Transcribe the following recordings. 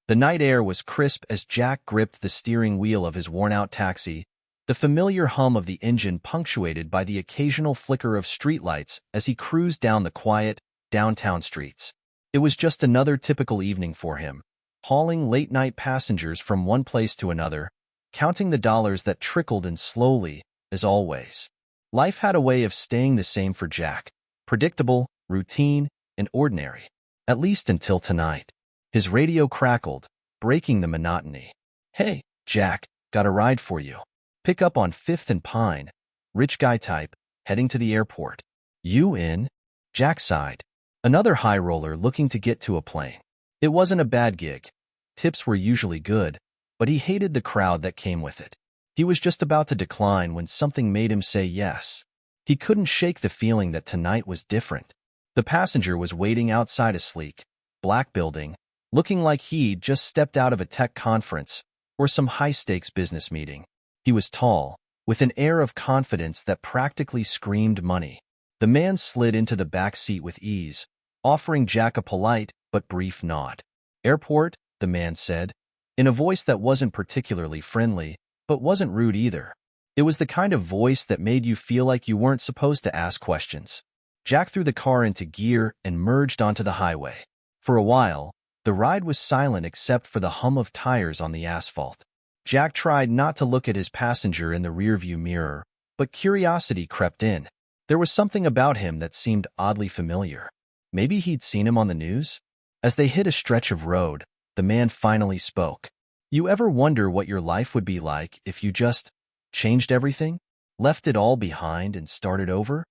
The night air was crisp as Jack gripped the steering wheel of his worn-out taxi, the familiar hum of the engine punctuated by the occasional flicker of streetlights as he cruised down the quiet, downtown streets. It was just another typical evening for him, hauling late-night passengers from one place to another, counting the dollars that trickled in slowly, as always. Life had a way of staying the same for Jack, predictable, routine, and ordinary. At least until tonight. His radio crackled, breaking the monotony. "Hey, Jack, got a ride for you. Pick up on 5th and Pine. Rich guy type, heading to the airport." "You in?" Jack sighed. Another high roller looking to get to a plane. It wasn't a bad gig. Tips were usually good, but he hated the crowd that came with it. He was just about to decline when something made him say yes. He couldn't shake the feeling that tonight was different. The passenger was waiting outside a sleek, black building, looking like he'd just stepped out of a tech conference or some high-stakes business meeting. He was tall, with an air of confidence that practically screamed money. The man slid into the back seat with ease, offering Jack a polite but brief nod. "Airport," the man said, in a voice that wasn't particularly friendly, but wasn't rude either. It was the kind of voice that made you feel like you weren't supposed to ask questions. Jack threw the car into gear and merged onto the highway. For a while, the ride was silent except for the hum of tires on the asphalt. Jack tried not to look at his passenger in the rearview mirror, but curiosity crept in. There was something about him that seemed oddly familiar. Maybe he'd seen him on the news? As they hit a stretch of road, the man finally spoke. "You ever wonder what your life would be like if you just changed everything? Left it all behind and started over?"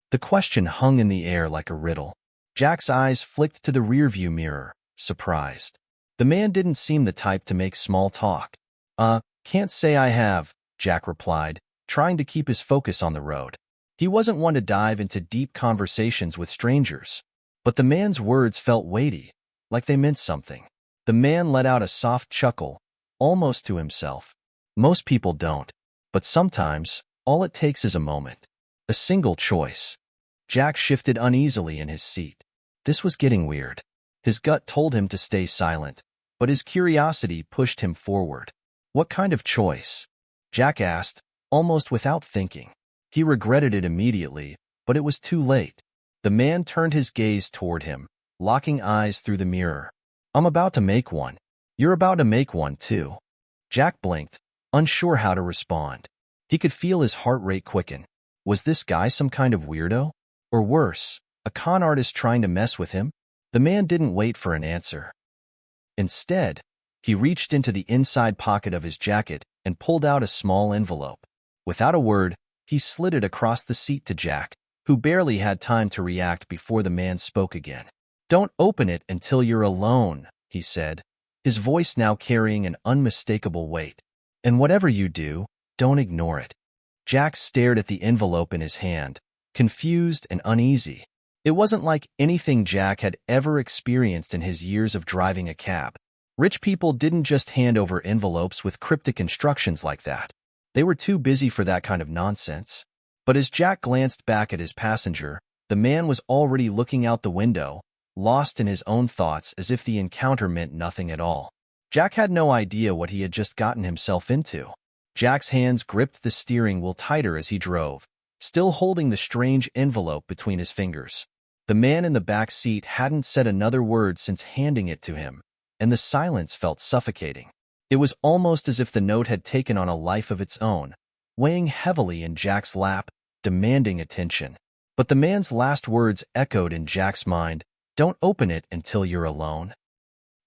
The question hung in the air like a riddle. Jack's eyes flicked to the rearview mirror, surprised. The man didn't seem the type to make small talk. Can't say I have," Jack replied, trying to keep his focus on the road. He wasn't one to dive into deep conversations with strangers. But the man's words felt weighty, like they meant something. The man let out a soft chuckle, almost to himself. Most people don't. But sometimes, all it takes is a moment. A single choice. Jack shifted uneasily in his seat. This was getting weird. His gut told him to stay silent, but his curiosity pushed him forward. "What kind of choice?" Jack asked, almost without thinking. He regretted it immediately, but it was too late. The man turned his gaze toward him, locking eyes through the mirror. "I'm about to make one. You're about to make one, too." Jack blinked, unsure how to respond. He could feel his heart rate quicken. Was this guy some kind of weirdo? Or worse, a con artist trying to mess with him? The man didn't wait for an answer. Instead, he reached into the inside pocket of his jacket and pulled out a small envelope. Without a word, he slid it across the seat to Jack, who barely had time to react before the man spoke again. "Don't open it until you're alone," he said, his voice now carrying an unmistakable weight. "And whatever you do, don't ignore it." Jack stared at the envelope in his hand, confused and uneasy. It wasn't like anything Jack had ever experienced in his years of driving a cab. Rich people didn't just hand over envelopes with cryptic instructions like that. They were too busy for that kind of nonsense. But as Jack glanced back at his passenger, the man was already looking out the window, lost in his own thoughts as if the encounter meant nothing at all. Jack had no idea what he had just gotten himself into. Jack's hands gripped the steering wheel tighter as he drove, still holding the strange envelope between his fingers. The man in the back seat hadn't said another word since handing it to him, and the silence felt suffocating. It was almost as if the note had taken on a life of its own, weighing heavily in Jack's lap, demanding attention. But the man's last words echoed in Jack's mind, "Don't open it until you're alone."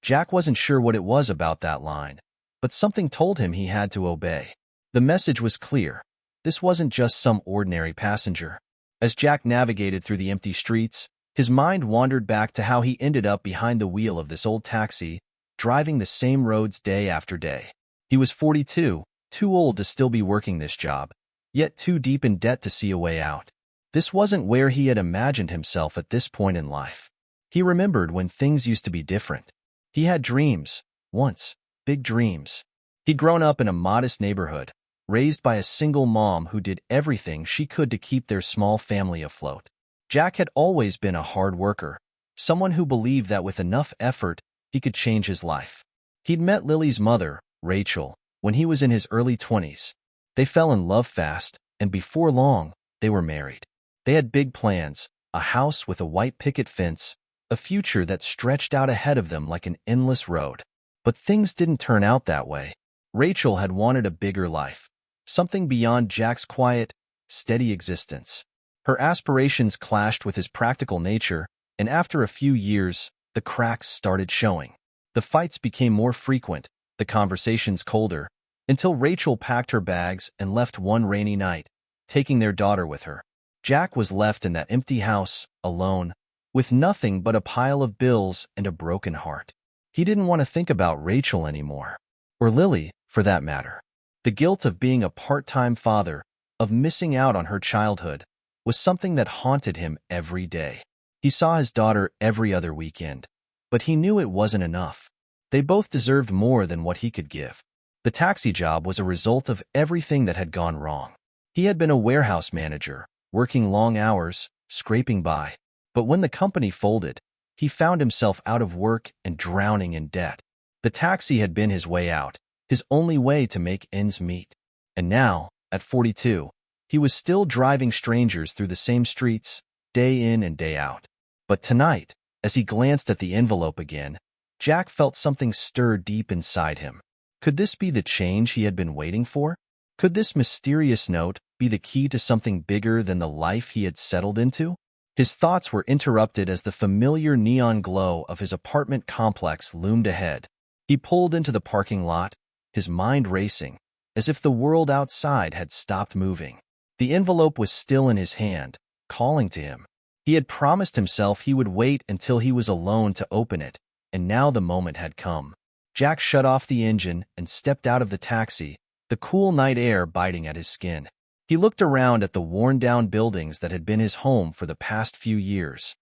Jack wasn't sure what it was about that line, but something told him he had to obey. The message was clear. This wasn't just some ordinary passenger. As Jack navigated through the empty streets, his mind wandered back to how he ended up behind the wheel of this old taxi, driving the same roads day after day. He was 42, too old to still be working this job, yet too deep in debt to see a way out. This wasn't where he had imagined himself at this point in life. He remembered when things used to be different. He had dreams, once, big dreams. He'd grown up in a modest neighborhood, raised by a single mom who did everything she could to keep their small family afloat. Jack had always been a hard worker, someone who believed that with enough effort, he could change his life. He'd met Lily's mother, Rachel, when he was in his early 20s. They fell in love fast, and before long, they were married. They had big plans, a house with a white picket fence, a future that stretched out ahead of them like an endless road. But things didn't turn out that way. Rachel had wanted a bigger life, something beyond Jack's quiet, steady existence. Her aspirations clashed with his practical nature, and after a few years, the cracks started showing. The fights became more frequent, the conversations colder, until Rachel packed her bags and left one rainy night, taking their daughter with her. Jack was left in that empty house, alone, with nothing but a pile of bills and a broken heart. He didn't want to think about Rachel anymore, or Lily, for that matter. The guilt of being a part-time father, of missing out on her childhood, was something that haunted him every day. He saw his daughter every other weekend, but he knew it wasn't enough. They both deserved more than what he could give. The taxi job was a result of everything that had gone wrong. He had been a warehouse manager, working long hours, scraping by. But when the company folded, he found himself out of work and drowning in debt. The taxi had been his way out, his only way to make ends meet. And now, at 42, he was still driving strangers through the same streets, day in and day out. But tonight, as he glanced at the envelope again, Jack felt something stir deep inside him. Could this be the change he had been waiting for? Could this mysterious note be the key to something bigger than the life he had settled into? His thoughts were interrupted as the familiar neon glow of his apartment complex loomed ahead. He pulled into the parking lot, his mind racing, as if the world outside had stopped moving. The envelope was still in his hand, calling to him. He had promised himself he would wait until he was alone to open it, and now the moment had come. Jack shut off the engine and stepped out of the taxi, the cool night air biting at his skin. He looked around at the worn-down buildings that had been his home for the past few years.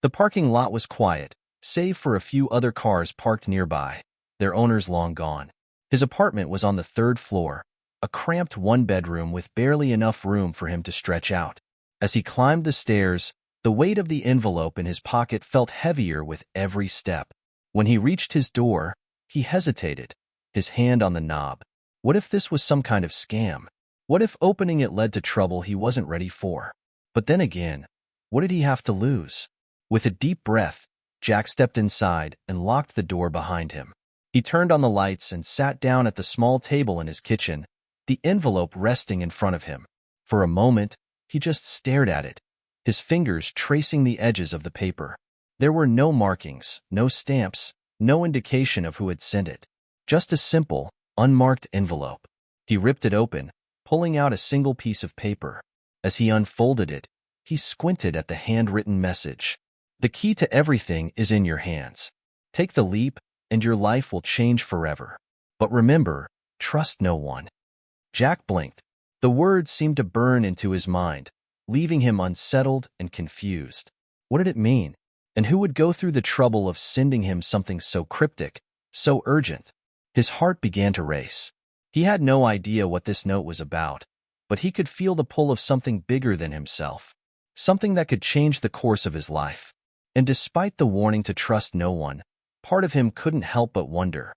The parking lot was quiet, save for a few other cars parked nearby, their owners long gone. His apartment was on the 3rd floor, a cramped one-bedroom with barely enough room for him to stretch out. As he climbed the stairs, the weight of the envelope in his pocket felt heavier with every step. When he reached his door, he hesitated, his hand on the knob. What if this was some kind of scam? What if opening it led to trouble he wasn't ready for? But then again, what did he have to lose? With a deep breath, Jack stepped inside and locked the door behind him. He turned on the lights and sat down at the small table in his kitchen, the envelope resting in front of him. For a moment, he just stared at it, his fingers tracing the edges of the paper. There were no markings, no stamps, no indication of who had sent it. Just a simple, unmarked envelope. He ripped it open, pulling out a single piece of paper. As he unfolded it, he squinted at the handwritten message. The key to everything is in your hands. Take the leap, and your life will change forever. But remember, trust no one. Jack blinked. The words seemed to burn into his mind, leaving him unsettled and confused. What did it mean? And who would go through the trouble of sending him something so cryptic, so urgent? His heart began to race. He had no idea what this note was about, but he could feel the pull of something bigger than himself, something that could change the course of his life. And despite the warning to trust no one, part of him couldn't help but wonder,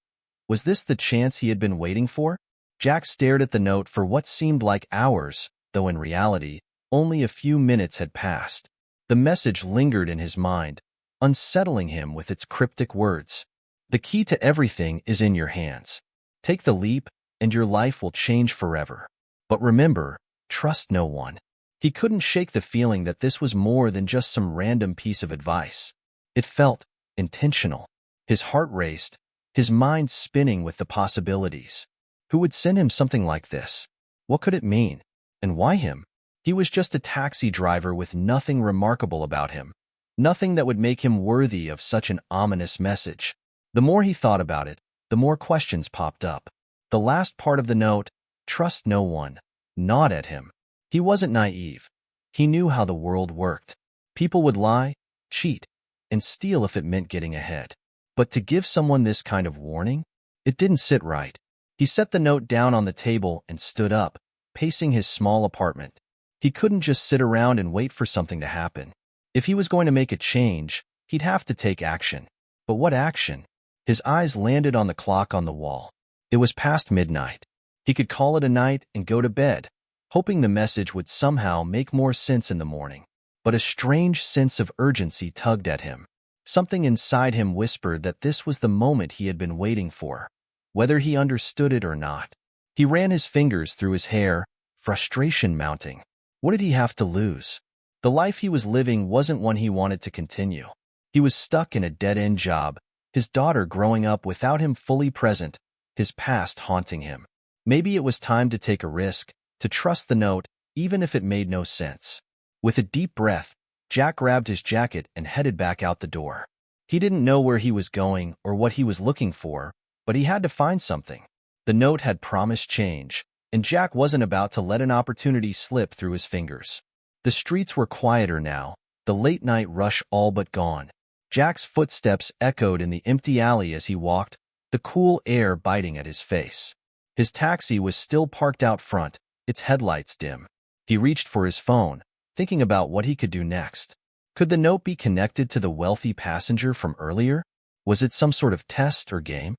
was this the chance he had been waiting for? Jack stared at the note for what seemed like hours, though in reality, only a few minutes had passed. The message lingered in his mind, unsettling him with its cryptic words. The key to everything is in your hands. Take the leap, and your life will change forever. But remember, trust no one. He couldn't shake the feeling that this was more than just some random piece of advice. It felt intentional. His heart raced, his mind spinning with the possibilities. Who would send him something like this? What could it mean? And why him? He was just a taxi driver with nothing remarkable about him, nothing that would make him worthy of such an ominous message. The more he thought about it, the more questions popped up. The last part of the note, trust no one, gnawed at him. He wasn't naive. He knew how the world worked. People would lie, cheat, and steal if it meant getting ahead. But to give someone this kind of warning? It didn't sit right. He set the note down on the table and stood up, pacing his small apartment. He couldn't just sit around and wait for something to happen. If he was going to make a change, he'd have to take action. But what action? His eyes landed on the clock on the wall. It was past midnight. He could call it a night and go to bed, hoping the message would somehow make more sense in the morning. But a strange sense of urgency tugged at him. Something inside him whispered that this was the moment he had been waiting for, whether he understood it or not. He ran his fingers through his hair, frustration mounting. What did he have to lose? The life he was living wasn't one he wanted to continue. He was stuck in a dead-end job, his daughter growing up without him fully present, his past haunting him. Maybe it was time to take a risk, to trust the note, even if it made no sense. With a deep breath, Jack grabbed his jacket and headed back out the door. He didn't know where he was going or what he was looking for, but he had to find something. The note had promised change, and Jack wasn't about to let an opportunity slip through his fingers. The streets were quieter now, the late-night rush all but gone. Jack's footsteps echoed in the empty alley as he walked, the cool air biting at his face. His taxi was still parked out front, its headlights dim. He reached for his phone, thinking about what he could do next. Could the note be connected to the wealthy passenger from earlier? Was it some sort of test or game?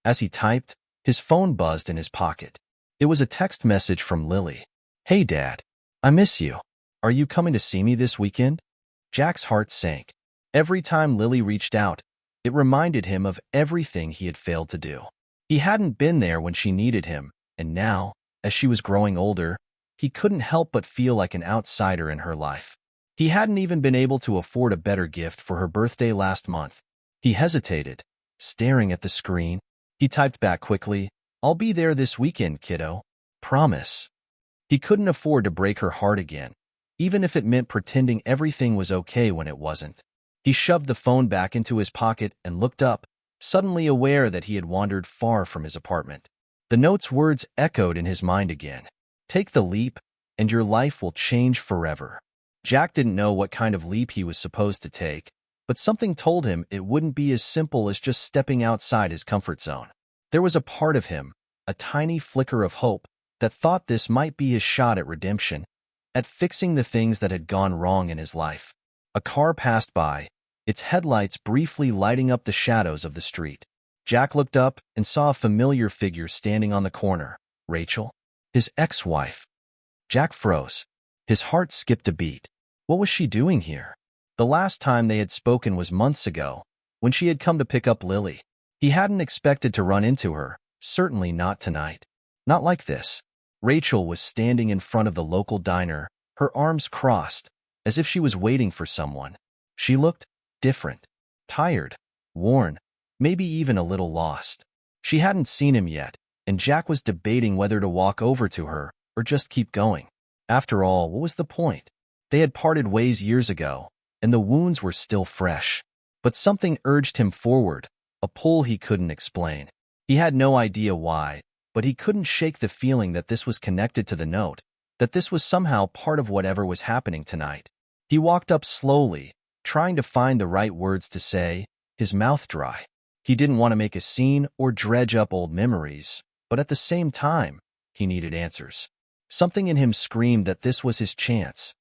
As he typed, his phone buzzed in his pocket. It was a text message from Lily. "Hey, Dad. I miss you. Are you coming to see me this weekend?" Jack's heart sank. Every time Lily reached out, it reminded him of everything he had failed to do. He hadn't been there when she needed him, and now, as she was growing older, he couldn't help but feel like an outsider in her life. He hadn't even been able to afford a better gift for her birthday last month. He hesitated, staring at the screen. He typed back quickly, "I'll be there this weekend, kiddo. Promise." He couldn't afford to break her heart again, even if it meant pretending everything was okay when it wasn't. He shoved the phone back into his pocket and looked up, suddenly aware that he had wandered far from his apartment. The note's words echoed in his mind again. "Take the leap, and your life will change forever." Jack didn't know what kind of leap he was supposed to take, but something told him it wouldn't be as simple as just stepping outside his comfort zone. There was a part of him, a tiny flicker of hope, that thought this might be his shot at redemption, at fixing the things that had gone wrong in his life. A car passed by, its headlights briefly lighting up the shadows of the street. Jack looked up and saw a familiar figure standing on the corner. Rachel? His ex-wife. Jack froze. His heart skipped a beat. What was she doing here? The last time they had spoken was months ago, when she had come to pick up Lily. He hadn't expected to run into her, certainly not tonight. Not like this. Rachel was standing in front of the local diner, her arms crossed, as if she was waiting for someone. She looked different, tired, worn, maybe even a little lost. She hadn't seen him yet, and Jack was debating whether to walk over to her or just keep going. After all, what was the point? They had parted ways years ago, and the wounds were still fresh. But something urged him forward, a pull he couldn't explain. He had no idea why, but he couldn't shake the feeling that this was connected to the note, that this was somehow part of whatever was happening tonight. He walked up slowly, trying to find the right words to say, his mouth dry. He didn't want to make a scene or dredge up old memories, but at the same time, he needed answers. Something in him screamed that this was his chance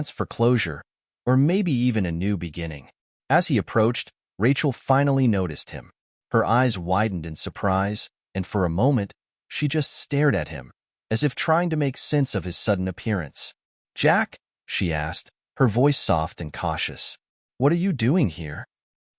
for closure, or maybe even a new beginning. As he approached, Rachel finally noticed him. Her eyes widened in surprise, and for a moment, she just stared at him, as if trying to make sense of his sudden appearance. "Jack?" she asked, her voice soft and cautious. "What are you doing here?"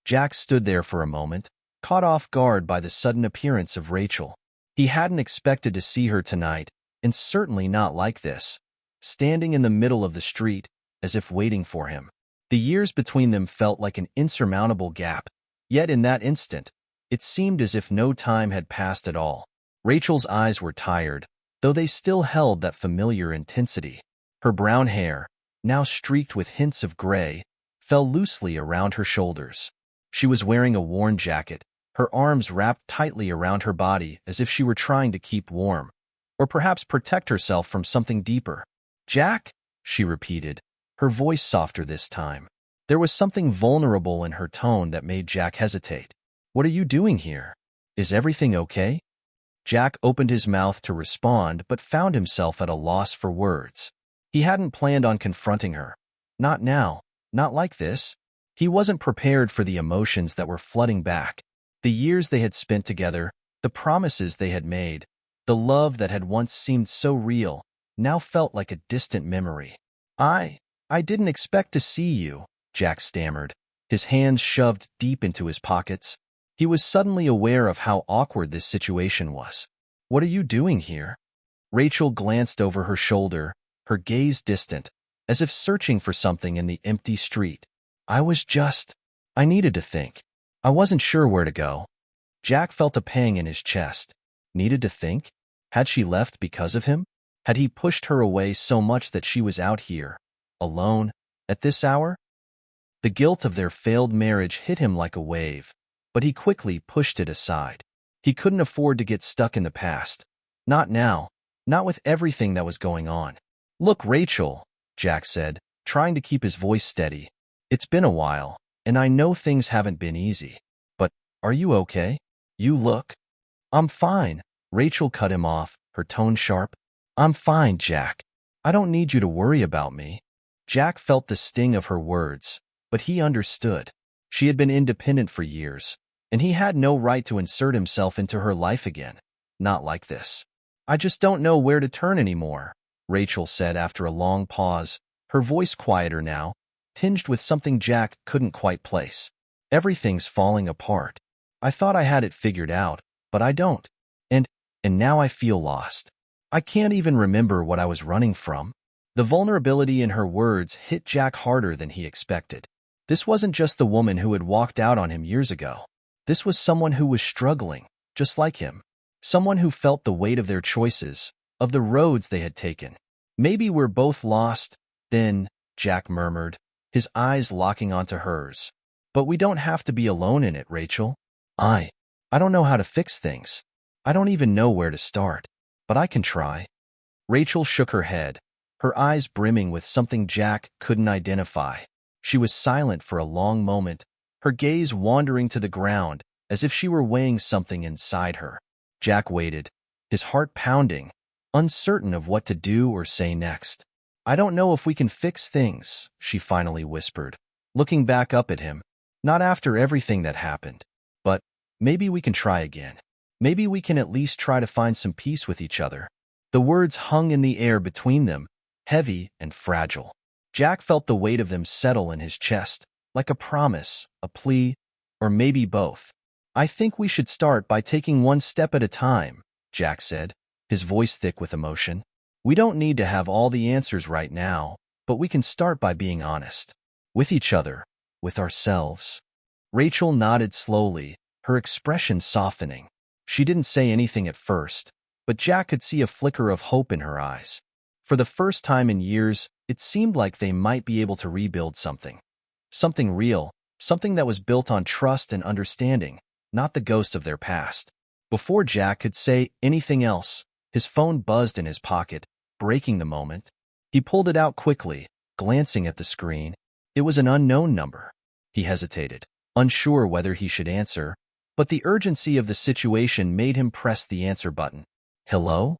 Jack stood there for a moment, caught off guard by the sudden appearance of Rachel. He hadn't expected to see her tonight, and certainly not like this, standing in the middle of the street, as if waiting for him. The years between them felt like an insurmountable gap, yet in that instant, it seemed as if no time had passed at all. Rachel's eyes were tired, though they still held that familiar intensity. Her brown hair, now streaked with hints of gray, fell loosely around her shoulders. She was wearing a worn jacket, her arms wrapped tightly around her body as if she were trying to keep warm, or perhaps protect herself from something deeper. "Jack?" she repeated, her voice softer this time. There was something vulnerable in her tone that made Jack hesitate. "What are you doing here? Is everything okay?" Jack opened his mouth to respond but found himself at a loss for words. He hadn't planned on confronting her. Not now, not like this. He wasn't prepared for the emotions that were flooding back. The years they had spent together, the promises they had made, the love that had once seemed so real, now felt like a distant memory. I didn't expect to see you, Jack stammered, his hands shoved deep into his pockets. He was suddenly aware of how awkward this situation was. What are you doing here? Rachel glanced over her shoulder, her gaze distant, as if searching for something in the empty street. I needed to think. I wasn't sure where to go. Jack felt a pang in his chest. Needed to think? Had she left because of him? Had he pushed her away so much that she was out here, alone, at this hour? The guilt of their failed marriage hit him like a wave, but he quickly pushed it aside. He couldn't afford to get stuck in the past. Not now. Not with everything that was going on. Look, Rachel, Jack said, trying to keep his voice steady. It's been a while, and I know things haven't been easy. But are you okay? You look. I'm fine. Rachel cut him off, her tone sharp. I'm fine, Jack. I don't need you to worry about me. Jack felt the sting of her words, but he understood. She had been independent for years, and he had no right to insert himself into her life again. Not like this. I just don't know where to turn anymore, Rachel said after a long pause, her voice quieter now, tinged with something Jack couldn't quite place. Everything's falling apart. I thought I had it figured out, but I don't. And now I feel lost. I can't even remember what I was running from. The vulnerability in her words hit Jack harder than he expected. This wasn't just the woman who had walked out on him years ago. This was someone who was struggling, just like him. Someone who felt the weight of their choices, of the roads they had taken. Maybe we're both lost, then, Jack murmured, his eyes locking onto hers. But we don't have to be alone in it, Rachel. I don't know how to fix things. I don't even know where to start. But I can try. Rachel shook her head, her eyes brimming with something Jack couldn't identify. She was silent for a long moment, her gaze wandering to the ground as if she were weighing something inside her. Jack waited, his heart pounding, uncertain of what to do or say next. I don't know if we can fix things, she finally whispered, looking back up at him. Not after everything that happened. But maybe we can try again. Maybe we can at least try to find some peace with each other. The words hung in the air between them, heavy and fragile. Jack felt the weight of them settle in his chest, like a promise, a plea, or maybe both. I think we should start by taking one step at a time, Jack said, his voice thick with emotion. We don't need to have all the answers right now, but we can start by being honest. With each other, with ourselves. Rachel nodded slowly, her expression softening. She didn't say anything at first, but Jack could see a flicker of hope in her eyes. For the first time in years, it seemed like they might be able to rebuild something. Something real, something that was built on trust and understanding, not the ghost of their past. Before Jack could say anything else, his phone buzzed in his pocket, breaking the moment. He pulled it out quickly, glancing at the screen. It was an unknown number. He hesitated, unsure whether he should answer, but the urgency of the situation made him press the answer button. Hello?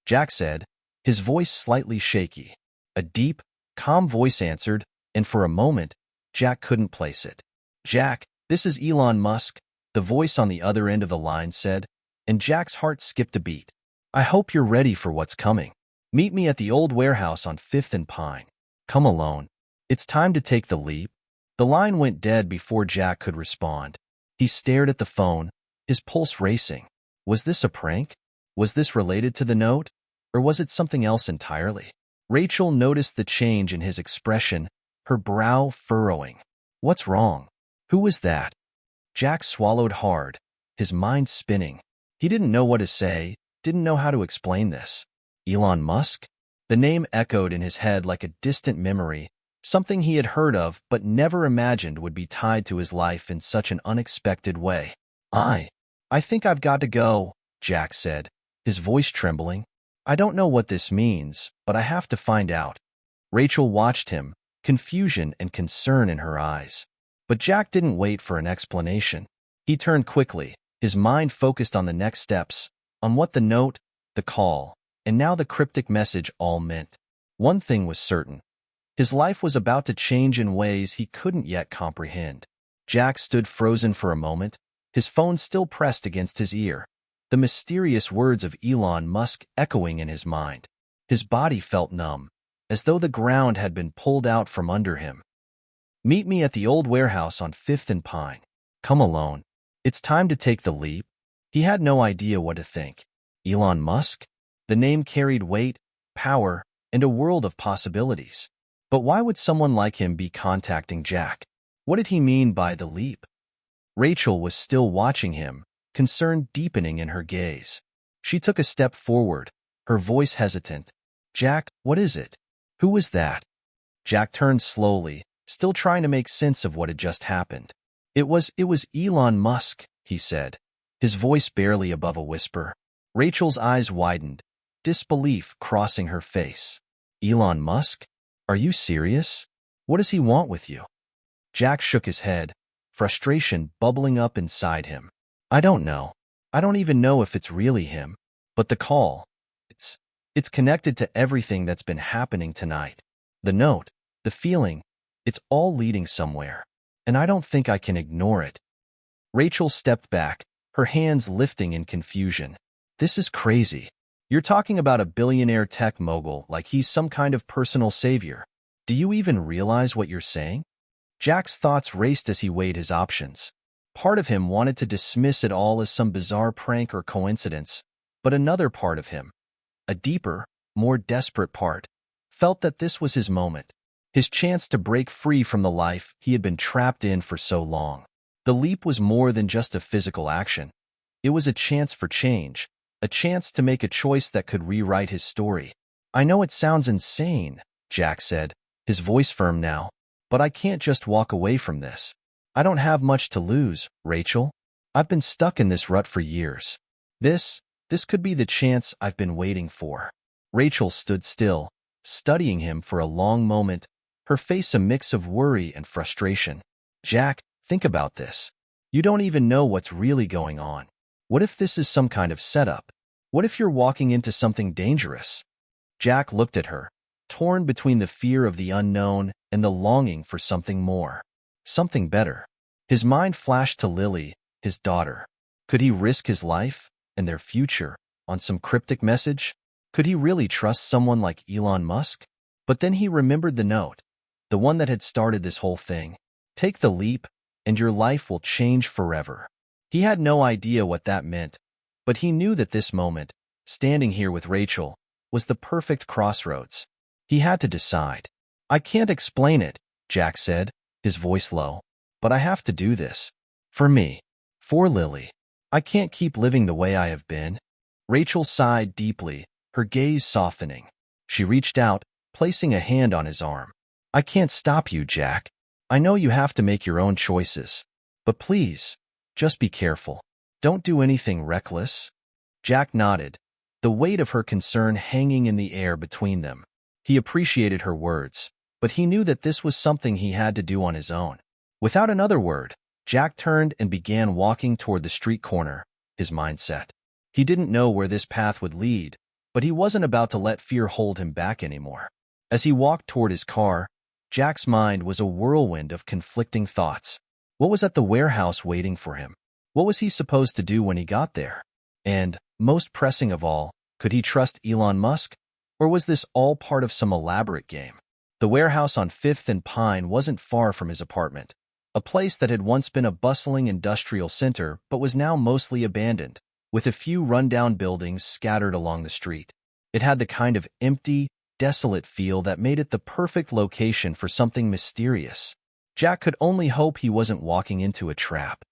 Jack said, his voice slightly shaky. A deep, calm voice answered, and for a moment, Jack couldn't place it. Jack, this is Elon Musk, the voice on the other end of the line said, and Jack's heart skipped a beat. I hope you're ready for what's coming. Meet me at the old warehouse on 5th and Pine. Come alone. It's time to take the leap. The line went dead before Jack could respond. He stared at the phone, his pulse racing. Was this a prank? Was this related to the note? Or was it something else entirely? Rachel noticed the change in his expression, her brow furrowing. What's wrong? Who was that? Jack swallowed hard, his mind spinning. He didn't know what to say, didn't know how to explain this. Elon Musk? The name echoed in his head like a distant memory, something he had heard of but never imagined would be tied to his life in such an unexpected way. I think I've got to go, Jack said, his voice trembling. I don't know what this means, but I have to find out. Rachel watched him, confusion and concern in her eyes. But Jack didn't wait for an explanation. He turned quickly, his mind focused on the next steps, on what the note, the call, and now the cryptic message all meant. One thing was certain. His life was about to change in ways he couldn't yet comprehend. Jack stood frozen for a moment, his phone still pressed against his ear, the mysterious words of Elon Musk echoing in his mind. His body felt numb, as though the ground had been pulled out from under him. "Meet me at the old warehouse on 5th and Pine. Come alone. It's time to take the leap." He had no idea what to think. Elon Musk? The name carried weight, power, and a world of possibilities. But why would someone like him be contacting Jack? What did he mean by the leap? Rachel was still watching him, concern deepening in her gaze. She took a step forward, her voice hesitant. "Jack, what is it? Who was that?" Jack turned slowly, still trying to make sense of what had just happened. It was Elon Musk," he said, his voice barely above a whisper. Rachel's eyes widened, disbelief crossing her face. "Elon Musk? Are you serious? What does he want with you?" Jack shook his head, frustration bubbling up inside him. "I don't know. I don't even know if it's really him. But the call, it's connected to everything that's been happening tonight. The note, the feeling, it's all leading somewhere. And I don't think I can ignore it." Rachel stepped back, her hands lifting in confusion. "This is crazy. You're talking about a billionaire tech mogul like he's some kind of personal savior. Do you even realize what you're saying?" Jack's thoughts raced as he weighed his options. Part of him wanted to dismiss it all as some bizarre prank or coincidence, but another part of him, a deeper, more desperate part, felt that this was his moment, his chance to break free from the life he had been trapped in for so long. The leap was more than just a physical action. It was a chance for change, a chance to make a choice that could rewrite his story. "I know it sounds insane," Jack said, his voice firm now, "but I can't just walk away from this. I don't have much to lose, Rachel. I've been stuck in this rut for years. This could be the chance I've been waiting for." Rachel stood still, studying him for a long moment, her face a mix of worry and frustration. "Jack, think about this. You don't even know what's really going on. What if this is some kind of setup? What if you're walking into something dangerous?" Jack looked at her, torn between the fear of the unknown and the longing for something more, something better. His mind flashed to Lily, his daughter. Could he risk his life and their future on some cryptic message? Could he really trust someone like Elon Musk? But then he remembered the note, the one that had started this whole thing. "Take the leap, and your life will change forever." He had no idea what that meant, but he knew that this moment, standing here with Rachel, was the perfect crossroads. He had to decide. "I can't explain it," Jack said, his voice low, "but I have to do this. For me. For Lily. I can't keep living the way I have been." Rachel sighed deeply, her gaze softening. She reached out, placing a hand on his arm. "I can't stop you, Jack. I know you have to make your own choices. But please, just be careful. Don't do anything reckless." Jack nodded, the weight of her concern hanging in the air between them. He appreciated her words, but he knew that this was something he had to do on his own. Without another word, Jack turned and began walking toward the street corner, his mind set. He didn't know where this path would lead, but he wasn't about to let fear hold him back anymore. As he walked toward his car, Jack's mind was a whirlwind of conflicting thoughts. What was at the warehouse waiting for him? What was he supposed to do when he got there? And, most pressing of all, could he trust Elon Musk? Or was this all part of some elaborate game? The warehouse on 5th and Pine wasn't far from his apartment, a place that had once been a bustling industrial center but was now mostly abandoned, with a few rundown buildings scattered along the street. It had the kind of empty, desolate feel that made it the perfect location for something mysterious. Jack could only hope he wasn't walking into a trap.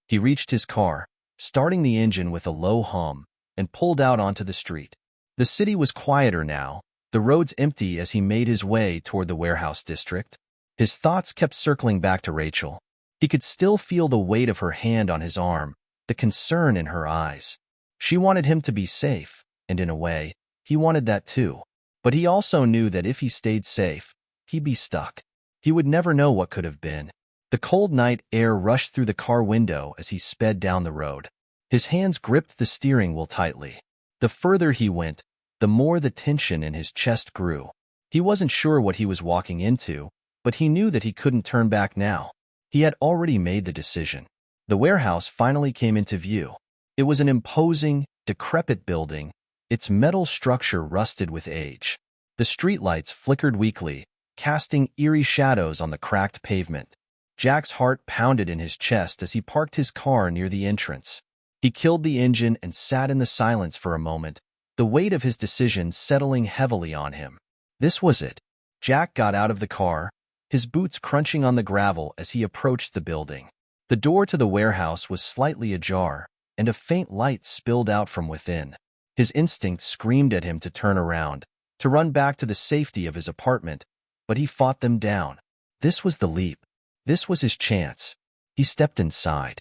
He reached his car, starting the engine with a low hum, and pulled out onto the street. The city was quieter now, the roads empty as he made his way toward the warehouse district. His thoughts kept circling back to Rachel. He could still feel the weight of her hand on his arm, the concern in her eyes. She wanted him to be safe, and in a way, he wanted that too. But he also knew that if he stayed safe, he'd be stuck. He would never know what could have been. The cold night air rushed through the car window as he sped down the road. His hands gripped the steering wheel tightly. The further he went, the more the tension in his chest grew. He wasn't sure what he was walking into, but he knew that he couldn't turn back now. He had already made the decision. The warehouse finally came into view. It was an imposing, decrepit building, its metal structure rusted with age. The streetlights flickered weakly, casting eerie shadows on the cracked pavement. Jack's heart pounded in his chest as he parked his car near the entrance. He killed the engine and sat in the silence for a moment, the weight of his decision settling heavily on him. This was it. Jack got out of the car, his boots crunching on the gravel as he approached the building. The door to the warehouse was slightly ajar, and a faint light spilled out from within. His instinct screamed at him to turn around, to run back to the safety of his apartment, but he fought them down. This was the leap. This was his chance. He stepped inside.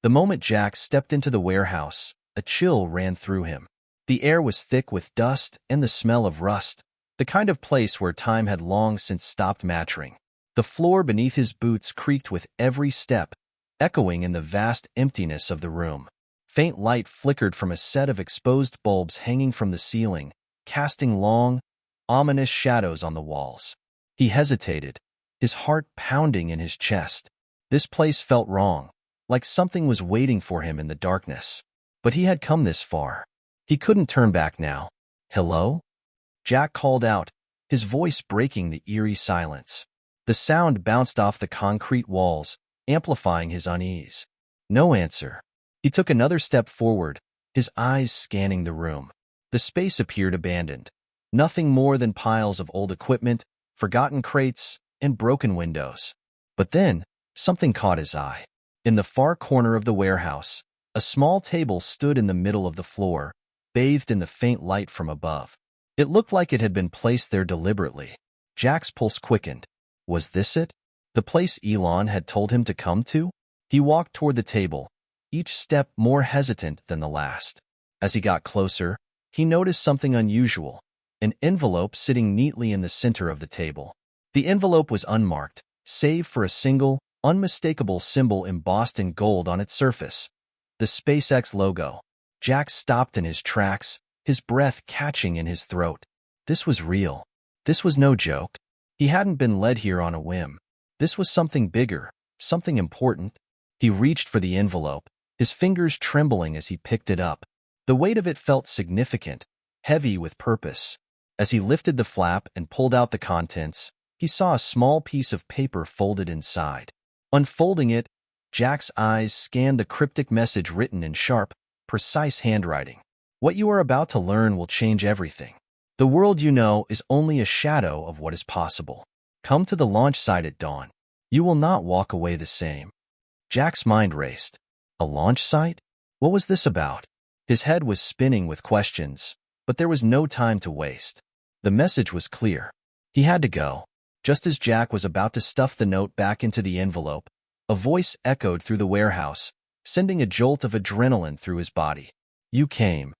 The moment Jack stepped into the warehouse, a chill ran through him. The air was thick with dust and the smell of rust, the kind of place where time had long since stopped maturing. The floor beneath his boots creaked with every step, echoing in the vast emptiness of the room. Faint light flickered from a set of exposed bulbs hanging from the ceiling, casting long, ominous shadows on the walls. He hesitated, his heart pounding in his chest. This place felt wrong, like something was waiting for him in the darkness. But he had come this far. He couldn't turn back now. "Hello?" Jack called out, his voice breaking the eerie silence. The sound bounced off the concrete walls, amplifying his unease. No answer. He took another step forward, his eyes scanning the room. The space appeared abandoned. Nothing more than piles of old equipment, forgotten crates, and broken windows. But then, something caught his eye. In the far corner of the warehouse, a small table stood in the middle of the floor, bathed in the faint light from above. It looked like it had been placed there deliberately. Jack's pulse quickened. Was this it? The place Elon had told him to come to? He walked toward the table, each step more hesitant than the last. As he got closer, he noticed something unusual, an envelope sitting neatly in the center of the table. The envelope was unmarked, save for a single, unmistakable symbol embossed in gold on its surface. The SpaceX logo. Jack stopped in his tracks, his breath catching in his throat. This was real. This was no joke. He hadn't been led here on a whim. This was something bigger, something important. He reached for the envelope, his fingers trembling as he picked it up. The weight of it felt significant, heavy with purpose. As he lifted the flap and pulled out the contents, he saw a small piece of paper folded inside. Unfolding it, Jack's eyes scanned the cryptic message written in sharp, precise handwriting. What you are about to learn will change everything. The world you know is only a shadow of what is possible. Come to the launch site at dawn. You will not walk away the same. Jack's mind raced. A launch site? What was this about? His head was spinning with questions, but there was no time to waste. The message was clear. He had to go. Just as Jack was about to stuff the note back into the envelope, a voice echoed through the warehouse, sending a jolt of adrenaline through his body. You came.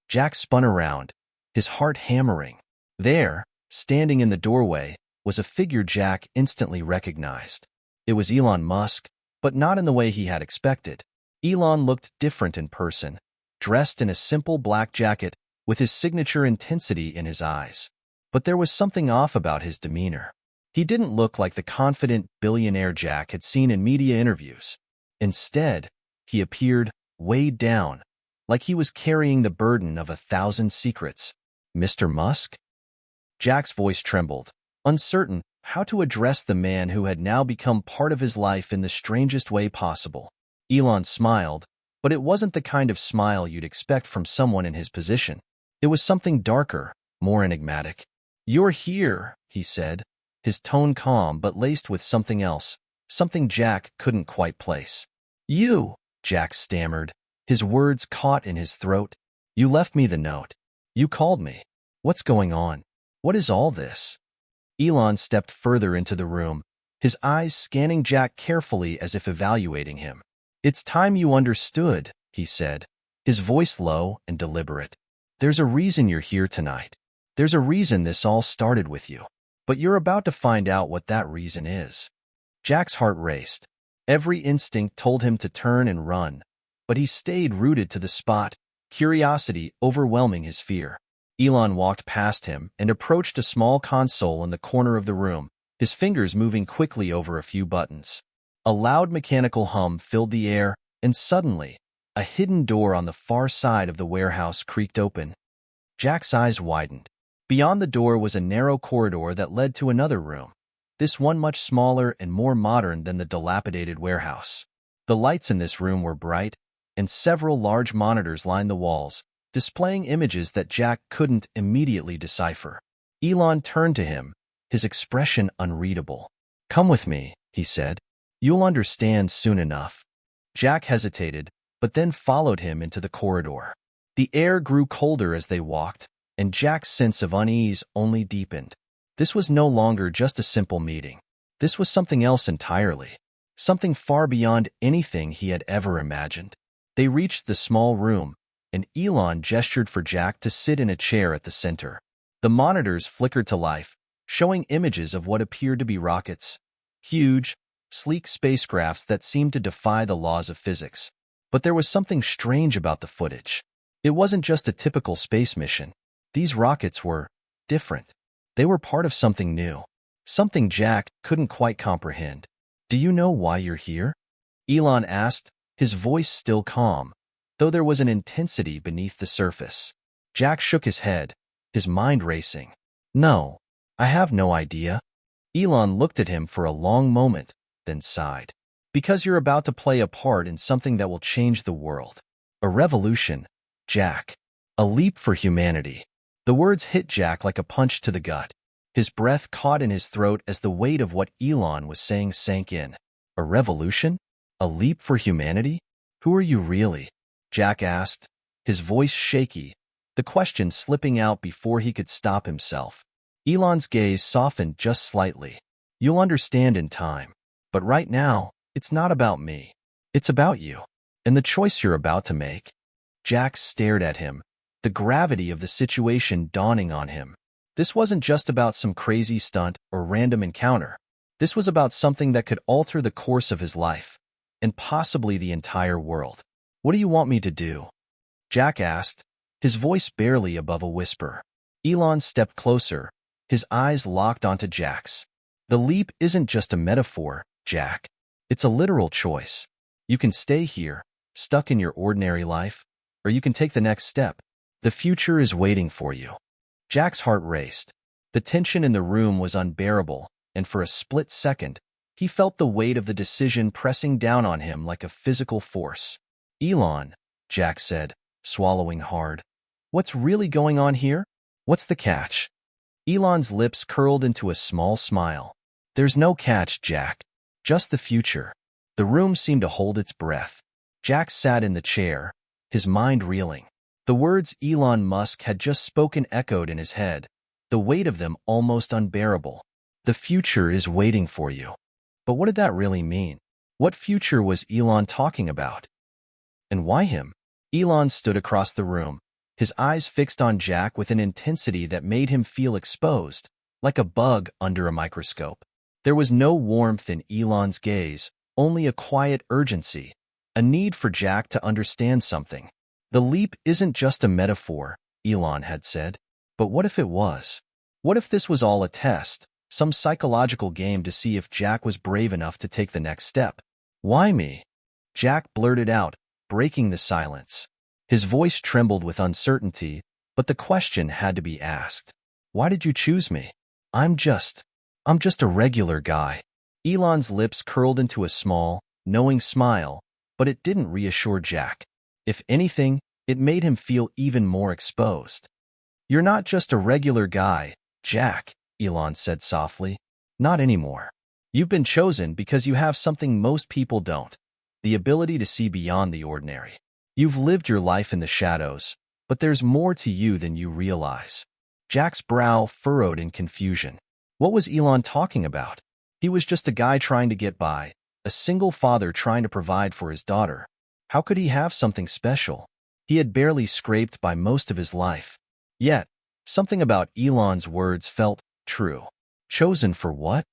Jack spun around, his heart hammering. There, standing in the doorway, was a figure Jack instantly recognized. It was Elon Musk, but not in the way he had expected. Elon looked different in person, dressed in a simple black jacket with his signature intensity in his eyes. But there was something off about his demeanor. He didn't look like the confident billionaire Jack had seen in media interviews. Instead, he appeared weighed down, like he was carrying the burden of 1,000 secrets. Mr. Musk? Jack's voice trembled, uncertain how to address the man who had now become part of his life in the strangest way possible. Elon smiled, but it wasn't the kind of smile you'd expect from someone in his position. It was something darker, more enigmatic. You're here, he said, his tone calm but laced with something else, something Jack couldn't quite place. You, Jack stammered, his words caught in his throat. You left me the note. You called me. What's going on? What is all this? Elon stepped further into the room, his eyes scanning Jack carefully as if evaluating him. It's time you understood, he said, his voice low and deliberate. There's a reason you're here tonight. There's a reason this all started with you. But you're about to find out what that reason is. Jack's heart raced. Every instinct told him to turn and run, but he stayed rooted to the spot, curiosity overwhelming his fear. Elon walked past him and approached a small console in the corner of the room, his fingers moving quickly over a few buttons. A loud mechanical hum filled the air, and suddenly, a hidden door on the far side of the warehouse creaked open. Jack's eyes widened. Beyond the door was a narrow corridor that led to another room, this one much smaller and more modern than the dilapidated warehouse. The lights in this room were bright, and several large monitors lined the walls, displaying images that Jack couldn't immediately decipher. Elon turned to him, his expression unreadable. "Come with me," he said. "You'll understand soon enough." Jack hesitated, but then followed him into the corridor. The air grew colder as they walked, and Jack's sense of unease only deepened. This was no longer just a simple meeting. This was something else entirely, something far beyond anything he had ever imagined. They reached the small room, and Elon gestured for Jack to sit in a chair at the center. The monitors flickered to life, showing images of what appeared to be rockets, huge, sleek spacecrafts that seemed to defy the laws of physics. But there was something strange about the footage. It wasn't just a typical space mission. These rockets were different. They were part of something new, something Jack couldn't quite comprehend. "Do you know why you're here?" Elon asked, his voice still calm, though there was an intensity beneath the surface. Jack shook his head, his mind racing. "No, I have no idea." Elon looked at him for a long moment, then sighed. "Because you're about to play a part in something that will change the world. A revolution, Jack. A leap for humanity." The words hit Jack like a punch to the gut. His breath caught in his throat as the weight of what Elon was saying sank in. "A revolution? A leap for humanity? Who are you really?" Jack asked, his voice shaky, the question slipping out before he could stop himself. Elon's gaze softened just slightly. "You'll understand in time. But right now, it's not about me. It's about you, and the choice you're about to make." Jack stared at him, the gravity of the situation dawning on him. This wasn't just about some crazy stunt or random encounter. This was about something that could alter the course of his life, and possibly the entire world. "What do you want me to do?" Jack asked, his voice barely above a whisper. Elon stepped closer, his eyes locked onto Jack's. "The leap isn't just a metaphor, Jack. It's a literal choice. You can stay here, stuck in your ordinary life, or you can take the next step. The future is waiting for you." Jack's heart raced. The tension in the room was unbearable, and for a split second, he felt the weight of the decision pressing down on him like a physical force. "Elon," Jack said, swallowing hard. "What's really going on here? What's the catch?" Elon's lips curled into a small smile. "There's no catch, Jack. Just the future." The room seemed to hold its breath. Jack sat in the chair, his mind reeling. The words Elon Musk had just spoken echoed in his head, the weight of them almost unbearable. The future is waiting for you. But what did that really mean? What future was Elon talking about? And why him? Elon stood across the room, his eyes fixed on Jack with an intensity that made him feel exposed, like a bug under a microscope. There was no warmth in Elon's gaze, only a quiet urgency, a need for Jack to understand something. "The leap isn't just a metaphor," Elon had said. But what if it was? What if this was all a test, some psychological game to see if Jack was brave enough to take the next step? "Why me?" Jack blurted out, breaking the silence. His voice trembled with uncertainty, but the question had to be asked. "Why did you choose me? I'm just a regular guy." Elon's lips curled into a small, knowing smile, but it didn't reassure Jack. If anything, it made him feel even more exposed. "You're not just a regular guy, Jack," Elon said softly. "Not anymore. You've been chosen because you have something most people don't, the ability to see beyond the ordinary. You've lived your life in the shadows, but there's more to you than you realize." Jack's brow furrowed in confusion. What was Elon talking about? He was just a guy trying to get by, a single father trying to provide for his daughter. How could he have something special? He had barely scraped by most of his life. Yet, something about Elon's words felt true. "Chosen for what?"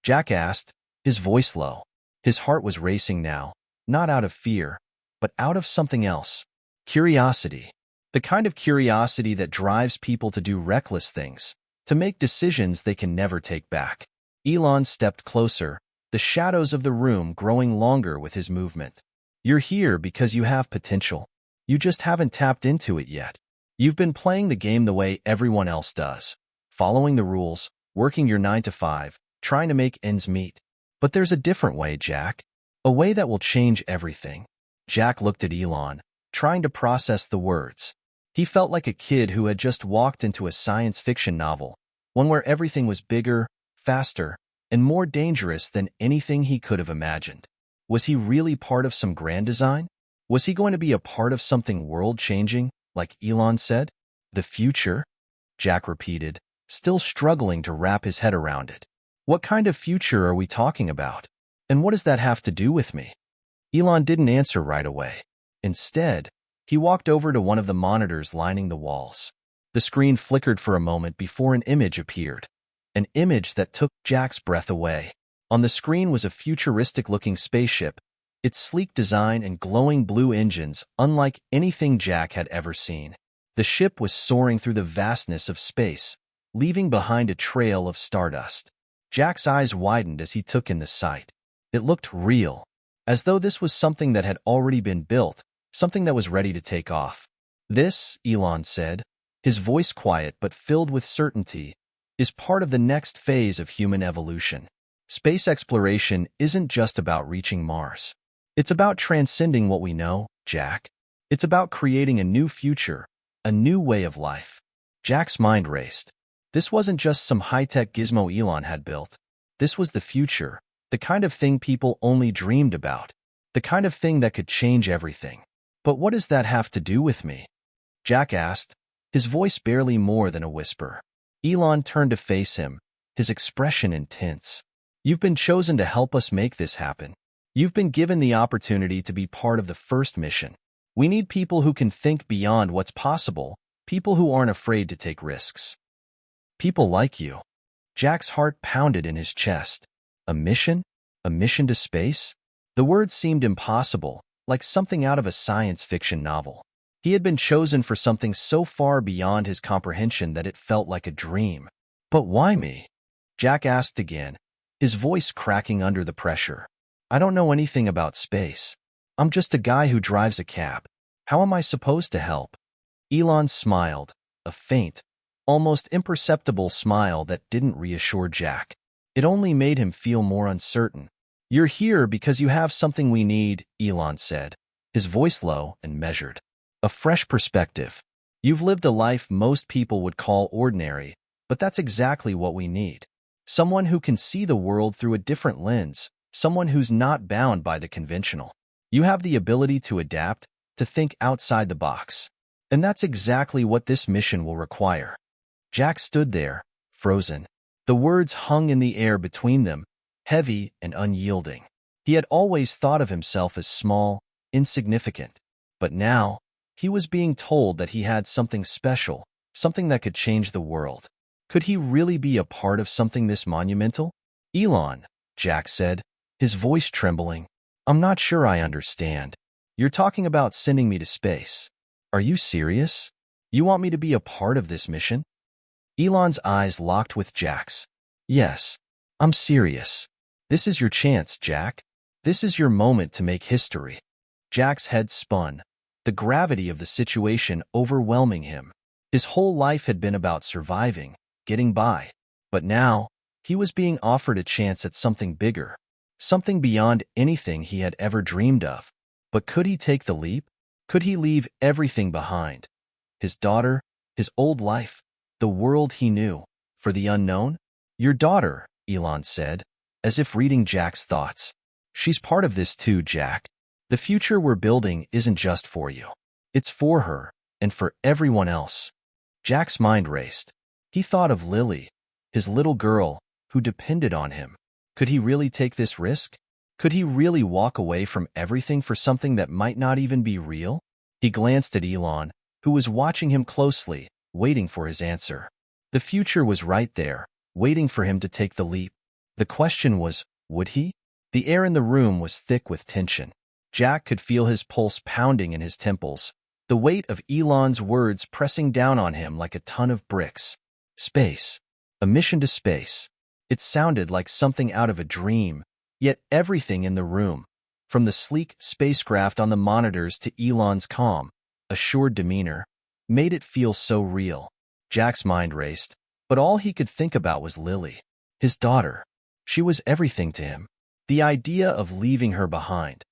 Jack asked, his voice low. His heart was racing now, not out of fear, but out of something else. Curiosity. The kind of curiosity that drives people to do reckless things, to make decisions they can never take back. Elon stepped closer, the shadows of the room growing longer with his movement. You're here because you have potential. You just haven't tapped into it yet. You've been playing the game the way everyone else does, following the rules, working your 9 to 5, trying to make ends meet. But there's a different way, Jack. A way that will change everything. Jack looked at Elon, trying to process the words. He felt like a kid who had just walked into a science fiction novel, one where everything was bigger, faster, and more dangerous than anything he could have imagined. Was he really part of some grand design? Was he going to be a part of something world-changing, like Elon said? The future? Jack repeated, still struggling to wrap his head around it. What kind of future are we talking about? And what does that have to do with me? Elon didn't answer right away. Instead, he walked over to one of the monitors lining the walls. The screen flickered for a moment before an image appeared. An image that took Jack's breath away. On the screen was a futuristic-looking spaceship, its sleek design and glowing blue engines unlike anything Jack had ever seen. The ship was soaring through the vastness of space, leaving behind a trail of stardust. Jack's eyes widened as he took in the sight. It looked real, as though this was something that had already been built, something that was ready to take off. This, Elon said, his voice quiet but filled with certainty, is part of the next phase of human evolution. Space exploration isn't just about reaching Mars. It's about transcending what we know, Jack. It's about creating a new future, a new way of life. Jack's mind raced. This wasn't just some high-tech gizmo Elon had built. This was the future, the kind of thing people only dreamed about, the kind of thing that could change everything. But what does that have to do with me? Jack asked, his voice barely more than a whisper. Elon turned to face him, his expression intense. You've been chosen to help us make this happen. You've been given the opportunity to be part of the first mission. We need people who can think beyond what's possible, people who aren't afraid to take risks. People like you. Jack's heart pounded in his chest. A mission? A mission to space? The words seemed impossible, like something out of a science fiction novel. He had been chosen for something so far beyond his comprehension that it felt like a dream. But why me? Jack asked again, his voice cracking under the pressure. I don't know anything about space. I'm just a guy who drives a cab. How am I supposed to help? Elon smiled, a faint, almost imperceptible smile that didn't reassure Jack. It only made him feel more uncertain. You're here because you have something we need, Elon said, his voice low and measured. A fresh perspective. You've lived a life most people would call ordinary, but that's exactly what we need. Someone who can see the world through a different lens, someone who's not bound by the conventional. You have the ability to adapt, to think outside the box. And that's exactly what this mission will require. Jack stood there, frozen. The words hung in the air between them, heavy and unyielding. He had always thought of himself as small, insignificant. But now, he was being told that he had something special, something that could change the world. Could he really be a part of something this monumental? Elon, Jack said, his voice trembling. I'm not sure I understand. You're talking about sending me to space. Are you serious? You want me to be a part of this mission? Elon's eyes locked with Jack's. Yes, I'm serious. This is your chance, Jack. This is your moment to make history. Jack's head spun, the gravity of the situation overwhelming him. His whole life had been about surviving, getting by. But now, he was being offered a chance at something bigger, something beyond anything he had ever dreamed of. But could he take the leap? Could he leave everything behind? His daughter, his old life, the world he knew, for the unknown? Your daughter, Elon said, as if reading Jack's thoughts. She's part of this too, Jack. The future we're building isn't just for you. It's for her, and for everyone else. Jack's mind raced. He thought of Lily, his little girl, who depended on him. Could he really take this risk? Could he really walk away from everything for something that might not even be real? He glanced at Elon, who was watching him closely, waiting for his answer. The future was right there, waiting for him to take the leap. The question was, would he? The air in the room was thick with tension. Jack could feel his pulse pounding in his temples, the weight of Elon's words pressing down on him like a ton of bricks. Space. A mission to space. It sounded like something out of a dream, Yet everything in the room, from the sleek spacecraft on the monitors to Elon's calm, assured demeanor, made it feel so real. Jack's mind raced, but all he could think about was Lily, his daughter. She was everything to him. The idea of leaving her behind,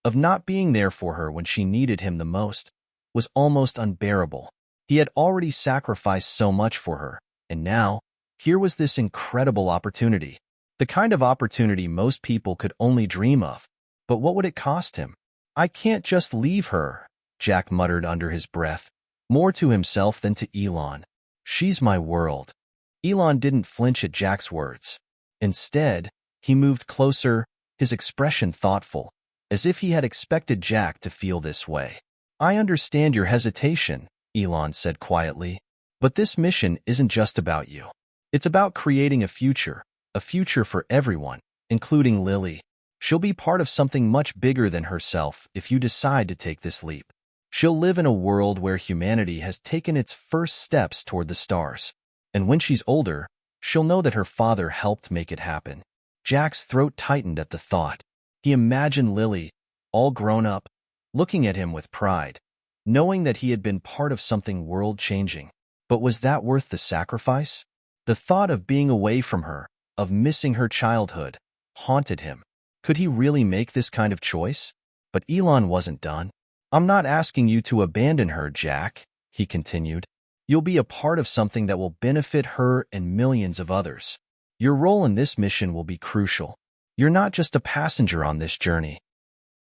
of not being there for her when she needed him the most, was almost unbearable. He had already sacrificed so much for her, and now, here was this incredible opportunity. The kind of opportunity most people could only dream of. But what would it cost him? I can't just leave her, Jack muttered under his breath, more to himself than to Elon. She's my world. Elon didn't flinch at Jack's words. Instead, he moved closer, his expression thoughtful, as if he had expected Jack to feel this way. I understand your hesitation, Elon said quietly, but this mission isn't just about you. It's about creating a future for everyone, including Lily. She'll be part of something much bigger than herself if you decide to take this leap. She'll live in a world where humanity has taken its first steps toward the stars. And when she's older, she'll know that her father helped make it happen. Jack's throat tightened at the thought. He imagined Lily, all grown up, looking at him with pride, knowing that he had been part of something world-changing. But was that worth the sacrifice? The thought of being away from her, of missing her childhood, haunted him. Could he really make this kind of choice? But Elon wasn't done. I'm not asking you to abandon her, Jack, he continued. You'll be a part of something that will benefit her and millions of others. Your role in this mission will be crucial. You're not just a passenger on this journey.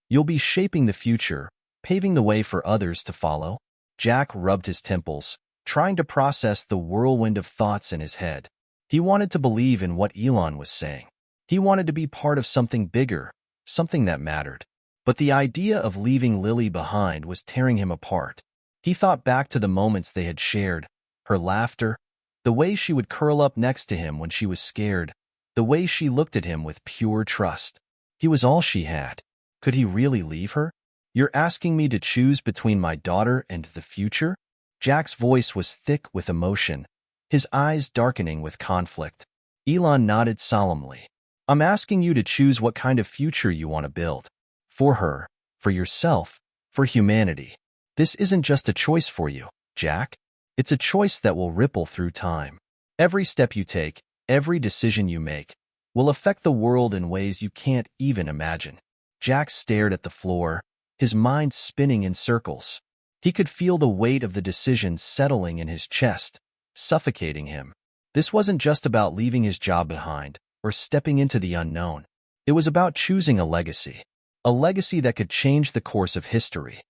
You'll be shaping the future, paving the way for others to follow. Jack rubbed his temples, trying to process the whirlwind of thoughts in his head. He wanted to believe in what Elon was saying. He wanted to be part of something bigger, something that mattered. But the idea of leaving Lily behind was tearing him apart. He thought back to the moments they had shared, her laughter, the way she would curl up next to him when she was scared, the way she looked at him with pure trust. He was all she had. Could he really leave her? You're asking me to choose between my daughter and the future? Jack's voice was thick with emotion, his eyes darkening with conflict. Elon nodded solemnly. I'm asking you to choose what kind of future you want to build. For her, for yourself, for humanity. This isn't just a choice for you, Jack. It's a choice that will ripple through time. Every step you take, every decision you make, will affect the world in ways you can't even imagine. Jack stared at the floor, his mind spinning in circles. He could feel the weight of the decision settling in his chest, suffocating him. This wasn't just about leaving his job behind or stepping into the unknown. It was about choosing a legacy that could change the course of history.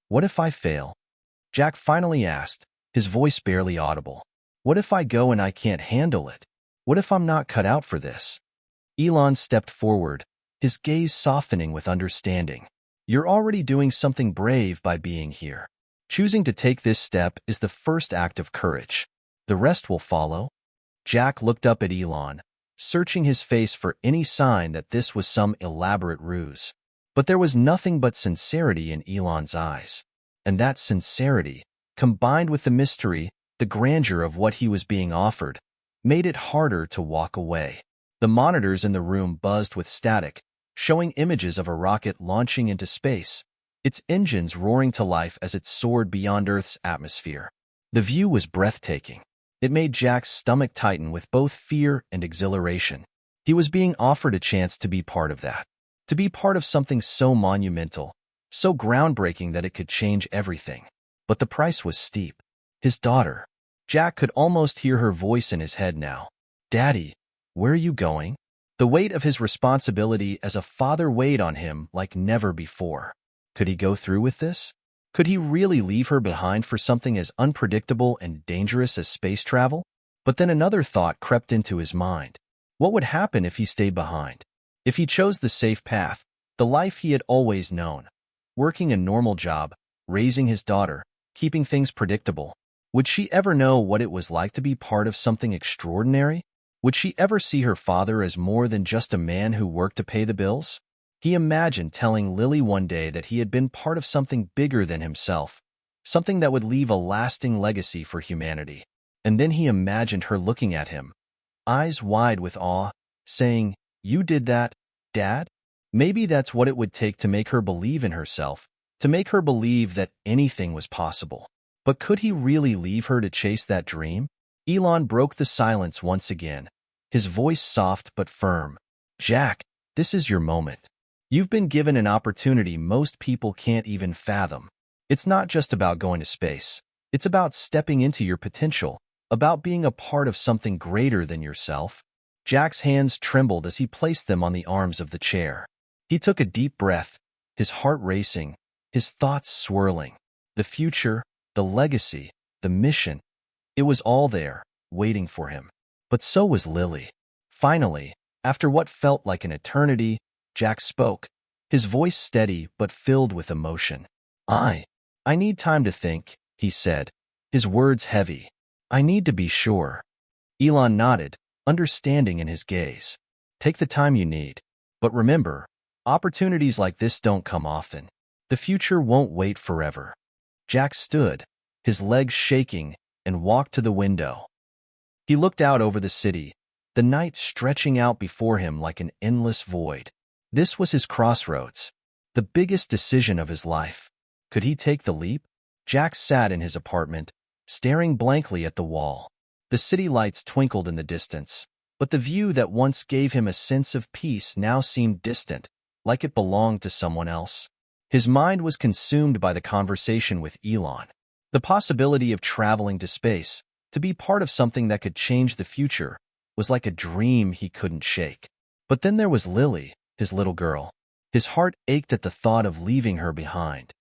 What if I fail? Jack finally asked, his voice barely audible. What if I go and I can't handle it? What if I'm not cut out for this? Elon stepped forward, his gaze softening with understanding. You're already doing something brave by being here. Choosing to take this step is the first act of courage. The rest will follow. Jack looked up at Elon, searching his face for any sign that this was some elaborate ruse. But there was nothing but sincerity in Elon's eyes. And that sincerity, combined with the mystery, the grandeur of what he was being offered, made it harder to walk away. The monitors in the room buzzed with static, showing images of a rocket launching into space, its engines roaring to life as it soared beyond Earth's atmosphere. The view was breathtaking. It made Jack's stomach tighten with both fear and exhilaration. He was being offered a chance to be part of that. To be part of something so monumental, so groundbreaking that it could change everything. But the price was steep. His daughter. Jack could almost hear her voice in his head now. Daddy, where are you going? The weight of his responsibility as a father weighed on him like never before. Could he go through with this? Could he really leave her behind for something as unpredictable and dangerous as space travel? But then another thought crept into his mind. What would happen if he stayed behind? If he chose the safe path, the life he had always known, working a normal job, raising his daughter, keeping things predictable, would she ever know what it was like to be part of something extraordinary? Would she ever see her father as more than just a man who worked to pay the bills? He imagined telling Lily one day that he had been part of something bigger than himself, something that would leave a lasting legacy for humanity. And then he imagined her looking at him, eyes wide with awe, saying, "You did that, Dad? Maybe that's what it would take to make her believe in herself, to make her believe that anything was possible. But could he really leave her to chase that dream? Elon broke the silence once again, his voice soft but firm. Jack, this is your moment. You've been given an opportunity most people can't even fathom. It's not just about going to space. It's about stepping into your potential, about being a part of something greater than yourself. Jack's hands trembled as he placed them on the arms of the chair. He took a deep breath, his heart racing, his thoughts swirling. The future, the legacy, the mission, it was all there, waiting for him. But so was Lily. Finally, after what felt like an eternity, Jack spoke, his voice steady but filled with emotion. I need time to think, he said, his words heavy. I need to be sure. Elon nodded, understanding in his gaze. Take the time you need. But remember, opportunities like this don't come often. The future won't wait forever. Jack stood, his legs shaking, and walked to the window. He looked out over the city, the night stretching out before him like an endless void. This was his crossroads, the biggest decision of his life. Could he take the leap? Jack sat in his apartment, staring blankly at the wall. The city lights twinkled in the distance, but the view that once gave him a sense of peace now seemed distant, like it belonged to someone else. His mind was consumed by the conversation with Elon. The possibility of traveling to space, to be part of something that could change the future, was like a dream he couldn't shake. But then there was Lily, his little girl. His heart ached at the thought of leaving her behind.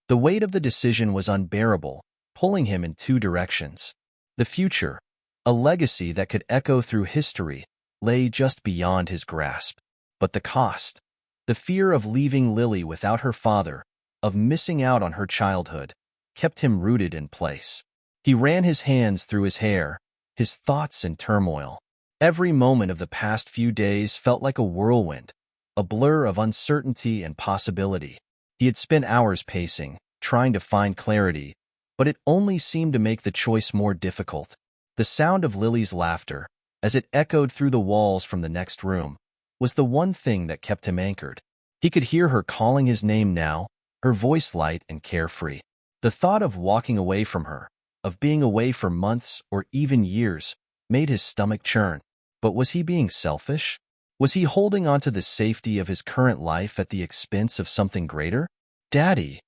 The weight of the decision was unbearable, pulling him in two directions. The future, a legacy that could echo through history, lay just beyond his grasp. But the cost, the fear of leaving Lily without her father, of missing out on her childhood, kept him rooted in place. He ran his hands through his hair, his thoughts in turmoil. Every moment of the past few days felt like a whirlwind, a blur of uncertainty and possibility. He had spent hours pacing, trying to find clarity, but it only seemed to make the choice more difficult. The sound of Lily's laughter, as it echoed through the walls from the next room, was the one thing that kept him anchored. He could hear her calling his name now, her voice light and carefree. The thought of walking away from her, of being away for months or even years, made his stomach churn. But was he being selfish? Was he holding on to the safety of his current life at the expense of something greater? Daddy!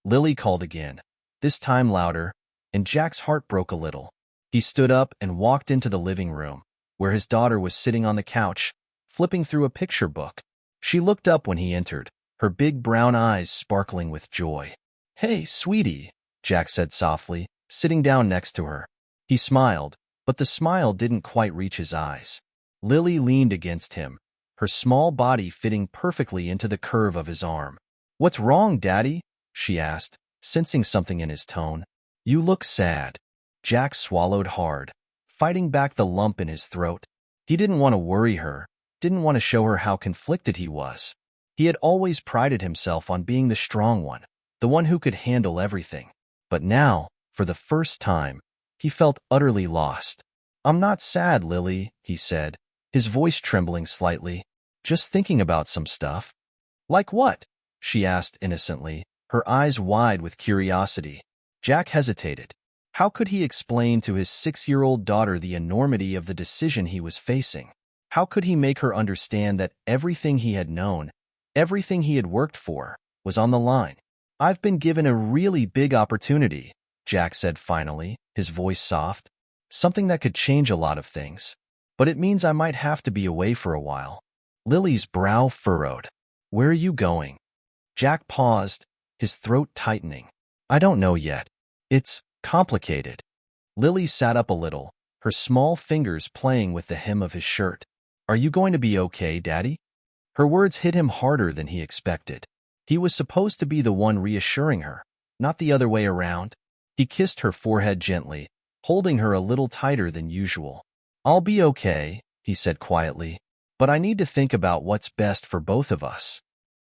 Lily called again, this time louder, and Jack's heart broke a little. He stood up and walked into the living room, where his daughter was sitting on the couch, flipping through a picture book. She looked up when he entered, her big brown eyes sparkling with joy. Hey, sweetie, Jack said softly, sitting down next to her. He smiled, but the smile didn't quite reach his eyes. Lily leaned against him, her small body fitting perfectly into the curve of his arm. What's wrong, Daddy? She asked, sensing something in his tone. You look sad. Jack swallowed hard, fighting back the lump in his throat. He didn't want to worry her, didn't want to show her how conflicted he was. He had always prided himself on being the strong one, the one who could handle everything. But now, for the first time, he felt utterly lost. I'm not sad, Lily, he said, his voice trembling slightly. Just thinking about some stuff. Like what? She asked innocently, her eyes wide with curiosity. Jack hesitated. How could he explain to his 6-year-old daughter the enormity of the decision he was facing? How could he make her understand that everything he had known, everything he had worked for, was on the line? I've been given a really big opportunity, Jack said finally, his voice soft. Something that could change a lot of things. But it means I might have to be away for a while. Lily's brow furrowed. Where are you going? Jack paused, his throat tightening. I don't know yet. It's complicated. Lily sat up a little, her small fingers playing with the hem of his shirt. Are you going to be okay, Daddy? Her words hit him harder than he expected. He was supposed to be the one reassuring her, not the other way around. He kissed her forehead gently, holding her a little tighter than usual. I'll be okay, he said quietly, but I need to think about what's best for both of us.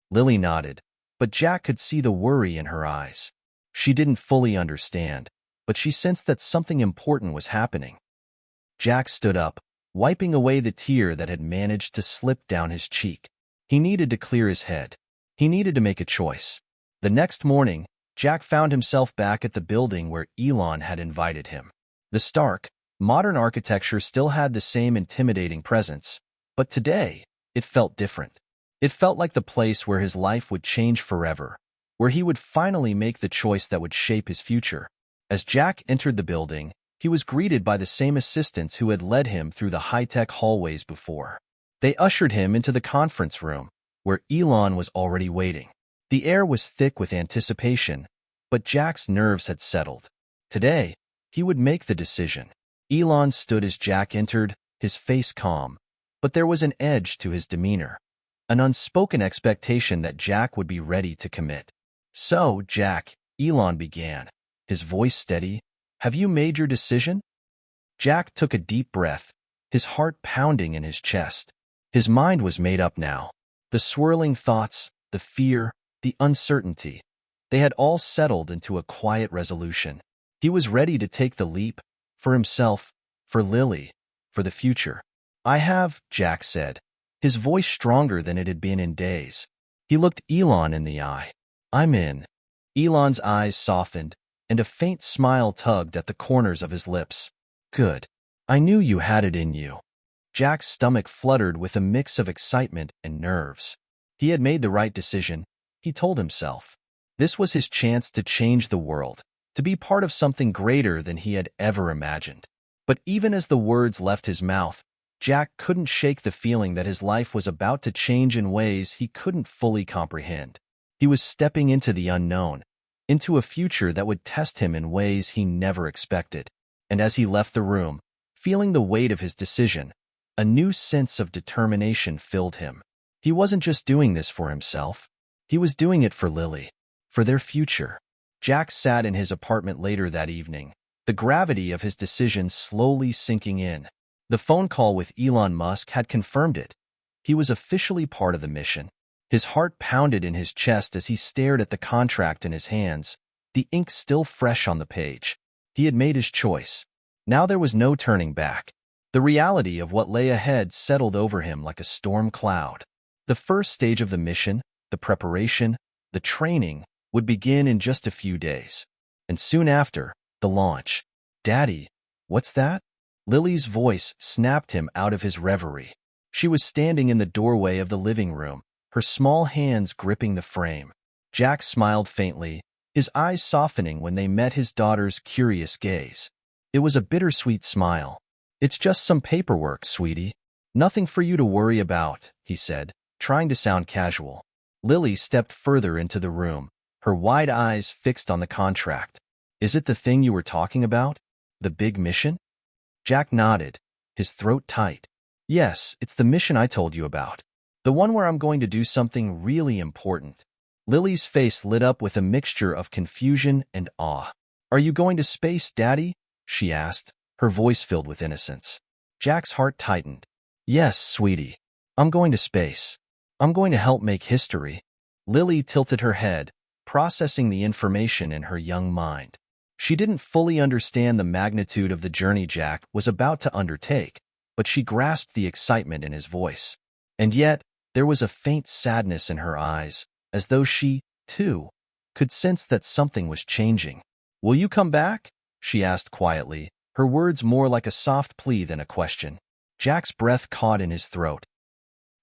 Lily nodded, but Jack could see the worry in her eyes. She didn't fully understand, but she sensed that something important was happening. Jack stood up, wiping away the tear that had managed to slip down his cheek. He needed to clear his head. He needed to make a choice. The next morning, Jack found himself back at the building where Elon had invited him. The stark, modern architecture still had the same intimidating presence, but today, it felt different. It felt like the place where his life would change forever, where he would finally make the choice that would shape his future. As Jack entered the building, he was greeted by the same assistants who had led him through the high-tech hallways before. They ushered him into the conference room, where Elon was already waiting. The air was thick with anticipation, but Jack's nerves had settled. Today, he would make the decision. Elon stood as Jack entered, his face calm, but there was an edge to his demeanor, an unspoken expectation that Jack would be ready to commit. "So, Jack," Elon began, his voice steady, "have you made your decision?" Jack took a deep breath, his heart pounding in his chest. His mind was made up now. The swirling thoughts, the fear, the uncertainty, they had all settled into a quiet resolution. He was ready to take the leap, for himself, for Lily, for the future. "I have," Jack said, his voice stronger than it had been in days. He looked Elon in the eye. "I'm in." Elon's eyes softened, and a faint smile tugged at the corners of his lips. "Good. I knew you had it in you." Jack's stomach fluttered with a mix of excitement and nerves. He had made the right decision, he told himself. This was his chance to change the world, to be part of something greater than he had ever imagined. But even as the words left his mouth, Jack couldn't shake the feeling that his life was about to change in ways he couldn't fully comprehend. He was stepping into the unknown, into a future that would test him in ways he never expected. And as he left the room, feeling the weight of his decision, a new sense of determination filled him. He wasn't just doing this for himself. He was doing it for Lily, for their future. Jack sat in his apartment later that evening, the gravity of his decision slowly sinking in. The phone call with Elon Musk had confirmed it. He was officially part of the mission. His heart pounded in his chest as he stared at the contract in his hands, the ink still fresh on the page. He had made his choice. Now there was no turning back. The reality of what lay ahead settled over him like a storm cloud. The first stage of the mission, the preparation, the training, would begin in just a few days. And soon after, the launch. "Daddy, what's that?" Lily's voice snapped him out of his reverie. She was standing in the doorway of the living room, her small hands gripping the frame. Jack smiled faintly, his eyes softening when they met his daughter's curious gaze. It was a bittersweet smile. "It's just some paperwork, sweetie. Nothing for you to worry about," he said, trying to sound casual. Lily stepped further into the room, her wide eyes fixed on the contract. "Is it the thing you were talking about? The big mission?" Jack nodded, his throat tight. "Yes, it's the mission I told you about. The one where I'm going to do something really important." Lily's face lit up with a mixture of confusion and awe. "Are you going to space, Daddy?" she asked, her voice filled with innocence. Jack's heart tightened. "Yes, sweetie. I'm going to space. I'm going to help make history." Lily tilted her head, processing the information in her young mind. She didn't fully understand the magnitude of the journey Jack was about to undertake, but she grasped the excitement in his voice. And yet, there was a faint sadness in her eyes, as though she, too, could sense that something was changing. "Will you come back?" she asked quietly, her words more like a soft plea than a question. Jack's breath caught in his throat.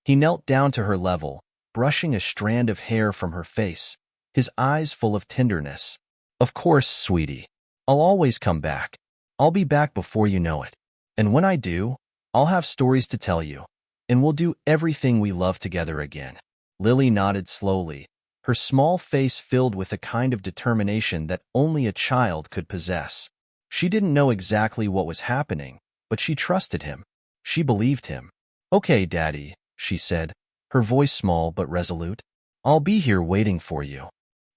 He knelt down to her level, brushing a strand of hair from her face, his eyes full of tenderness. "Of course, sweetie. I'll always come back. I'll be back before you know it. And when I do, I'll have stories to tell you, and we'll do everything we love together again." Lily nodded slowly, her small face filled with a kind of determination that only a child could possess. She didn't know exactly what was happening, but she trusted him. She believed him. "Okay, Daddy," she said, her voice small but resolute. "I'll be here waiting for you."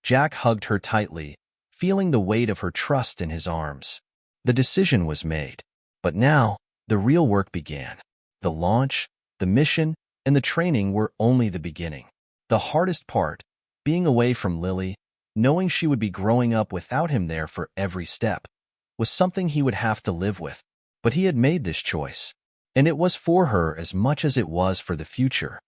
Jack hugged her tightly, feeling the weight of her trust in his arms. The decision was made. But now, the real work began. The launch, the mission, and the training were only the beginning. The hardest part, being away from Lily, knowing she would be growing up without him there for every step, was something he would have to live with. But he had made this choice, and it was for her as much as it was for the future.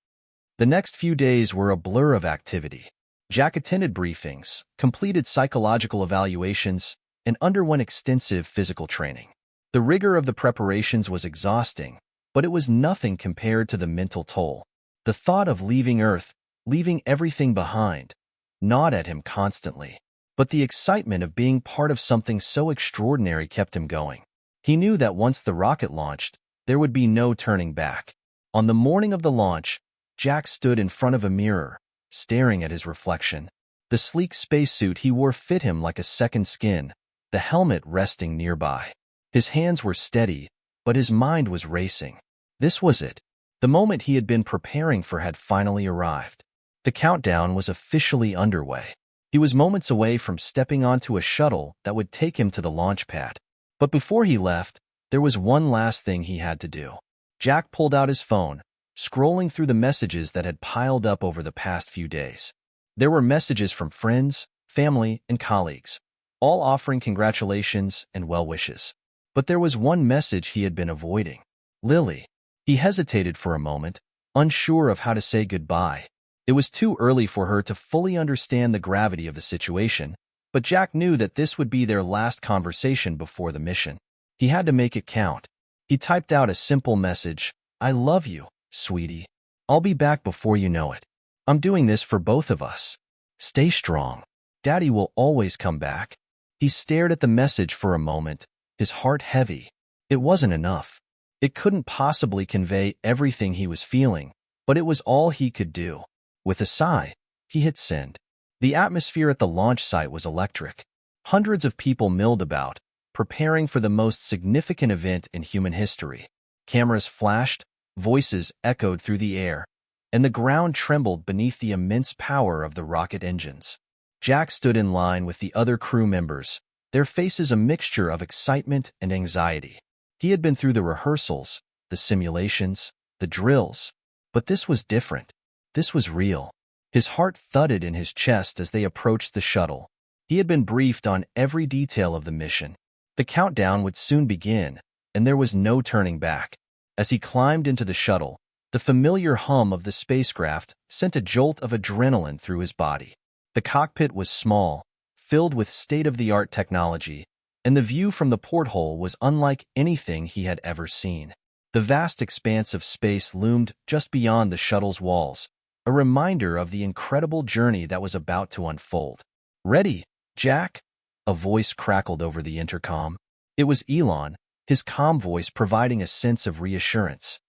The next few days were a blur of activity. Jack attended briefings, completed psychological evaluations, and underwent extensive physical training. The rigor of the preparations was exhausting, but it was nothing compared to the mental toll. The thought of leaving Earth, leaving everything behind, gnawed at him constantly. But the excitement of being part of something so extraordinary kept him going. He knew that once the rocket launched, there would be no turning back. On the morning of the launch, Jack stood in front of a mirror, staring at his reflection. The sleek spacesuit he wore fit him like a second skin, the helmet resting nearby. His hands were steady, but his mind was racing. This was it. The moment he had been preparing for had finally arrived. The countdown was officially underway. He was moments away from stepping onto a shuttle that would take him to the launch pad. But before he left, there was one last thing he had to do. Jack pulled out his phone, scrolling through the messages that had piled up over the past few days. There were messages from friends, family, and colleagues, all offering congratulations and well wishes. But there was one message he had been avoiding. Lily. He hesitated for a moment, unsure of how to say goodbye. It was too early for her to fully understand the gravity of the situation, but Jack knew that this would be their last conversation before the mission. He had to make it count. He typed out a simple message, "I love you, sweetie. I'll be back before you know it. I'm doing this for both of us. Stay strong. Daddy will always come back." He stared at the message for a moment, his heart heavy. It wasn't enough. It couldn't possibly convey everything he was feeling, but it was all he could do. With a sigh, he hit send. The atmosphere at the launch site was electric. Hundreds of people milled about, preparing for the most significant event in human history. Cameras flashed, voices echoed through the air, and the ground trembled beneath the immense power of the rocket engines. Jack stood in line with the other crew members, their faces a mixture of excitement and anxiety. He had been through the rehearsals, the simulations, the drills, but this was different. This was real. His heart thudded in his chest as they approached the shuttle. He had been briefed on every detail of the mission. The countdown would soon begin, and there was no turning back. As he climbed into the shuttle, the familiar hum of the spacecraft sent a jolt of adrenaline through his body. The cockpit was small, filled with state-of-the-art technology, and the view from the porthole was unlike anything he had ever seen. The vast expanse of space loomed just beyond the shuttle's walls, a reminder of the incredible journey that was about to unfold. "Ready, Jack?" A voice crackled over the intercom. It was Elon, his calm voice providing a sense of reassurance.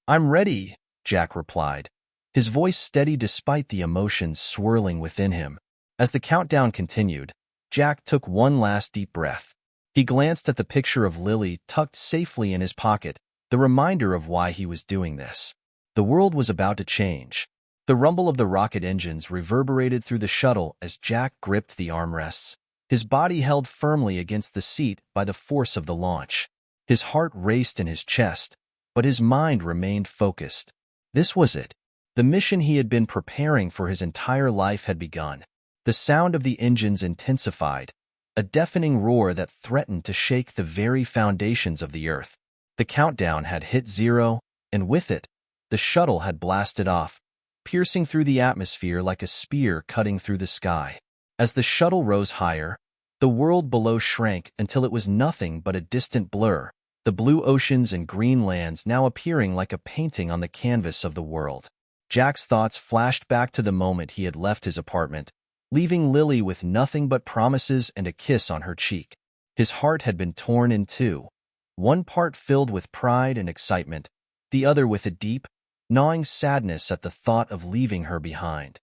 "I'm ready," Jack replied, his voice steady despite the emotions swirling within him. As the countdown continued, Jack took one last deep breath. He glanced at the picture of Lily tucked safely in his pocket, the reminder of why he was doing this. The world was about to change. The rumble of the rocket engines reverberated through the shuttle as Jack gripped the armrests, his body held firmly against the seat by the force of the launch. His heart raced in his chest, but his mind remained focused. This was it. The mission he had been preparing for his entire life had begun. The sound of the engines intensified, a deafening roar that threatened to shake the very foundations of the Earth. The countdown had hit zero, and with it, the shuttle had blasted off, piercing through the atmosphere like a spear cutting through the sky. As the shuttle rose higher, the world below shrank until it was nothing but a distant blur, the blue oceans and green lands now appearing like a painting on the canvas of the world. Jack's thoughts flashed back to the moment he had left his apartment, leaving Lily with nothing but promises and a kiss on her cheek. His heart had been torn in two, one part filled with pride and excitement, the other with a deep, gnawing sadness at the thought of leaving her behind.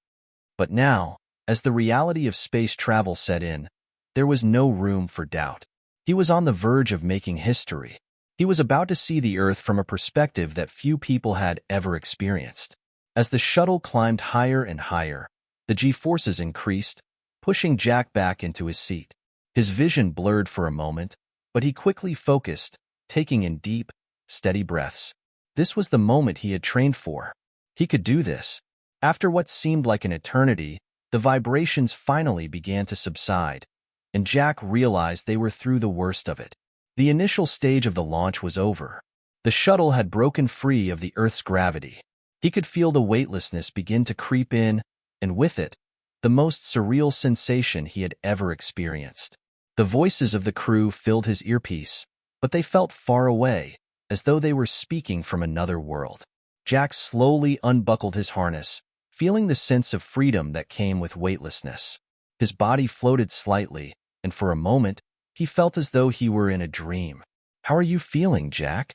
But now, as the reality of space travel set in, there was no room for doubt. He was on the verge of making history. He was about to see the Earth from a perspective that few people had ever experienced. As the shuttle climbed higher and higher, the G-forces increased, pushing Jack back into his seat. His vision blurred for a moment, but he quickly focused, taking in deep, steady breaths. This was the moment he had trained for. He could do this. After what seemed like an eternity, the vibrations finally began to subside, and Jack realized they were through the worst of it. The initial stage of the launch was over. The shuttle had broken free of the Earth's gravity. He could feel the weightlessness begin to creep in, and with it, the most surreal sensation he had ever experienced. The voices of the crew filled his earpiece, but they felt far away, as though they were speaking from another world. Jack slowly unbuckled his harness, feeling the sense of freedom that came with weightlessness. His body floated slightly, and for a moment, he felt as though he were in a dream. "How are you feeling, Jack?"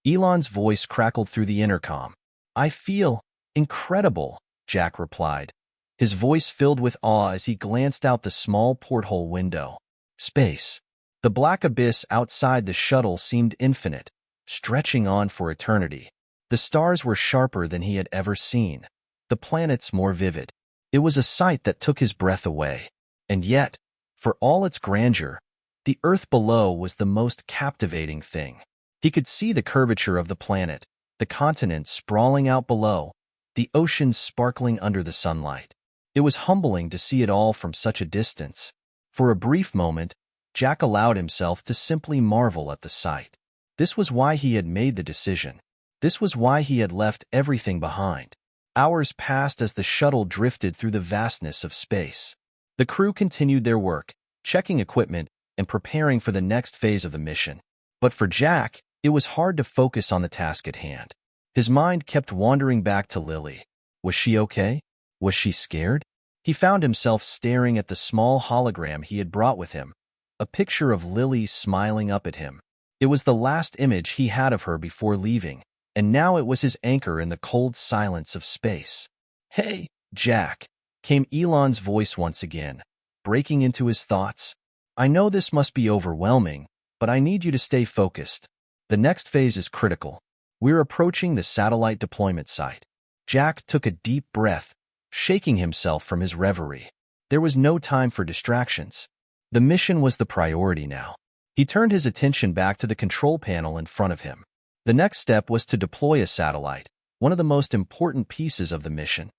Elon's voice crackled through the intercom. "I feel incredible," Jack replied, his voice filled with awe as he glanced out the small porthole window. Space. The black abyss outside the shuttle seemed infinite, stretching on for eternity. The stars were sharper than he had ever seen, the planets more vivid. It was a sight that took his breath away. And yet, for all its grandeur, the Earth below was the most captivating thing. He could see the curvature of the planet, the continents sprawling out below, the oceans sparkling under the sunlight. It was humbling to see it all from such a distance. For a brief moment, Jack allowed himself to simply marvel at the sight. This was why he had made the decision. This was why he had left everything behind. Hours passed as the shuttle drifted through the vastness of space. The crew continued their work, checking equipment and preparing for the next phase of the mission. But for Jack, it was hard to focus on the task at hand. His mind kept wandering back to Lily. Was she okay? Was she scared? He found himself staring at the small hologram he had brought with him, a picture of Lily smiling up at him. It was the last image he had of her before leaving, and now it was his anchor in the cold silence of space. "Hey, Jack," came Elon's voice once again, breaking into his thoughts. "I know this must be overwhelming, but I need you to stay focused. The next phase is critical. We're approaching the satellite deployment site." Jack took a deep breath, shaking himself from his reverie. There was no time for distractions. The mission was the priority now. He turned his attention back to the control panel in front of him. The next step was to deploy a satellite, one of the most important pieces of the mission.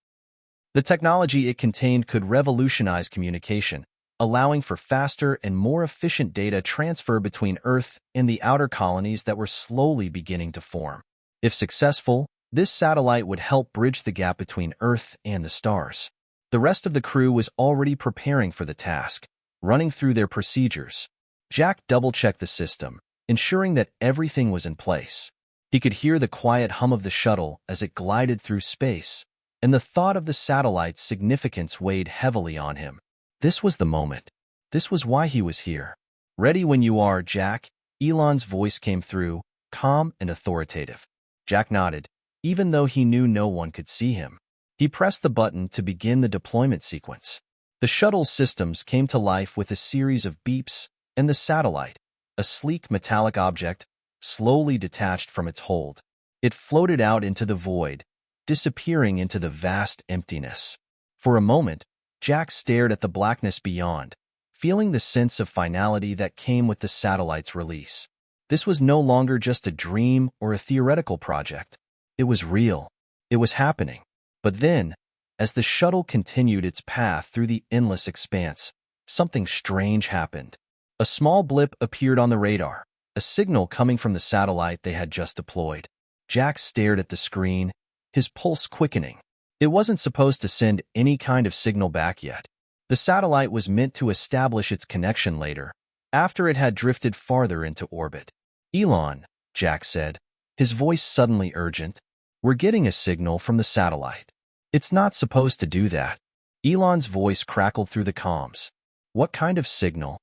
The technology it contained could revolutionize communication, allowing for faster and more efficient data transfer between Earth and the outer colonies that were slowly beginning to form. If successful, this satellite would help bridge the gap between Earth and the stars. The rest of the crew was already preparing for the task, running through their procedures. Jack double-checked the system, ensuring that everything was in place. He could hear the quiet hum of the shuttle as it glided through space, and the thought of the satellite's significance weighed heavily on him. This was the moment. This was why he was here. "Ready when you are, Jack," Elon's voice came through, calm and authoritative. Jack nodded, even though he knew no one could see him. He pressed the button to begin the deployment sequence. The shuttle's systems came to life with a series of beeps, and the satellite, a sleek metallic object, slowly detached from its hold. It floated out into the void, disappearing into the vast emptiness. For a moment, Jack stared at the blackness beyond, feeling the sense of finality that came with the satellite's release. This was no longer just a dream or a theoretical project. It was real. It was happening. But then, as the shuttle continued its path through the endless expanse, something strange happened. A small blip appeared on the radar, a signal coming from the satellite they had just deployed. Jack stared at the screen, his pulse quickening. It wasn't supposed to send any kind of signal back yet. The satellite was meant to establish its connection later, after it had drifted farther into orbit. "Elon," Jack said, his voice suddenly urgent, "we're getting a signal from the satellite." "It's not supposed to do that." Elon's voice crackled through the comms. "What kind of signal?"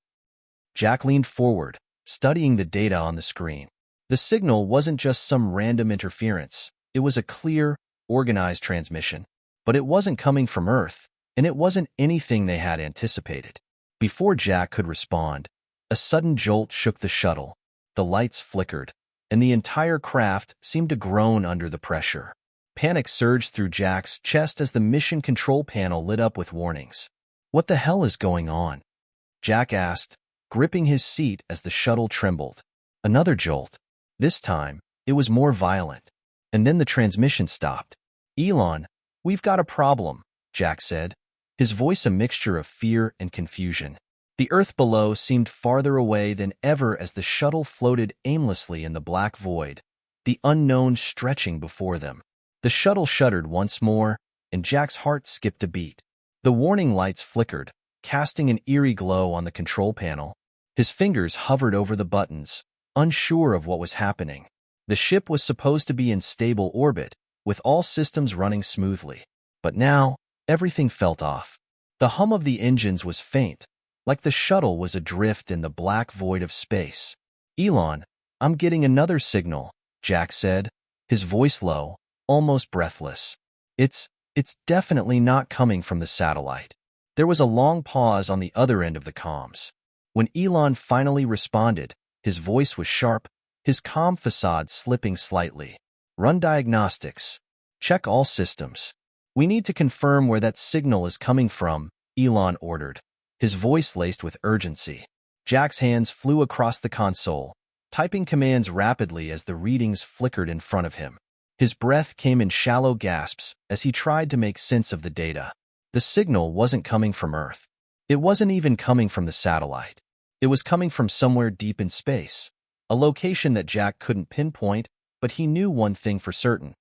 Jack leaned forward, studying the data on the screen. The signal wasn't just some random interference. It was a clear, organized transmission. But it wasn't coming from Earth, and it wasn't anything they had anticipated. Before Jack could respond, a sudden jolt shook the shuttle. The lights flickered, and the entire craft seemed to groan under the pressure. Panic surged through Jack's chest as the mission control panel lit up with warnings. "What the hell is going on?" Jack asked, gripping his seat as the shuttle trembled. Another jolt. This time, it was more violent. And then the transmission stopped. "Elon, we've got a problem," Jack said, his voice a mixture of fear and confusion. The Earth below seemed farther away than ever as the shuttle floated aimlessly in the black void, the unknown stretching before them. The shuttle shuddered once more, and Jack's heart skipped a beat. The warning lights flickered, casting an eerie glow on the control panel. His fingers hovered over the buttons, unsure of what was happening. The ship was supposed to be in stable orbit, with all systems running smoothly. But now, everything felt off. The hum of the engines was faint, like the shuttle was adrift in the black void of space. "Elon, I'm getting another signal," Jack said, his voice low, almost breathless. It's definitely not coming from the satellite." There was a long pause on the other end of the comms. When Elon finally responded, his voice was sharp, his calm facade slipping slightly. "Run diagnostics. Check all systems. We need to confirm where that signal is coming from," Elon ordered, his voice laced with urgency. Jack's hands flew across the console, typing commands rapidly as the readings flickered in front of him. His breath came in shallow gasps as he tried to make sense of the data. The signal wasn't coming from Earth. It wasn't even coming from the satellite. It was coming from somewhere deep in space, a location that Jack couldn't pinpoint, but he knew one thing for certain.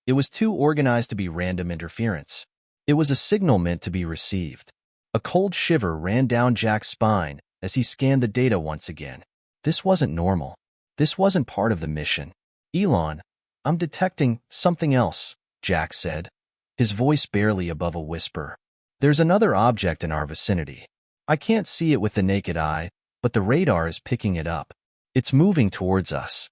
It was too organized to be random interference. It was a signal meant to be received. A cold shiver ran down Jack's spine as he scanned the data once again. This wasn't normal. This wasn't part of the mission. "Elon, I'm detecting something else," Jack said, his voice barely above a whisper. "There's another object in our vicinity. I can't see it with the naked eye, but the radar is picking it up. It's moving towards us."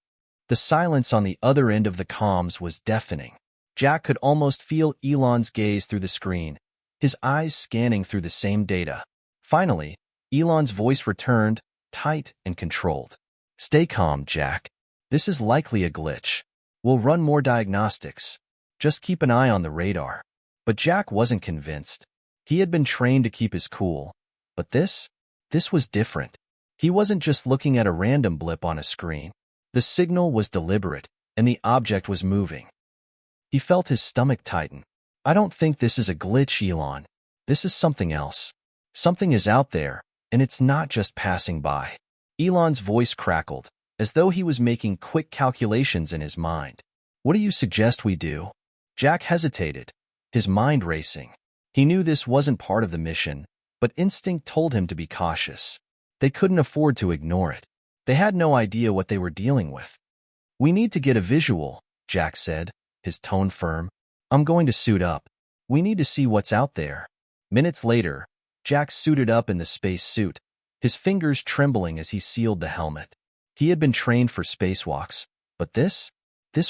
The silence on the other end of the comms was deafening. Jack could almost feel Elon's gaze through the screen, his eyes scanning through the same data. Finally, Elon's voice returned, tight and controlled. "Stay calm, Jack. This is likely a glitch. We'll run more diagnostics. Just keep an eye on the radar." But Jack wasn't convinced. He had been trained to keep his cool. But this was different. He wasn't just looking at a random blip on a screen. The signal was deliberate, and the object was moving. He felt his stomach tighten. "I don't think this is a glitch, Elon. This is something else. Something is out there, and it's not just passing by." Elon's voice crackled, as though he was making quick calculations in his mind. "What do you suggest we do?" Jack hesitated, his mind racing. He knew this wasn't part of the mission, but instinct told him to be cautious. They couldn't afford to ignore it. They had no idea what they were dealing with. "We need to get a visual," Jack said, his tone firm. "I'm going to suit up. We need to see what's out there." Minutes later, Jack suited up in the space suit, his fingers trembling as he sealed the helmet. He had been trained for spacewalks, but this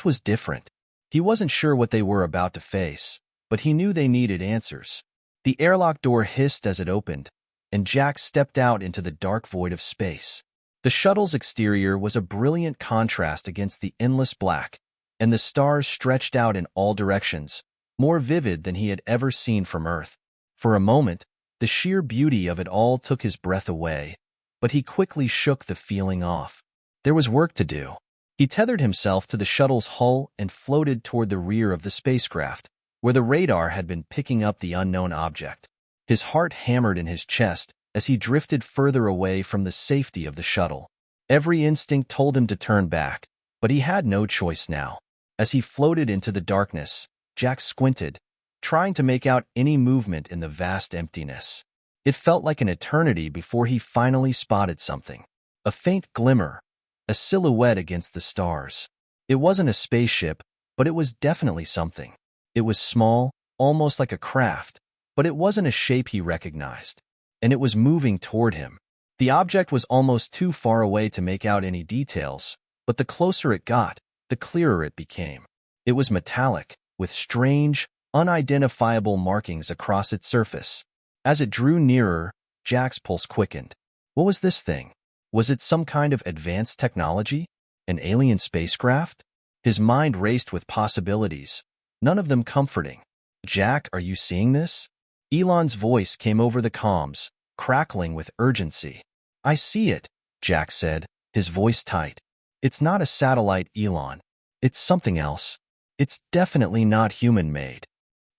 was different. He wasn't sure what they were about to face, but he knew they needed answers. The airlock door hissed as it opened, and Jack stepped out into the dark void of space. The shuttle's exterior was a brilliant contrast against the endless black, and the stars stretched out in all directions, more vivid than he had ever seen from Earth. For a moment, the sheer beauty of it all took his breath away, but he quickly shook the feeling off. There was work to do. He tethered himself to the shuttle's hull and floated toward the rear of the spacecraft, where the radar had been picking up the unknown object. His heart hammered in his chest as he drifted further away from the safety of the shuttle. Every instinct told him to turn back, but he had no choice now. As he floated into the darkness, Jack squinted, trying to make out any movement in the vast emptiness. It felt like an eternity before he finally spotted something. A faint glimmer, a silhouette against the stars. It wasn't a spaceship, but it was definitely something. It was small, almost like a craft, but it wasn't a shape he recognized, and it was moving toward him. The object was almost too far away to make out any details, but the closer it got, the clearer it became. It was metallic, with strange, unidentifiable markings across its surface. As it drew nearer, Jack's pulse quickened. What was this thing? Was it some kind of advanced technology? An alien spacecraft? His mind raced with possibilities, none of them comforting. "Jack, are you seeing this?" Elon's voice came over the comms, crackling with urgency. "I see it," Jack said, his voice tight. "It's not a satellite, Elon. It's something else. It's definitely not human-made."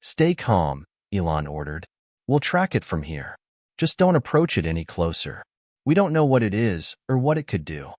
"Stay calm," Elon ordered. "We'll track it from here. Just don't approach it any closer. We don't know what it is or what it could do."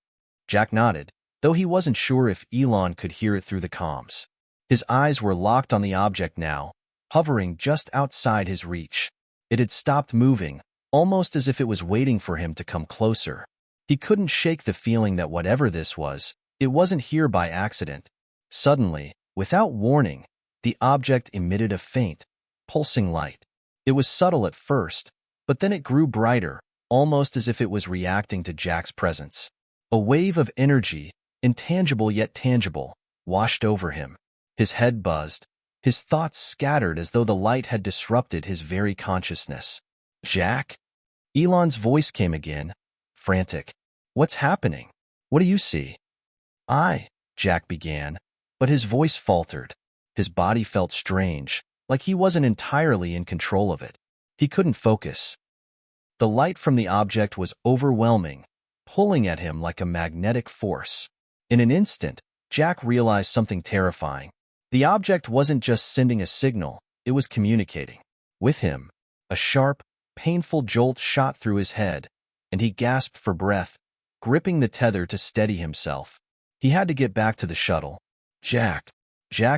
Jack nodded, though he wasn't sure if Elon could hear it through the comms. His eyes were locked on the object now, hovering just outside his reach. It had stopped moving, almost as if it was waiting for him to come closer. He couldn't shake the feeling that whatever this was, it wasn't here by accident. Suddenly, without warning, the object emitted a faint, pulsing light. It was subtle at first, but then it grew brighter, almost as if it was reacting to Jack's presence. A wave of energy, intangible yet tangible, washed over him. His head buzzed, his thoughts scattered as though the light had disrupted his very consciousness. "Jack?" Elon's voice came again, frantic. "What's happening? What do you see?" Jack began, but his voice faltered. His body felt strange, like he wasn't entirely in control of it. He couldn't focus. The light from the object was overwhelming, pulling at him like a magnetic force. In an instant, Jack realized something terrifying. The object wasn't just sending a signal, it was communicating with him. A sharp, painful jolt shot through his head, and he gasped for breath, gripping the tether to steady himself. He had to get back to the shuttle. Jack,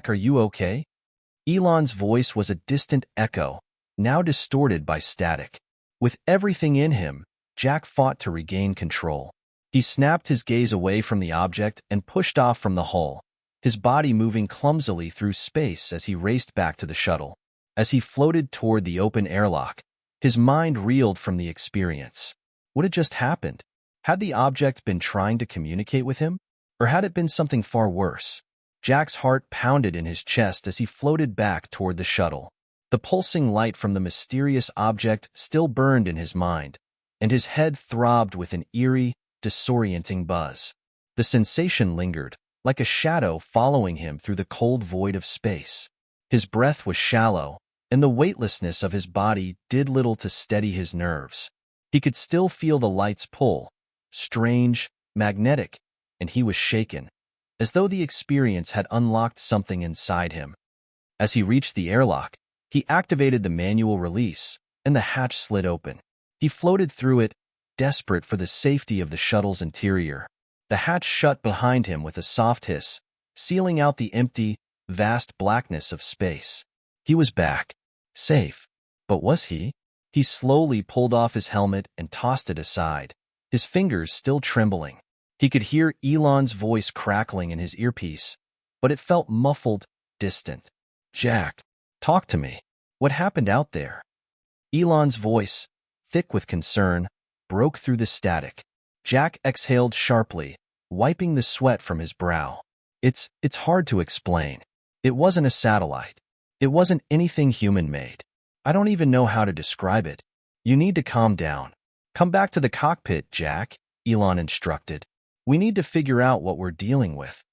are you okay?" Elon's voice was a distant echo, now distorted by static. With everything in him, Jack fought to regain control. He snapped his gaze away from the object and pushed off from the hull, his body moving clumsily through space as he raced back to the shuttle. As he floated toward the open airlock, his mind reeled from the experience. What had just happened? Had the object been trying to communicate with him? Or had it been something far worse? Jack's heart pounded in his chest as he floated back toward the shuttle. The pulsing light from the mysterious object still burned in his mind, and his head throbbed with an eerie, disorienting buzz. The sensation lingered, like a shadow following him through the cold void of space. His breath was shallow, and the weightlessness of his body did little to steady his nerves. He could still feel the light's pull, strange, magnetic, and he was shaken, as though the experience had unlocked something inside him. As he reached the airlock, he activated the manual release, and the hatch slid open. He floated through it, desperate for the safety of the shuttle's interior. The hatch shut behind him with a soft hiss, sealing out the empty, vast blackness of space. He was back, safe. But was he? He slowly pulled off his helmet and tossed it aside, his fingers still trembling. He could hear Elon's voice crackling in his earpiece, but it felt muffled, distant. "Jack, talk to me. What happened out there?" Elon's voice, thick with concern, broke through the static. Jack exhaled sharply, wiping the sweat from his brow. It's hard to explain. It wasn't a satellite. It wasn't anything human-made. I don't even know how to describe it. You need to calm down. Come back to the cockpit, Jack, Elon instructed. We need to figure out what we're dealing with.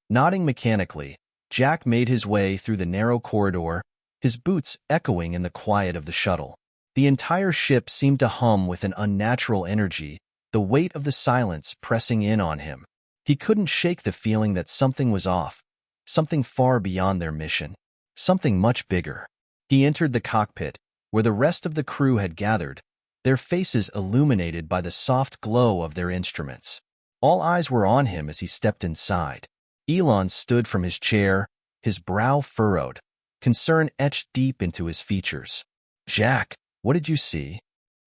Nodding mechanically, Jack made his way through the narrow corridor, his boots echoing in the quiet of the shuttle. The entire ship seemed to hum with an unnatural energy, the weight of the silence pressing in on him. He couldn't shake the feeling that something was off, something far beyond their mission, something much bigger. He entered the cockpit, where the rest of the crew had gathered, their faces illuminated by the soft glow of their instruments. All eyes were on him as he stepped inside. Elon stood from his chair, his brow furrowed, concern etched deep into his features. "Jack, what did you see?"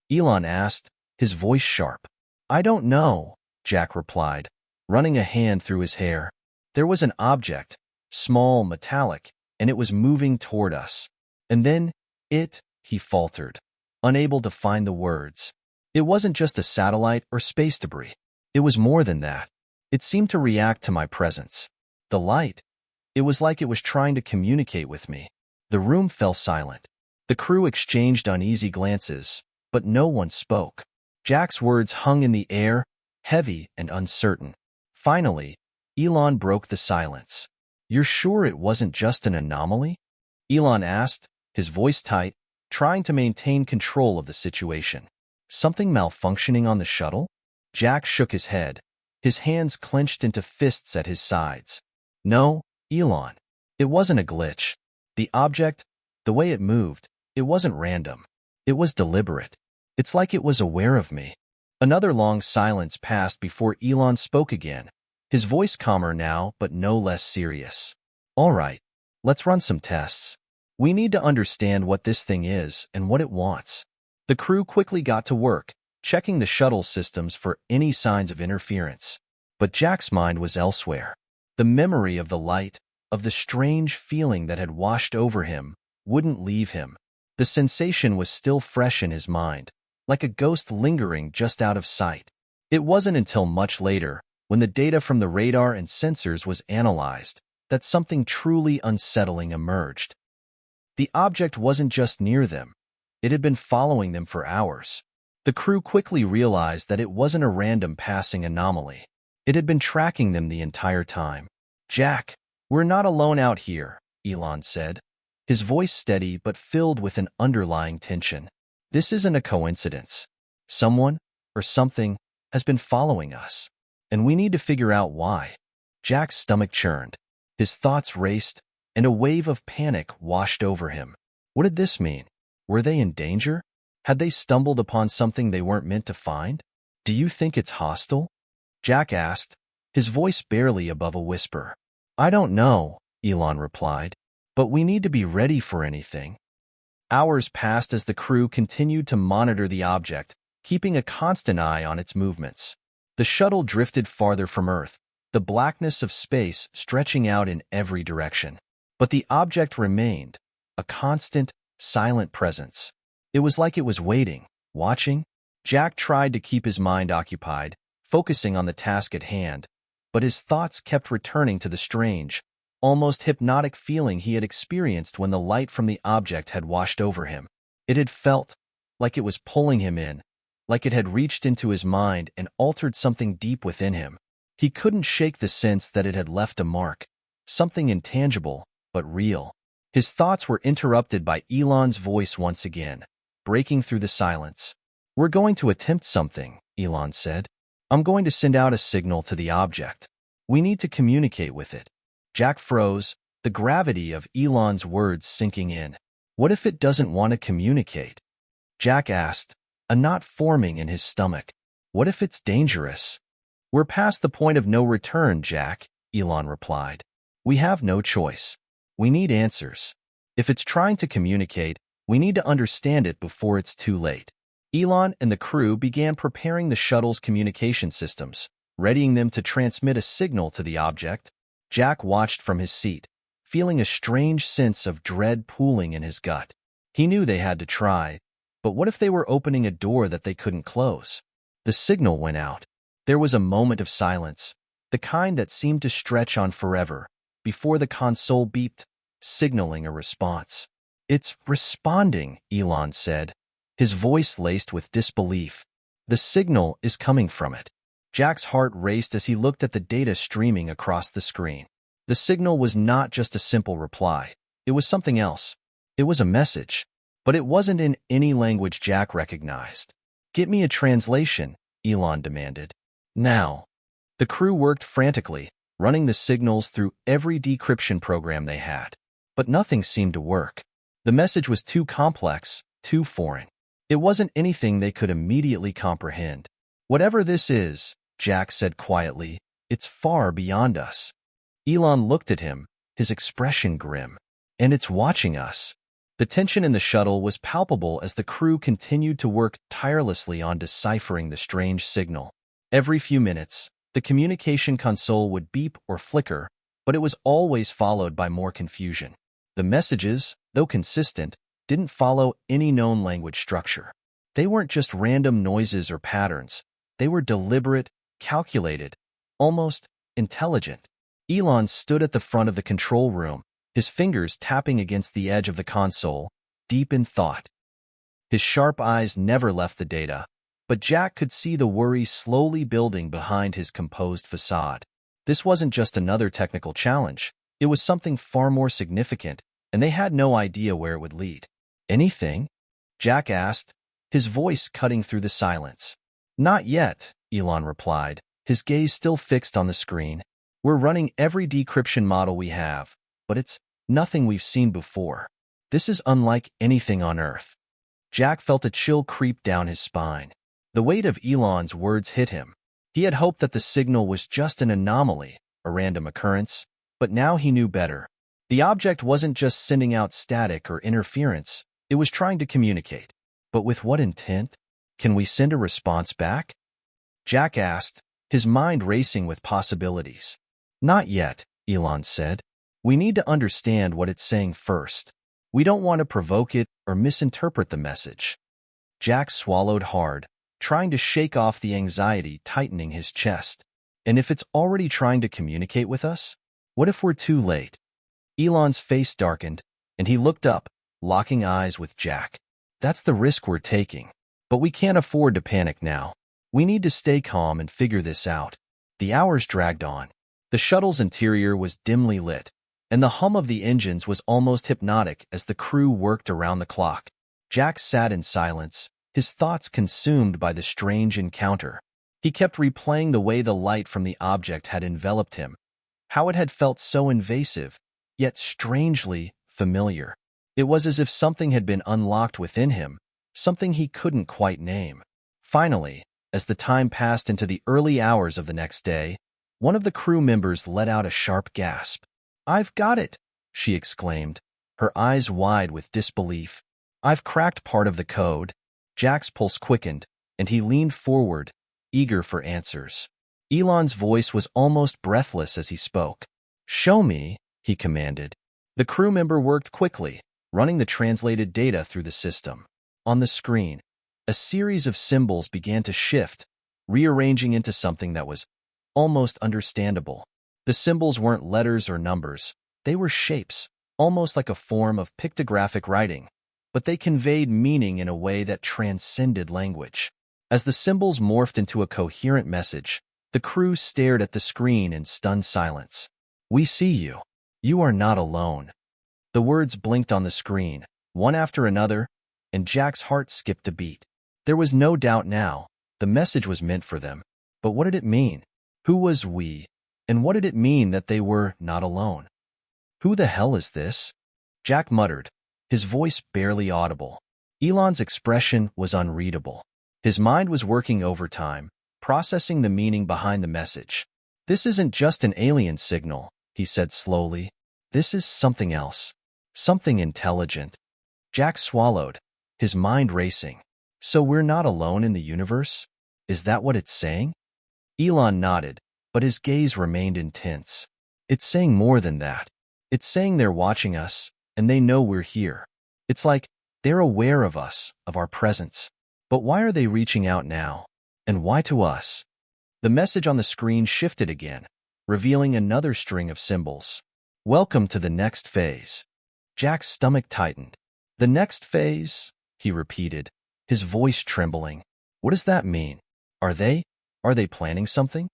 Elon asked, his voice sharp. "I don't know," Jack replied, running a hand through his hair. "There was an object, small, metallic, and it was moving toward us. And then, he faltered, unable to find the words. It wasn't just a satellite or space debris. It was more than that. It seemed to react to my presence. The light, it was like it was trying to communicate with me." The room fell silent. The crew exchanged uneasy glances, but no one spoke. Jack's words hung in the air, heavy and uncertain. Finally, Elon broke the silence. "You're sure it wasn't just an anomaly?" Elon asked, his voice tight, trying to maintain control of the situation. "Something malfunctioning on the shuttle?" Jack shook his head, his hands clenched into fists at his sides. "No, Elon. It wasn't a glitch. The object, the way it moved, it wasn't random. It was deliberate. It's like it was aware of me." Another long silence passed before Elon spoke again, his voice calmer now but no less serious. "All right. Let's run some tests. We need to understand what this thing is and what it wants. The crew quickly got to work, checking the shuttle systems for any signs of interference. But Jack's mind was elsewhere. The memory of the light, of the strange feeling that had washed over him, wouldn't leave him. The sensation was still fresh in his mind, like a ghost lingering just out of sight. It wasn't until much later, when the data from the radar and sensors was analyzed, that something truly unsettling emerged. The object wasn't just near them. It had been following them for hours. The crew quickly realized that it wasn't a random passing anomaly. It had been tracking them the entire time. "Jack, we're not alone out here," Elon said, his voice steady but filled with an underlying tension. "This isn't a coincidence. Someone, or something, has been following us, and we need to figure out why." Jack's stomach churned. His thoughts raced, and a wave of panic washed over him. What did this mean? Were they in danger? Had they stumbled upon something they weren't meant to find? "Do you think it's hostile?" Jack asked, his voice barely above a whisper. "I don't know," Elon replied, "but we need to be ready for anything." Hours passed as the crew continued to monitor the object, keeping a constant eye on its movements. The shuttle drifted farther from Earth, the blackness of space stretching out in every direction. But the object remained, a constant, silent presence. It was like it was waiting, watching. Jack tried to keep his mind occupied, focusing on the task at hand, but his thoughts kept returning to the strange, almost hypnotic feeling he had experienced when the light from the object had washed over him. It had felt like it was pulling him in, like it had reached into his mind and altered something deep within him. He couldn't shake the sense that it had left a mark, something intangible, but real. His thoughts were interrupted by Elon's voice once again, breaking through the silence. "We're going to attempt something," Elon said. "I'm going to send out a signal to the object. We need to communicate with it." Jack froze, the gravity of Elon's words sinking in. What if it doesn't want to communicate? Jack asked, a knot forming in his stomach. What if it's dangerous? "We're past the point of no return, Jack," Elon replied. "We have no choice. We need answers. If it's trying to communicate, we need to understand it before it's too late." Elon and the crew began preparing the shuttle's communication systems, readying them to transmit a signal to the object. Jack watched from his seat, feeling a strange sense of dread pooling in his gut. He knew they had to try, but what if they were opening a door that they couldn't close? The signal went out. There was a moment of silence, the kind that seemed to stretch on forever, before the console beeped, signaling a response. "It's responding," Elon said, his voice laced with disbelief. "The signal is coming from it." Jack's heart raced as he looked at the data streaming across the screen. The signal was not just a simple reply. It was something else. It was a message. But it wasn't in any language Jack recognized. "Get me a translation," Elon demanded. "Now." The crew worked frantically, running the signals through every decryption program they had. But nothing seemed to work. The message was too complex, too foreign. It wasn't anything they could immediately comprehend. "Whatever this is," Jack said quietly, "it's far beyond us." Elon looked at him, his expression grim. "And it's watching us." The tension in the shuttle was palpable as the crew continued to work tirelessly on deciphering the strange signal. Every few minutes, the communication console would beep or flicker, but it was always followed by more confusion. The messages, though consistent, didn't follow any known language structure. They weren't just random noises or patterns. They were deliberate, calculated, almost intelligent. Elon stood at the front of the control room, his fingers tapping against the edge of the console, deep in thought. His sharp eyes never left the data, but Jack could see the worry slowly building behind his composed facade. This wasn't just another technical challenge. It was something far more significant, and they had no idea where it would lead. "Anything?" Jack asked, his voice cutting through the silence. "Not yet," Elon replied, his gaze still fixed on the screen. "We're running every decryption model we have, but it's nothing we've seen before. This is unlike anything on Earth." Jack felt a chill creep down his spine. The weight of Elon's words hit him. He had hoped that the signal was just an anomaly, a random occurrence, but now he knew better. The object wasn't just sending out static or interference, it was trying to communicate. But with what intent? Can we send a response back? Jack asked, his mind racing with possibilities. Not yet, Elon said. We need to understand what it's saying first. We don't want to provoke it or misinterpret the message. Jack swallowed hard, trying to shake off the anxiety tightening his chest. And if it's already trying to communicate with us? What if we're too late? Elon's face darkened, and he looked up, locking eyes with Jack. That's the risk we're taking. But we can't afford to panic now. We need to stay calm and figure this out. The hours dragged on. The shuttle's interior was dimly lit, and the hum of the engines was almost hypnotic as the crew worked around the clock. Jack sat in silence, his thoughts consumed by the strange encounter. He kept replaying the way the light from the object had enveloped him, how it had felt so invasive, yet strangely familiar. It was as if something had been unlocked within him, something he couldn't quite name. Finally, as the time passed into the early hours of the next day, one of the crew members let out a sharp gasp. "I've got it!" she exclaimed, her eyes wide with disbelief. "I've cracked part of the code." Jack's pulse quickened, and he leaned forward, eager for answers. Elon's voice was almost breathless as he spoke. "Show me," he commanded. The crew member worked quickly, running the translated data through the system. On the screen, a series of symbols began to shift, rearranging into something that was almost understandable. The symbols weren't letters or numbers. They were shapes, almost like a form of pictographic writing, but they conveyed meaning in a way that transcended language. As the symbols morphed into a coherent message, the crew stared at the screen in stunned silence. "We see you. You are not alone." The words blinked on the screen, one after another, and Jack's heart skipped a beat. There was no doubt now. The message was meant for them. But what did it mean? Who was we? And what did it mean that they were not alone? "Who the hell is this?" Jack muttered, his voice barely audible. Elon's expression was unreadable. His mind was working overtime, processing the meaning behind the message. "This isn't just an alien signal," he said slowly. "This is something else. Something intelligent." Jack swallowed, his mind racing. "So we're not alone in the universe? Is that what it's saying?" Elon nodded, but his gaze remained intense. "It's saying more than that. It's saying they're watching us, and they know we're here. It's like they're aware of us, of our presence. But why are they reaching out now? And why to us?" The message on the screen shifted again, revealing another string of symbols. "Welcome to the next phase." Jack's stomach tightened. "The next phase?" he repeated, his voice trembling. "What does that mean? Are they planning something?"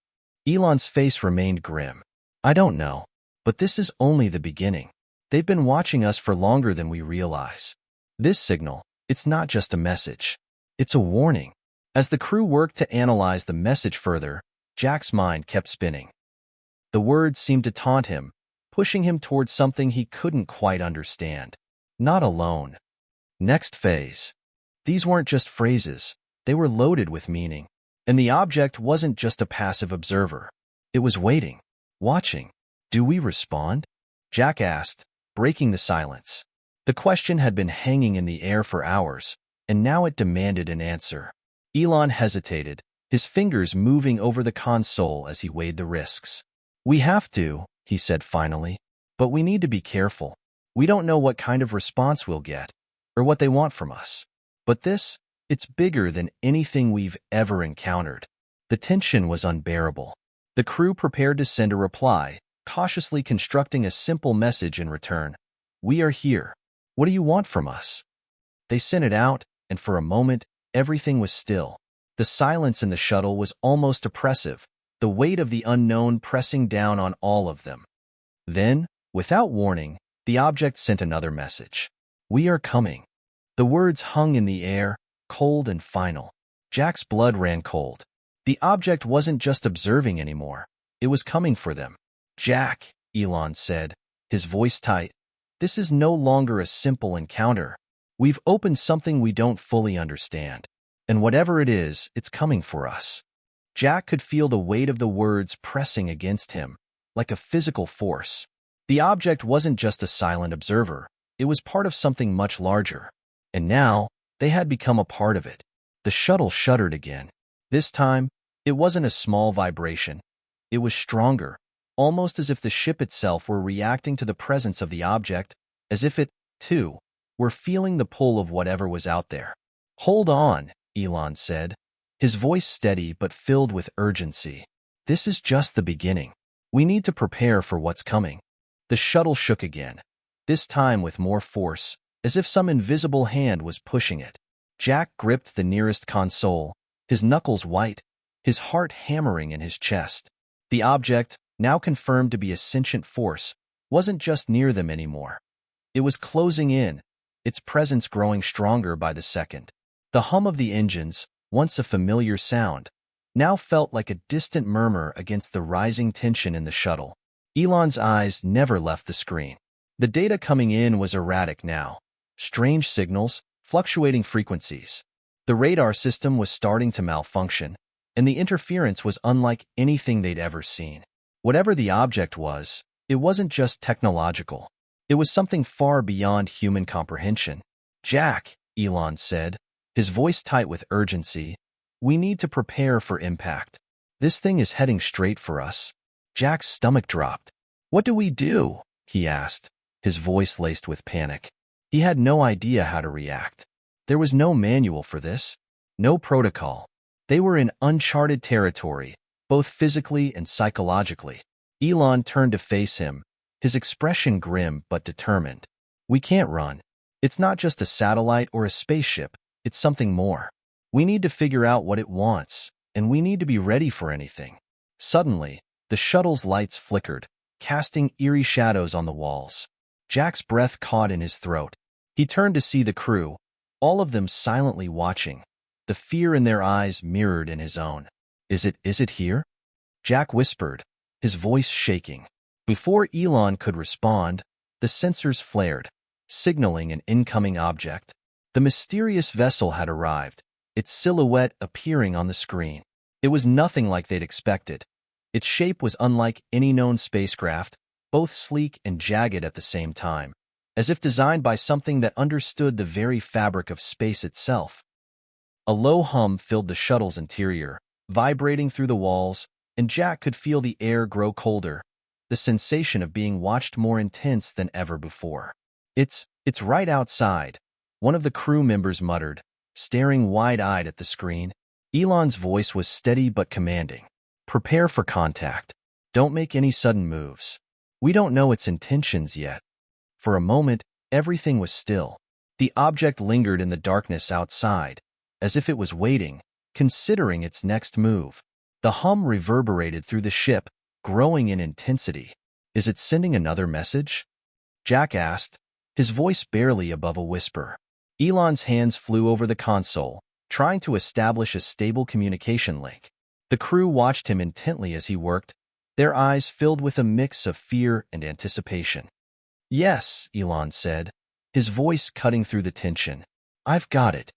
Elon's face remained grim. "I don't know, but this is only the beginning. They've been watching us for longer than we realize. This signal, it's not just a message. It's a warning." As the crew worked to analyze the message further, Jack's mind kept spinning. The words seemed to taunt him, pushing him towards something he couldn't quite understand. Not alone. Next phase. These weren't just phrases. They were loaded with meaning. And the object wasn't just a passive observer. It was waiting, watching. "Do we respond?" Jack asked, breaking the silence. The question had been hanging in the air for hours, and now it demanded an answer. Elon hesitated, his fingers moving over the console as he weighed the risks. "We have to," he said finally, "but we need to be careful. We don't know what kind of response we'll get, or what they want from us. But this, it's bigger than anything we've ever encountered." The tension was unbearable. The crew prepared to send a reply, cautiously constructing a simple message in return. "We are here. What do you want from us?" They sent it out, and for a moment, everything was still. The silence in the shuttle was almost oppressive, the weight of the unknown pressing down on all of them. Then, without warning, the object sent another message. "We are coming." The words hung in the air, cold and final. Jack's blood ran cold. The object wasn't just observing anymore. It was coming for them. "Jack," Elon said, his voice tight, "this is no longer a simple encounter. We've opened something we don't fully understand. And whatever it is, it's coming for us." Jack could feel the weight of the words pressing against him, like a physical force. The object wasn't just a silent observer. It was part of something much larger. And now, they had become a part of it. The shuttle shuddered again. This time, it wasn't a small vibration. It was stronger, almost as if the ship itself were reacting to the presence of the object, as if it, too, were feeling the pull of whatever was out there. "Hold on," Elon said, his voice steady but filled with urgency. "This is just the beginning. We need to prepare for what's coming." The shuttle shook again, this time with more force, as if some invisible hand was pushing it. Jack gripped the nearest console, his knuckles white, his heart hammering in his chest. The object, now confirmed to be a sentient force, wasn't just near them anymore. It was closing in, its presence growing stronger by the second. The hum of the engines, once a familiar sound, now felt like a distant murmur against the rising tension in the shuttle. Elon's eyes never left the screen. The data coming in was erratic now. Strange signals, fluctuating frequencies. The radar system was starting to malfunction, and the interference was unlike anything they'd ever seen. Whatever the object was, it wasn't just technological. It was something far beyond human comprehension. "Jack," Elon said, his voice tight with urgency, "we need to prepare for impact. This thing is heading straight for us." Jack's stomach dropped. "What do we do?" he asked, his voice laced with panic. He had no idea how to react. There was no manual for this, no protocol. They were in uncharted territory, both physically and psychologically. Elon turned to face him, his expression grim but determined. "We can't run. It's not just a satellite or a spaceship, it's something more. We need to figure out what it wants, and we need to be ready for anything." Suddenly, the shuttle's lights flickered, casting eerie shadows on the walls. Jack's breath caught in his throat. He turned to see the crew, all of them silently watching, the fear in their eyes mirrored in his own. Is it here?" Jack whispered, his voice shaking. Before Elon could respond, the sensors flared, signaling an incoming object. The mysterious vessel had arrived, its silhouette appearing on the screen. It was nothing like they'd expected. Its shape was unlike any known spacecraft, both sleek and jagged at the same time, as if designed by something that understood the very fabric of space itself. A low hum filled the shuttle's interior, vibrating through the walls, and Jack could feel the air grow colder, the sensation of being watched more intense than ever before. It's right outside," one of the crew members muttered, staring wide-eyed at the screen. Elon's voice was steady but commanding. "Prepare for contact. Don't make any sudden moves. We don't know its intentions yet." For a moment, everything was still. The object lingered in the darkness outside, as if it was waiting, considering its next move. The hum reverberated through the ship, growing in intensity. "Is it sending another message?" Jack asked, his voice barely above a whisper. Elon's hands flew over the console, trying to establish a stable communication link. The crew watched him intently as he worked, their eyes filled with a mix of fear and anticipation. "Yes," Elon said, his voice cutting through the tension. "I've got it."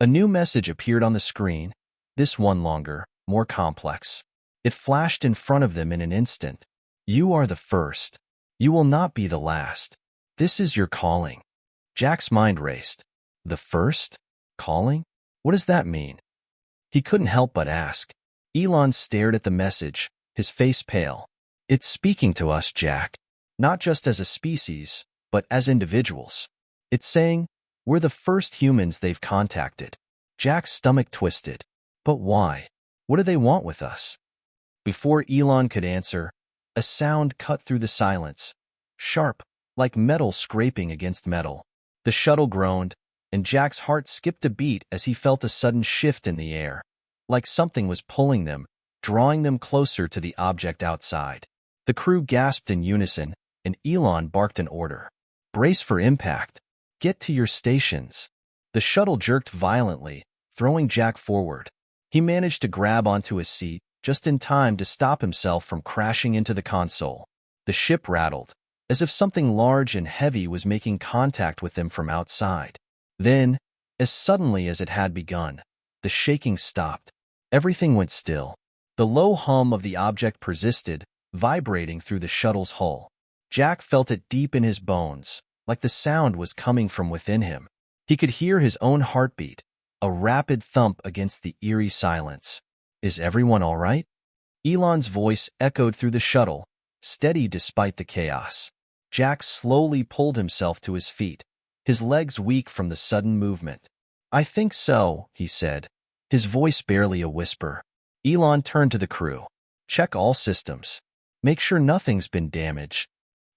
A new message appeared on the screen, this one longer, more complex. It flashed in front of them in an instant. "You are the first. You will not be the last. This is your calling." Jack's mind raced. The first? Calling? What does that mean? He couldn't help but ask. Elon stared at the message, his face pale. "It's speaking to us, Jack. Not just as a species, but as individuals. It's saying, we're the first humans they've contacted." Jack's stomach twisted. But why? What do they want with us? Before Elon could answer, a sound cut through the silence, sharp, like metal scraping against metal. The shuttle groaned, and Jack's heart skipped a beat as he felt a sudden shift in the air, like something was pulling them, drawing them closer to the object outside. The crew gasped in unison, and Elon barked an order. "Brace for impact. Get to your stations." The shuttle jerked violently, throwing Jack forward. He managed to grab onto his seat, just in time to stop himself from crashing into the console. The ship rattled, as if something large and heavy was making contact with them from outside. Then, as suddenly as it had begun, the shaking stopped. Everything went still. The low hum of the object persisted, vibrating through the shuttle's hull. Jack felt it deep in his bones, like the sound was coming from within him. He could hear his own heartbeat, a rapid thump against the eerie silence. "Is everyone all right?" Elon's voice echoed through the shuttle, steady despite the chaos. Jack slowly pulled himself to his feet, his legs weak from the sudden movement. "I think so," he said, his voice barely a whisper. Elon turned to the crew. "Check all systems. Make sure nothing's been damaged."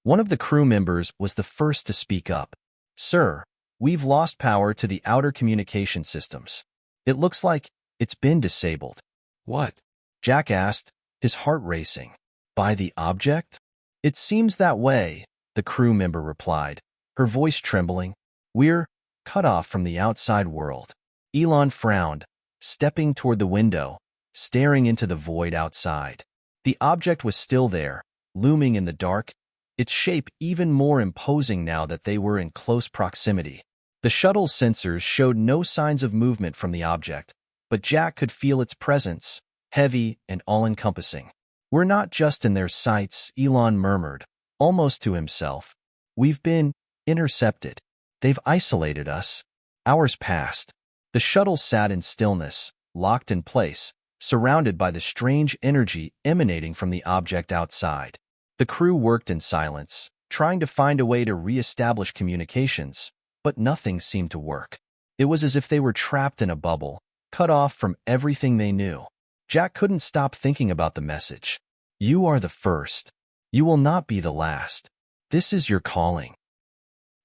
One of the crew members was the first to speak up. "Sir, we've lost power to the outer communication systems. It looks like it's been disabled." "What?" Jack asked, his heart racing. "By the object?" "It seems that way," the crew member replied, her voice trembling. "We're cut off from the outside world." Elon frowned, stepping toward the window, staring into the void outside. The object was still there, looming in the dark, its shape even more imposing now that they were in close proximity. The shuttle's sensors showed no signs of movement from the object, but Jack could feel its presence, heavy and all-encompassing. "We're not just in their sights," Elon murmured, almost to himself. "We've been intercepted. They've isolated us." Hours passed. The shuttle sat in stillness, locked in place, surrounded by the strange energy emanating from the object outside. The crew worked in silence, trying to find a way to re-establish communications, but nothing seemed to work. It was as if they were trapped in a bubble, cut off from everything they knew. Jack couldn't stop thinking about the message. "You are the first. You will not be the last. This is your calling."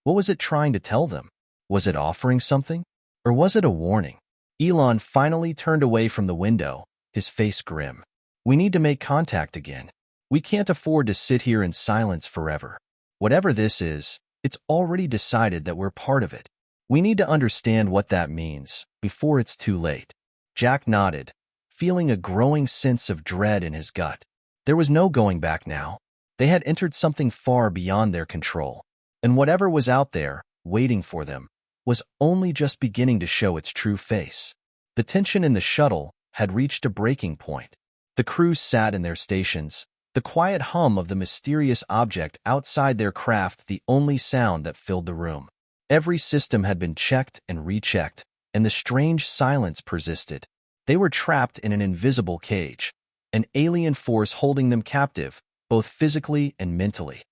What was it trying to tell them? Was it offering something? Or was it a warning? Elon finally turned away from the window, his face grim. "We need to make contact again. We can't afford to sit here in silence forever. Whatever this is, it's already decided that we're part of it. We need to understand what that means before it's too late." Jack nodded, feeling a growing sense of dread in his gut. There was no going back now. They had entered something far beyond their control, and whatever was out there, waiting for them, was only just beginning to show its true face. The tension in the shuttle had reached a breaking point. The crew sat in their stations, the quiet hum of the mysterious object outside their craft the only sound that filled the room. Every system had been checked and rechecked, and the strange silence persisted. They were trapped in an invisible cage, an alien force holding them captive, both physically and mentally.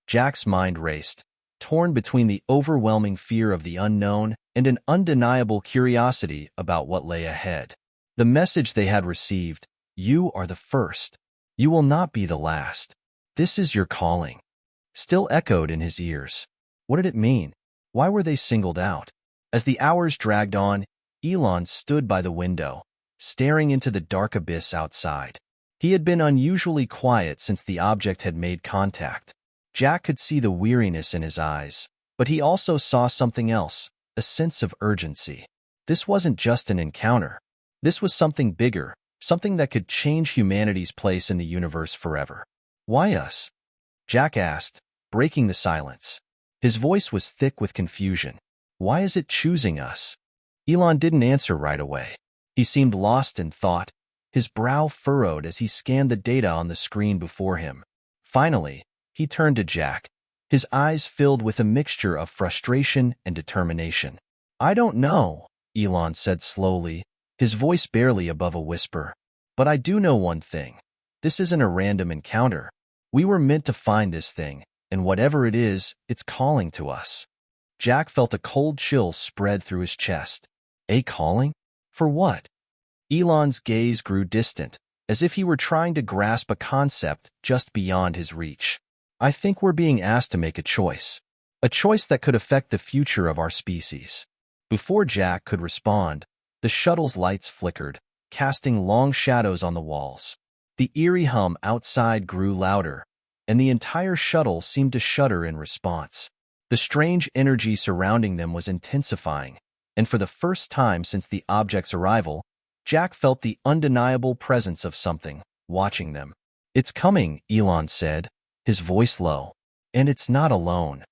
Jack's mind raced, torn between the overwhelming fear of the unknown and an undeniable curiosity about what lay ahead. The message they had received, "You are the first. You will not be the last. This is your calling," still echoed in his ears. What did it mean? Why were they singled out? As the hours dragged on, Elon stood by the window, staring into the dark abyss outside. He had been unusually quiet since the object had made contact. Jack could see the weariness in his eyes, but he also saw something else, a sense of urgency. This wasn't just an encounter. This was something bigger, something that could change humanity's place in the universe forever. "Why us?" Jack asked, breaking the silence. His voice was thick with confusion. "Why is it choosing us?" Elon didn't answer right away. He seemed lost in thought, his brow furrowed as he scanned the data on the screen before him. Finally, he turned to Jack, his eyes filled with a mixture of frustration and determination. "I don't know," Elon said slowly, his voice barely above a whisper. "But I do know one thing. This isn't a random encounter. We were meant to find this thing, and whatever it is, it's calling to us." Jack felt a cold chill spread through his chest. A calling? For what? Elon's gaze grew distant, as if he were trying to grasp a concept just beyond his reach. "I think we're being asked to make a choice that could affect the future of our species." Before Jack could respond, the shuttle's lights flickered, casting long shadows on the walls. The eerie hum outside grew louder, and the entire shuttle seemed to shudder in response. The strange energy surrounding them was intensifying, and for the first time since the object's arrival, Jack felt the undeniable presence of something watching them. "It's coming," Elon said, his voice low, "and it's not alone."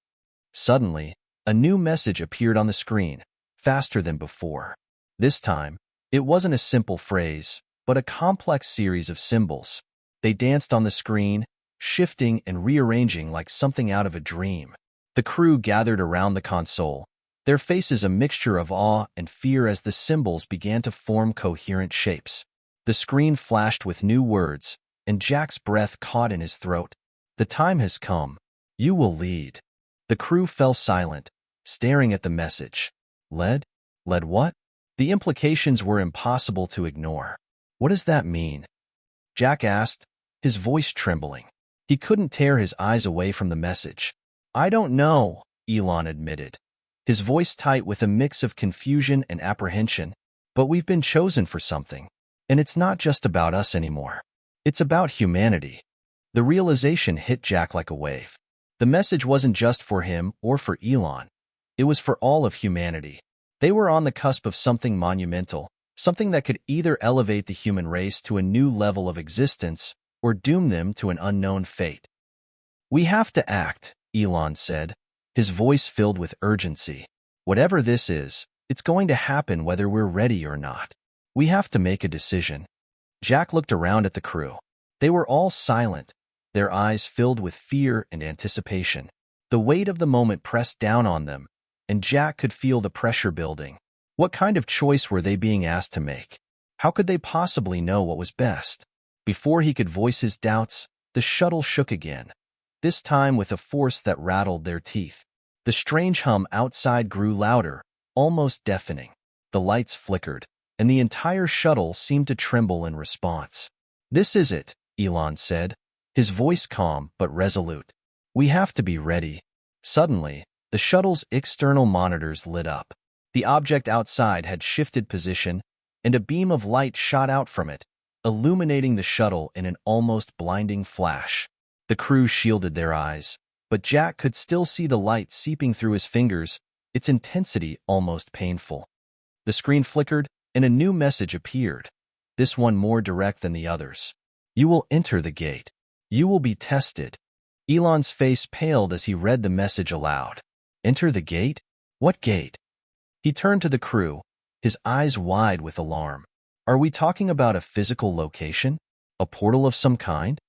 Suddenly, a new message appeared on the screen, faster than before. This time, it wasn't a simple phrase, but a complex series of symbols. They danced on the screen, shifting and rearranging like something out of a dream. The crew gathered around the console, their faces a mixture of awe and fear as the symbols began to form coherent shapes. The screen flashed with new words, and Jack's breath caught in his throat. The time has come. You will lead. The crew fell silent, staring at the message. Led? Led what? The implications were impossible to ignore. What does that mean? Jack asked, his voice trembling. He couldn't tear his eyes away from the message. I don't know, Elon admitted, his voice tight with a mix of confusion and apprehension. But we've been chosen for something. And it's not just about us anymore. It's about humanity. The realization hit Jack like a wave. The message wasn't just for him or for Elon. It was for all of humanity. They were on the cusp of something monumental, something that could either elevate the human race to a new level of existence or doom them to an unknown fate. We have to act, Elon said, his voice filled with urgency. Whatever this is, it's going to happen whether we're ready or not. We have to make a decision. Jack looked around at the crew. They were all silent, their eyes filled with fear and anticipation. The weight of the moment pressed down on them, and Jack could feel the pressure building. What kind of choice were they being asked to make? How could they possibly know what was best? Before he could voice his doubts, the shuttle shook again, this time with a force that rattled their teeth. The strange hum outside grew louder, almost deafening. The lights flickered, and the entire shuttle seemed to tremble in response. This is it, Elon said, his voice calm but resolute. We have to be ready. Suddenly, the shuttle's external monitors lit up. The object outside had shifted position, and a beam of light shot out from it, illuminating the shuttle in an almost blinding flash. The crew shielded their eyes, but Jack could still see the light seeping through his fingers, its intensity almost painful. The screen flickered, and a new message appeared, this one more direct than the others. You will enter the gate. You will be tested. Elon's face paled as he read the message aloud. Enter the gate? What gate? He turned to the crew, his eyes wide with alarm. Are we talking about a physical location? A portal of some kind?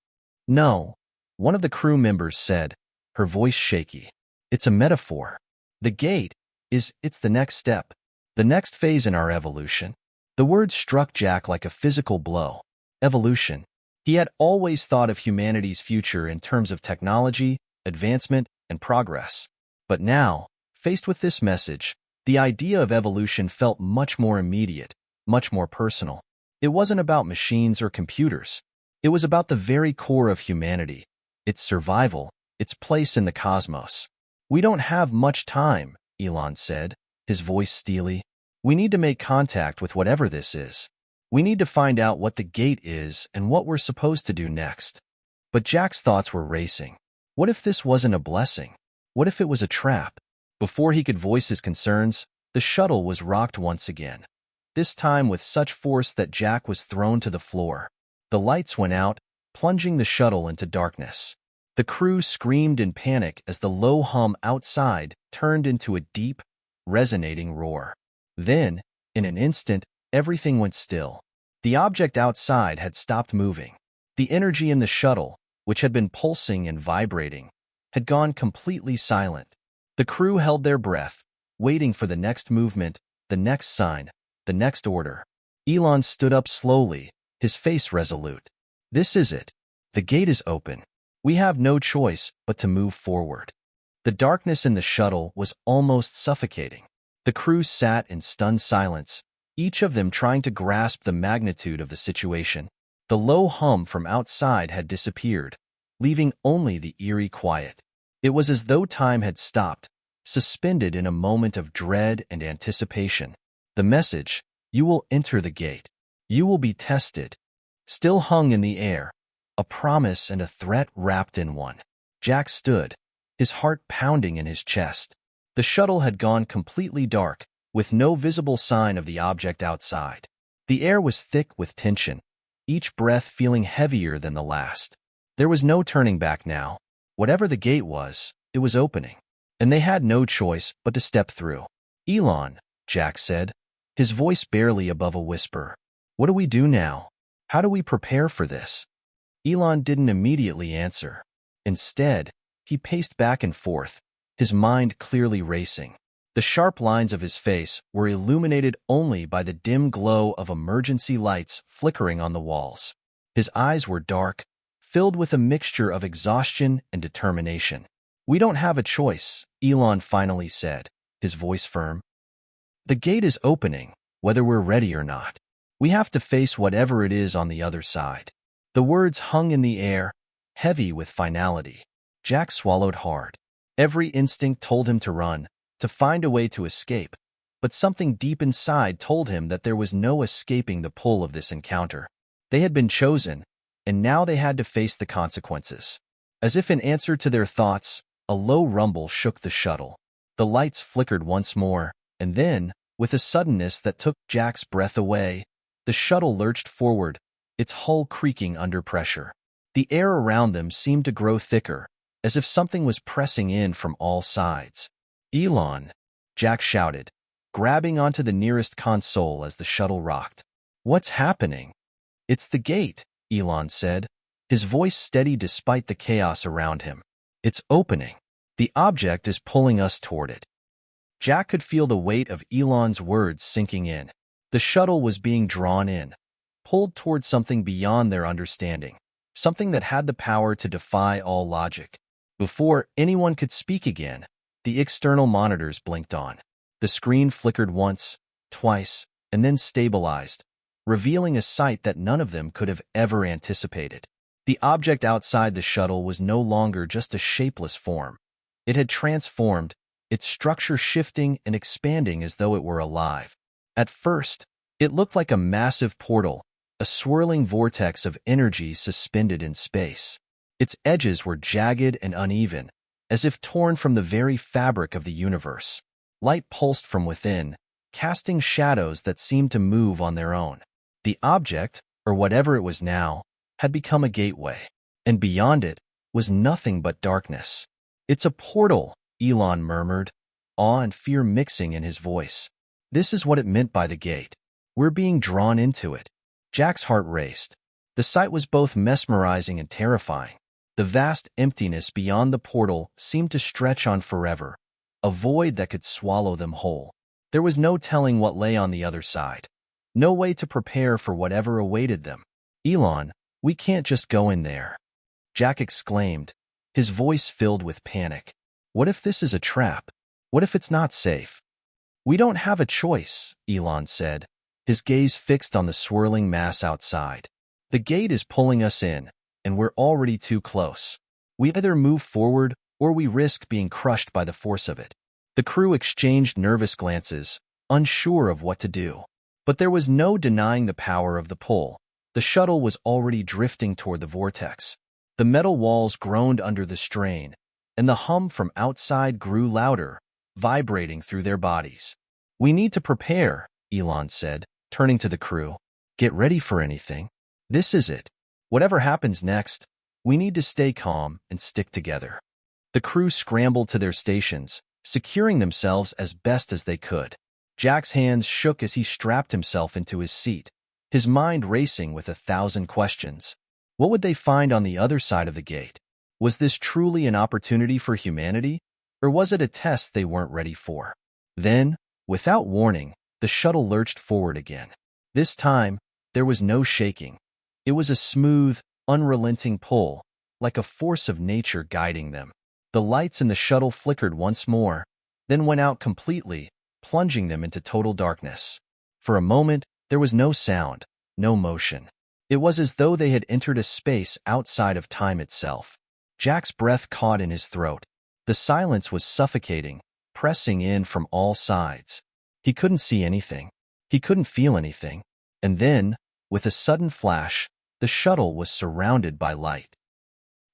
No, one of the crew members said, her voice shaky. It's a metaphor. The gate it's the next step, the next phase in our evolution. The word struck Jack like a physical blow. Evolution. He had always thought of humanity's future in terms of technology, advancement, and progress. But now, faced with this message, the idea of evolution felt much more immediate, much more personal. It wasn't about machines or computers. It was about the very core of humanity, its survival, its place in the cosmos. We don't have much time, Elon said, his voice steely. We need to make contact with whatever this is. We need to find out what the gate is and what we're supposed to do next. But Jack's thoughts were racing. What if this wasn't a blessing? What if it was a trap? Before he could voice his concerns, the shuttle was rocked once again, this time with such force that Jack was thrown to the floor. The lights went out, plunging the shuttle into darkness. The crew screamed in panic as the low hum outside turned into a deep, resonating roar. Then, in an instant, everything went still. The object outside had stopped moving. The energy in the shuttle, which had been pulsing and vibrating, had gone completely silent. The crew held their breath, waiting for the next movement, the next sign, the next order. Elon stood up slowly, his face resolute. This is it. The gate is open. We have no choice but to move forward. The darkness in the shuttle was almost suffocating. The crew sat in stunned silence, each of them trying to grasp the magnitude of the situation. The low hum from outside had disappeared, leaving only the eerie quiet. It was as though time had stopped, suspended in a moment of dread and anticipation. The message, "You will enter the gate. You will be tested," still hung in the air, a promise and a threat wrapped in one. Jack stood, his heart pounding in his chest. The shuttle had gone completely dark, with no visible sign of the object outside. The air was thick with tension, each breath feeling heavier than the last. There was no turning back now. Whatever the gate was, it was opening, and they had no choice but to step through. "Elon," Jack said, his voice barely above a whisper. "What do we do now? How do we prepare for this?" Elon didn't immediately answer. Instead, he paced back and forth, his mind clearly racing. The sharp lines of his face were illuminated only by the dim glow of emergency lights flickering on the walls. His eyes were dark, filled with a mixture of exhaustion and determination. "We don't have a choice," Elon finally said, his voice firm. "The gate is opening, whether we're ready or not. We have to face whatever it is on the other side." The words hung in the air, heavy with finality. Jack swallowed hard. Every instinct told him to run, to find a way to escape, but something deep inside told him that there was no escaping the pull of this encounter. They had been chosen, and now they had to face the consequences. As if in answer to their thoughts, a low rumble shook the shuttle. The lights flickered once more, and then, with a suddenness that took Jack's breath away, the shuttle lurched forward, its hull creaking under pressure. The air around them seemed to grow thicker, as if something was pressing in from all sides. "Elon!" Jack shouted, grabbing onto the nearest console as the shuttle rocked. "What's happening?" "It's the gate," Elon said, his voice steady despite the chaos around him. "It's opening. The object is pulling us toward it." Jack could feel the weight of Elon's words sinking in. The shuttle was being drawn in, pulled toward something beyond their understanding, something that had the power to defy all logic. Before anyone could speak again, the external monitors blinked on. The screen flickered once, twice, and then stabilized, revealing a sight that none of them could have ever anticipated. The object outside the shuttle was no longer just a shapeless form. It had transformed, its structure shifting and expanding as though it were alive. At first, it looked like a massive portal, a swirling vortex of energy suspended in space. Its edges were jagged and uneven, as if torn from the very fabric of the universe. Light pulsed from within, casting shadows that seemed to move on their own. The object, or whatever it was now, had become a gateway, and beyond it was nothing but darkness. "It's a portal," Elon murmured, awe and fear mixing in his voice. "This is what it meant by the gate. We're being drawn into it." Jack's heart raced. The sight was both mesmerizing and terrifying. The vast emptiness beyond the portal seemed to stretch on forever, a void that could swallow them whole. There was no telling what lay on the other side, no way to prepare for whatever awaited them. "Elon, we can't just go in there," Jack exclaimed, his voice filled with panic. "What if this is a trap? What if it's not safe?" "We don't have a choice," Elon said, his gaze fixed on the swirling mass outside. "The gate is pulling us in, and we're already too close. We either move forward or we risk being crushed by the force of it." The crew exchanged nervous glances, unsure of what to do. But there was no denying the power of the pull. The shuttle was already drifting toward the vortex. The metal walls groaned under the strain, and the hum from outside grew louder, vibrating through their bodies. "We need to prepare," Elon said, turning to the crew. "Get ready for anything. This is it. Whatever happens next, we need to stay calm and stick together." The crew scrambled to their stations, securing themselves as best as they could. Jack's hands shook as he strapped himself into his seat, his mind racing with 1,000 questions. What would they find on the other side of the gate? Was this truly an opportunity for humanity, or was it a test they weren't ready for? Then, without warning, the shuttle lurched forward again. This time, there was no shaking. It was a smooth, unrelenting pull, like a force of nature guiding them. The lights in the shuttle flickered once more, then went out completely, plunging them into total darkness. For a moment, there was no sound, no motion. It was as though they had entered a space outside of time itself. Jack's breath caught in his throat. The silence was suffocating, pressing in from all sides. He couldn't see anything. He couldn't feel anything. And then, with a sudden flash, the shuttle was surrounded by light.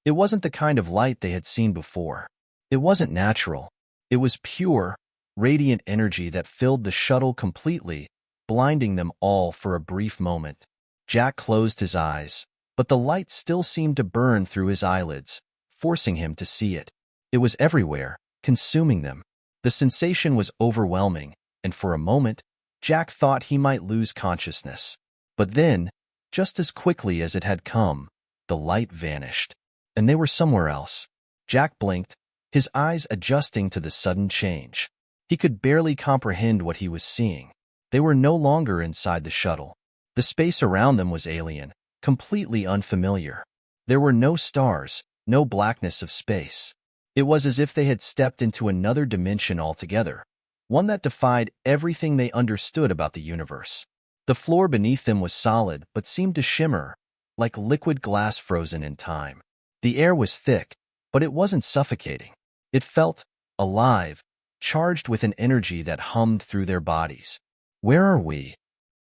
It wasn't the kind of light they had seen before. It wasn't natural. It was pure, radiant energy that filled the shuttle completely, blinding them all for a brief moment. Jack closed his eyes, but the light still seemed to burn through his eyelids, forcing him to see it. It was everywhere, consuming them. The sensation was overwhelming, and for a moment, Jack thought he might lose consciousness. But then, just as quickly as it had come, the light vanished, and they were somewhere else. Jack blinked, his eyes adjusting to the sudden change. He could barely comprehend what he was seeing. They were no longer inside the shuttle. The space around them was alien, completely unfamiliar. There were no stars, no blackness of space. It was as if they had stepped into another dimension altogether, one that defied everything they understood about the universe. The floor beneath them was solid but seemed to shimmer, like liquid glass frozen in time. The air was thick, but it wasn't suffocating. It felt alive, charged with an energy that hummed through their bodies. "Where are we?"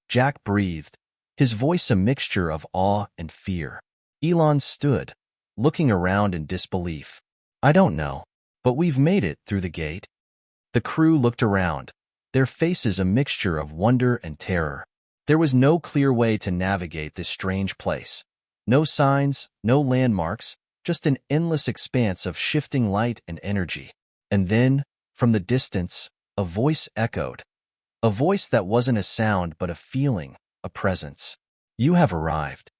Jack breathed, his voice a mixture of awe and fear. Elon stood, looking around in disbelief. "I don't know, but we've made it through the gate." The crew looked around, their faces a mixture of wonder and terror. There was no clear way to navigate this strange place. No signs, no landmarks, just an endless expanse of shifting light and energy. And then, from the distance, a voice echoed. A voice that wasn't a sound but a feeling, a presence. "You have arrived."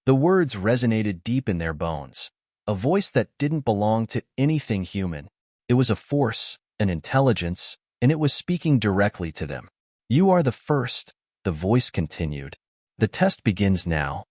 The words resonated deep in their bones. A voice that didn't belong to anything human. It was a force, an intelligence, and it was speaking directly to them. "You are the first," the voice continued. "The test begins now."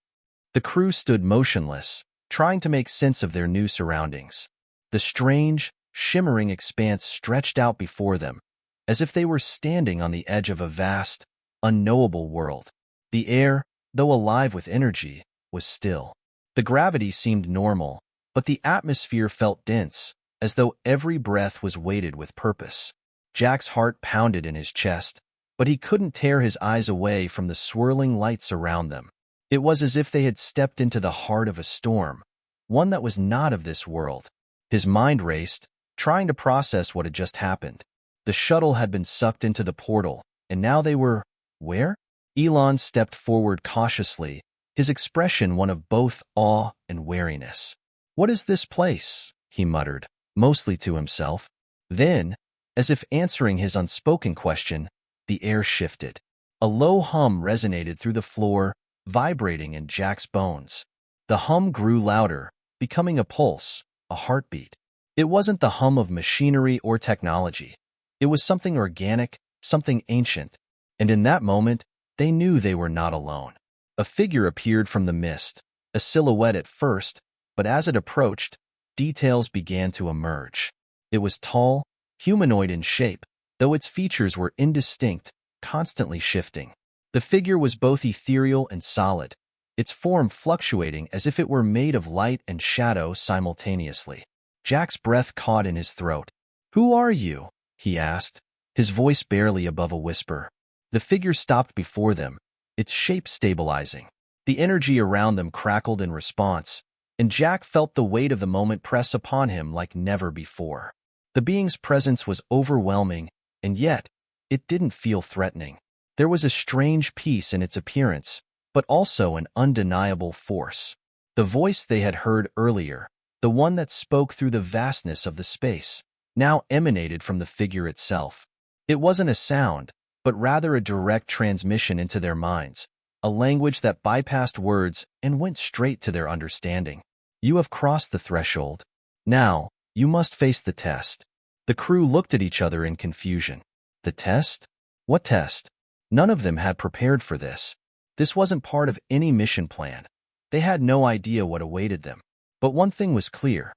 The crew stood motionless, trying to make sense of their new surroundings. The strange, shimmering expanse stretched out before them, as if they were standing on the edge of a vast, unknowable world. The air, though alive with energy, was still. The gravity seemed normal, but the atmosphere felt dense, as though every breath was weighted with purpose. Jack's heart pounded in his chest, but he couldn't tear his eyes away from the swirling lights around them. It was as if they had stepped into the heart of a storm, one that was not of this world. His mind raced, trying to process what had just happened. The shuttle had been sucked into the portal, and now they were... where? Elon stepped forward cautiously, his expression one of both awe and wariness. "What is this place?" he muttered, mostly to himself. Then, as if answering his unspoken question, the air shifted. A low hum resonated through the floor, vibrating in Jack's bones. The hum grew louder, becoming a pulse, a heartbeat. It wasn't the hum of machinery or technology. It was something organic, something ancient. And in that moment, they knew they were not alone. A figure appeared from the mist, a silhouette at first, but as it approached, details began to emerge. It was tall, humanoid in shape, though its features were indistinct, constantly shifting. The figure was both ethereal and solid, its form fluctuating as if it were made of light and shadow simultaneously. Jack's breath caught in his throat. "Who are you?" he asked, his voice barely above a whisper. The figure stopped before them, its shape stabilizing. The energy around them crackled in response, and Jack felt the weight of the moment press upon him like never before. The being's presence was overwhelming, and yet, it didn't feel threatening. There was a strange peace in its appearance, but also an undeniable force. The voice they had heard earlier, the one that spoke through the vastness of the space, now emanated from the figure itself. It wasn't a sound, but rather a direct transmission into their minds, a language that bypassed words and went straight to their understanding. "You have crossed the threshold. Now, you must face the test." The crew looked at each other in confusion. The test? What test? None of them had prepared for this. This wasn't part of any mission plan. They had no idea what awaited them. But one thing was clear.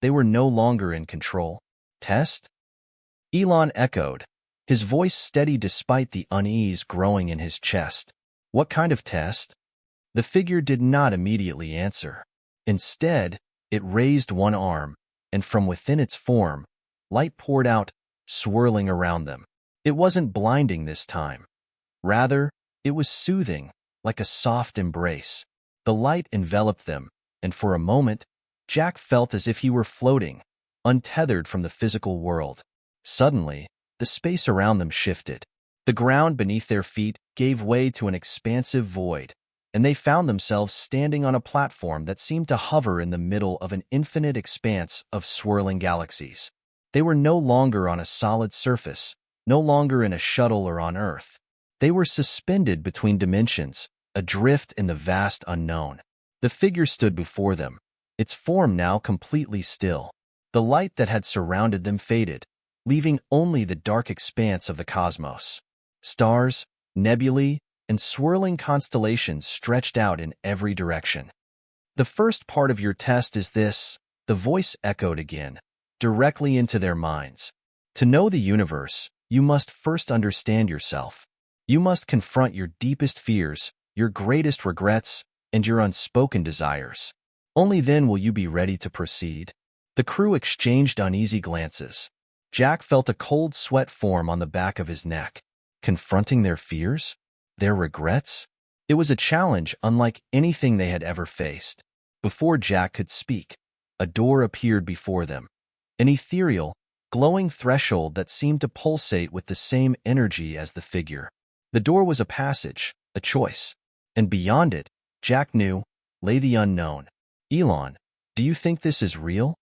They were no longer in control. "Test?" Elon echoed, his voice steady despite the unease growing in his chest. "What kind of test?" The figure did not immediately answer. Instead, it raised one arm, and from within its form, light poured out, swirling around them. It wasn't blinding this time. Rather, it was soothing, like a soft embrace. The light enveloped them, and for a moment, Jack felt as if he were floating, untethered from the physical world. Suddenly, the space around them shifted. The ground beneath their feet gave way to an expansive void, and they found themselves standing on a platform that seemed to hover in the middle of an infinite expanse of swirling galaxies. They were no longer on a solid surface, no longer in a shuttle or on Earth. They were suspended between dimensions, adrift in the vast unknown. The figure stood before them, its form now completely still. The light that had surrounded them faded, leaving only the dark expanse of the cosmos. Stars, nebulae, and swirling constellations stretched out in every direction. "The first part of your test is this," the voice echoed again, directly into their minds. "To know the universe, you must first understand yourself. You must confront your deepest fears, your greatest regrets, and your unspoken desires. Only then will you be ready to proceed." The crew exchanged uneasy glances. Jack felt a cold sweat form on the back of his neck. Confronting their fears? Their regrets? It was a challenge unlike anything they had ever faced. Before Jack could speak, a door appeared before them. An ethereal, glowing threshold that seemed to pulsate with the same energy as the figure. The door was a passage, a choice. And beyond it, Jack knew, lay the unknown. "Elon, do you think this is real?"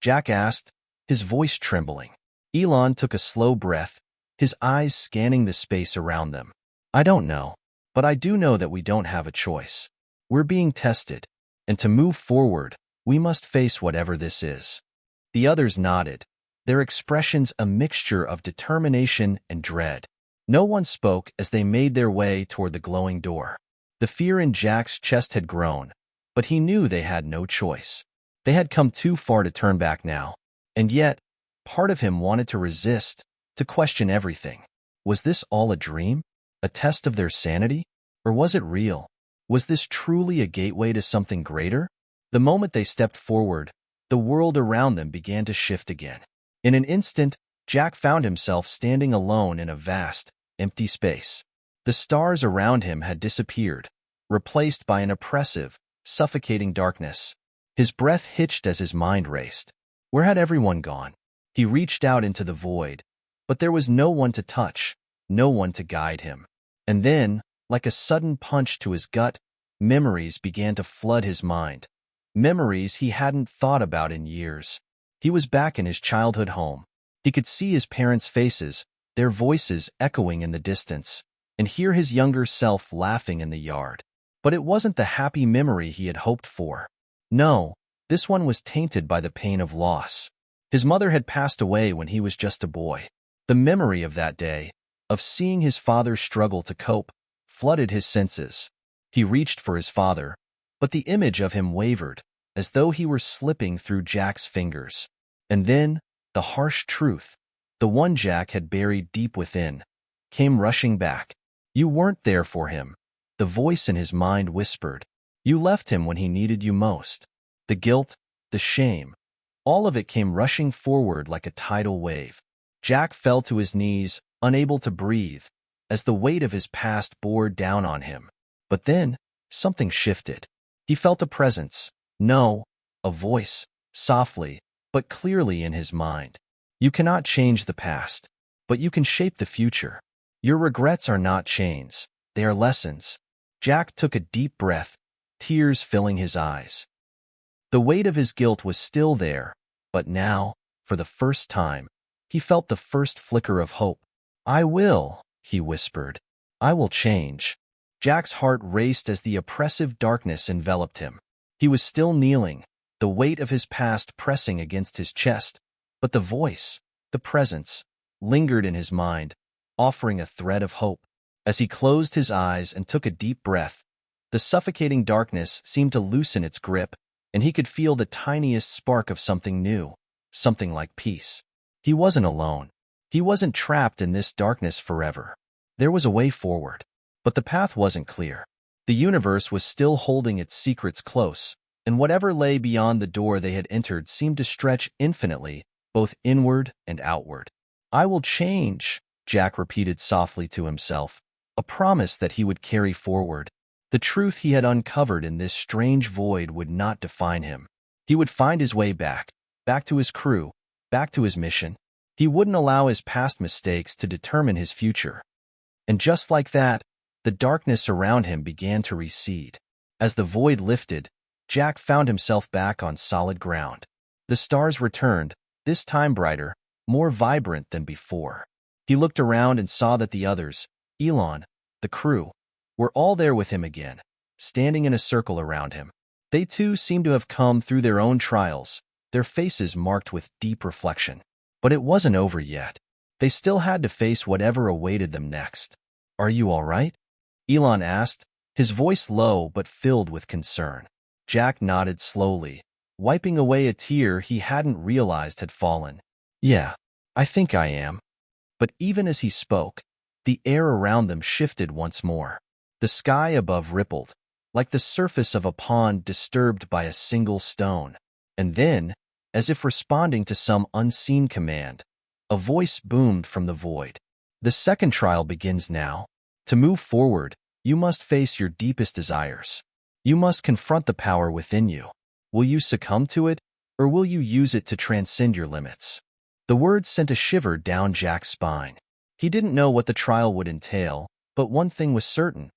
Jack asked, his voice trembling. Elon took a slow breath, his eyes scanning the space around them. "I don't know, but I do know that we don't have a choice. We're being tested, and to move forward, we must face whatever this is." The others nodded, their expressions a mixture of determination and dread. No one spoke as they made their way toward the glowing door. The fear in Jack's chest had grown, but he knew they had no choice. They had come too far to turn back now. And yet, part of him wanted to resist, to question everything. Was this all a dream? A test of their sanity? Or was it real? Was this truly a gateway to something greater? The moment they stepped forward, the world around them began to shift again. In an instant, Jack found himself standing alone in a vast, empty space. The stars around him had disappeared, replaced by an oppressive, suffocating darkness. His breath hitched as his mind raced. Where had everyone gone? He reached out into the void, but there was no one to touch, no one to guide him. And then, like a sudden punch to his gut, memories began to flood his mind. Memories he hadn't thought about in years. He was back in his childhood home. He could see his parents' faces, their voices echoing in the distance, and hear his younger self laughing in the yard. But it wasn't the happy memory he had hoped for. No, this one was tainted by the pain of loss. His mother had passed away when he was just a boy. The memory of that day, of seeing his father struggle to cope, flooded his senses. He reached for his father, but the image of him wavered, as though he were slipping through Jack's fingers. And then, the harsh truth, the one Jack had buried deep within, came rushing back. You weren't there for him, the voice in his mind whispered. You left him when he needed you most. The guilt, the shame, all of it came rushing forward like a tidal wave. Jack fell to his knees, unable to breathe, as the weight of his past bore down on him. But then, something shifted. He felt a presence, no, a voice, softly, but clearly in his mind. You cannot change the past, but you can shape the future. Your regrets are not chains, they are lessons. Jack took a deep breath, tears filling his eyes. The weight of his guilt was still there, but now, for the first time, he felt the first flicker of hope. I will, he whispered. I will change. Jack's heart raced as the oppressive darkness enveloped him. He was still kneeling, the weight of his past pressing against his chest, but the voice, the presence, lingered in his mind, offering a thread of hope. As he closed his eyes and took a deep breath, the suffocating darkness seemed to loosen its grip, and he could feel the tiniest spark of something new, something like peace. He wasn't alone. He wasn't trapped in this darkness forever. There was a way forward, but the path wasn't clear. The universe was still holding its secrets close, and whatever lay beyond the door they had entered seemed to stretch infinitely, both inward and outward. I will change, Jack repeated softly to himself, a promise that he would carry forward. The truth he had uncovered in this strange void would not define him. He would find his way back, back to his crew, back to his mission. He wouldn't allow his past mistakes to determine his future. And just like that, the darkness around him began to recede. As the void lifted, Jack found himself back on solid ground. The stars returned, this time brighter, more vibrant than before. He looked around and saw that the others, Elon, the crew, were all there with him again, standing in a circle around him. They too seemed to have come through their own trials, their faces marked with deep reflection. But it wasn't over yet. They still had to face whatever awaited them next. "Are you all right?" Elon asked, his voice low but filled with concern. Jack nodded slowly, wiping away a tear he hadn't realized had fallen. "Yeah, I think I am." But even as he spoke, the air around them shifted once more. The sky above rippled, like the surface of a pond disturbed by a single stone. And then, as if responding to some unseen command, a voice boomed from the void. "The second trial begins now. To move forward, you must face your deepest desires. You must confront the power within you. Will you succumb to it, or will you use it to transcend your limits?" The words sent a shiver down Jack's spine. He didn't know what the trial would entail, but one thing was certain.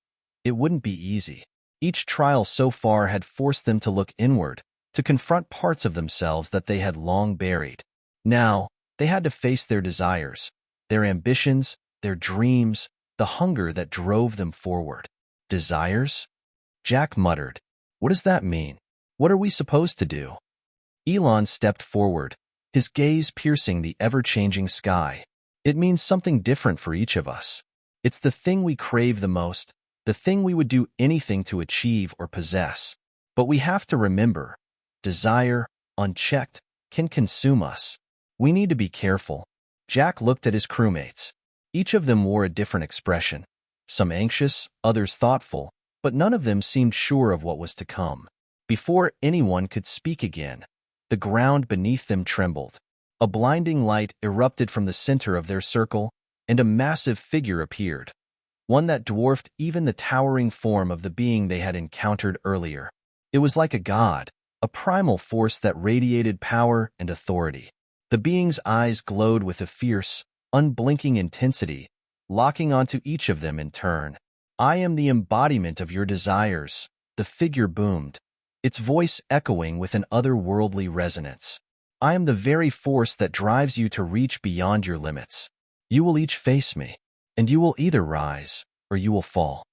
It wouldn't be easy. Each trial so far had forced them to look inward, to confront parts of themselves that they had long buried. Now, they had to face their desires, their ambitions, their dreams, the hunger that drove them forward. "Desires?" Jack muttered. "What does that mean? What are we supposed to do?" Elon stepped forward, his gaze piercing the ever-changing sky. "It means something different for each of us. It's the thing we crave the most, the thing we would do anything to achieve or possess. But we have to remember, desire, unchecked, can consume us. We need to be careful." Jack looked at his crewmates. Each of them wore a different expression, some anxious, others thoughtful, but none of them seemed sure of what was to come. Before anyone could speak again, the ground beneath them trembled. A blinding light erupted from the center of their circle, and a massive figure appeared, one that dwarfed even the towering form of the being they had encountered earlier. It was like a god, a primal force that radiated power and authority. The being's eyes glowed with a fierce, unblinking intensity, locking onto each of them in turn. "I am the embodiment of your desires," the figure boomed, its voice echoing with an otherworldly resonance. "I am the very force that drives you to reach beyond your limits. You will each face me, and you will either rise, or you will fall."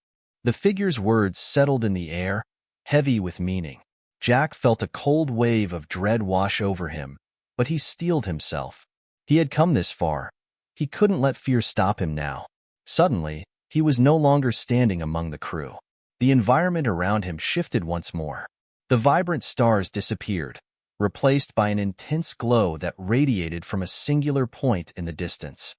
The figure's words settled in the air, heavy with meaning. Jack felt a cold wave of dread wash over him, but he steeled himself. He had come this far. He couldn't let fear stop him now. Suddenly, he was no longer standing among the crew. The environment around him shifted once more. The vibrant stars disappeared, replaced by an intense glow that radiated from a singular point in the distance.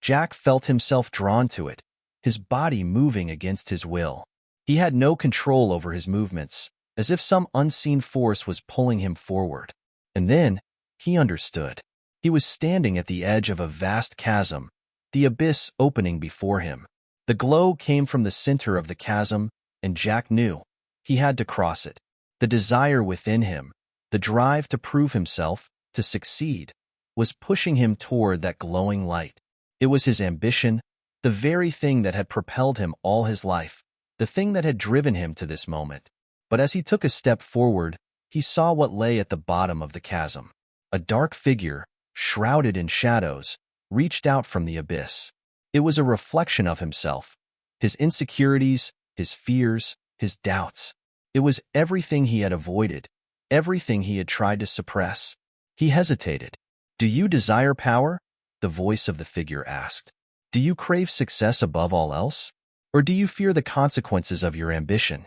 Jack felt himself drawn to it, his body moving against his will. He had no control over his movements, as if some unseen force was pulling him forward. And then, he understood. He was standing at the edge of a vast chasm, the abyss opening before him. The glow came from the center of the chasm, and Jack knew he had to cross it. The desire within him, the drive to prove himself, to succeed, was pushing him toward that glowing light. It was his ambition, the very thing that had propelled him all his life, the thing that had driven him to this moment. But as he took a step forward, he saw what lay at the bottom of the chasm. A dark figure, shrouded in shadows, reached out from the abyss. It was a reflection of himself, his insecurities, his fears, his doubts. It was everything he had avoided, everything he had tried to suppress. He hesitated. "Do you desire power?" the voice of the figure asked. "Do you crave success above all else? Or do you fear the consequences of your ambition?"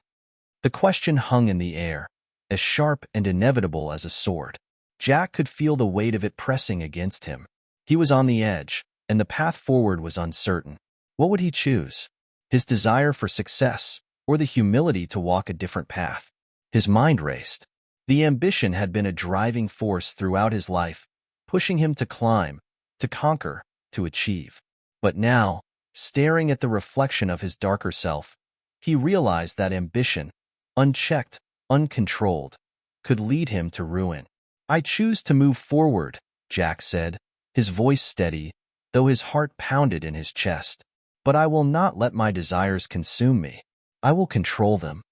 The question hung in the air, as sharp and inevitable as a sword. Jack could feel the weight of it pressing against him. He was on the edge, and the path forward was uncertain. What would he choose? His desire for success, or the humility to walk a different path? His mind raced. The ambition had been a driving force throughout his life, pushing him to climb, to conquer, to achieve. But now, staring at the reflection of his darker self, he realized that ambition, unchecked, uncontrolled, could lead him to ruin. "I choose to move forward," Jack said, his voice steady, though his heart pounded in his chest. "But I will not let my desires consume me. I will control them."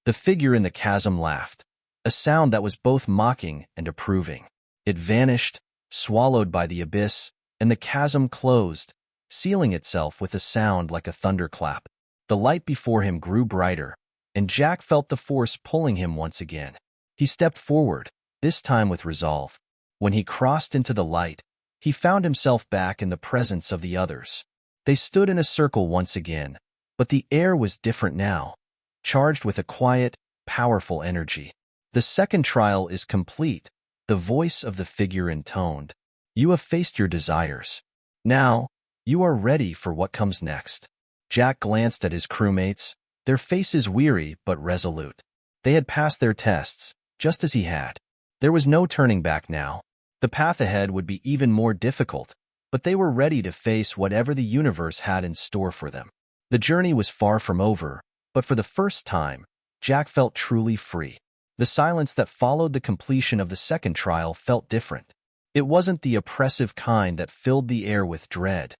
The figure in the chasm laughed, a sound that was both mocking and approving. It vanished, swallowed by the abyss, and the chasm closed, sealing itself with a sound like a thunderclap. The light before him grew brighter, and Jack felt the force pulling him once again. He stepped forward, this time with resolve. When he crossed into the light, he found himself back in the presence of the others. They stood in a circle once again, but the air was different now, charged with a quiet, powerful energy. The second trial is complete, the voice of the figure intoned. You have faced your desires. Now, you are ready for what comes next. Jack glanced at his crewmates, their faces weary but resolute. They had passed their tests, just as he had. There was no turning back now. The path ahead would be even more difficult, but they were ready to face whatever the universe had in store for them. The journey was far from over, but for the first time, Jack felt truly free. The silence that followed the completion of the second trial felt different. It wasn't the oppressive kind that filled the air with dread.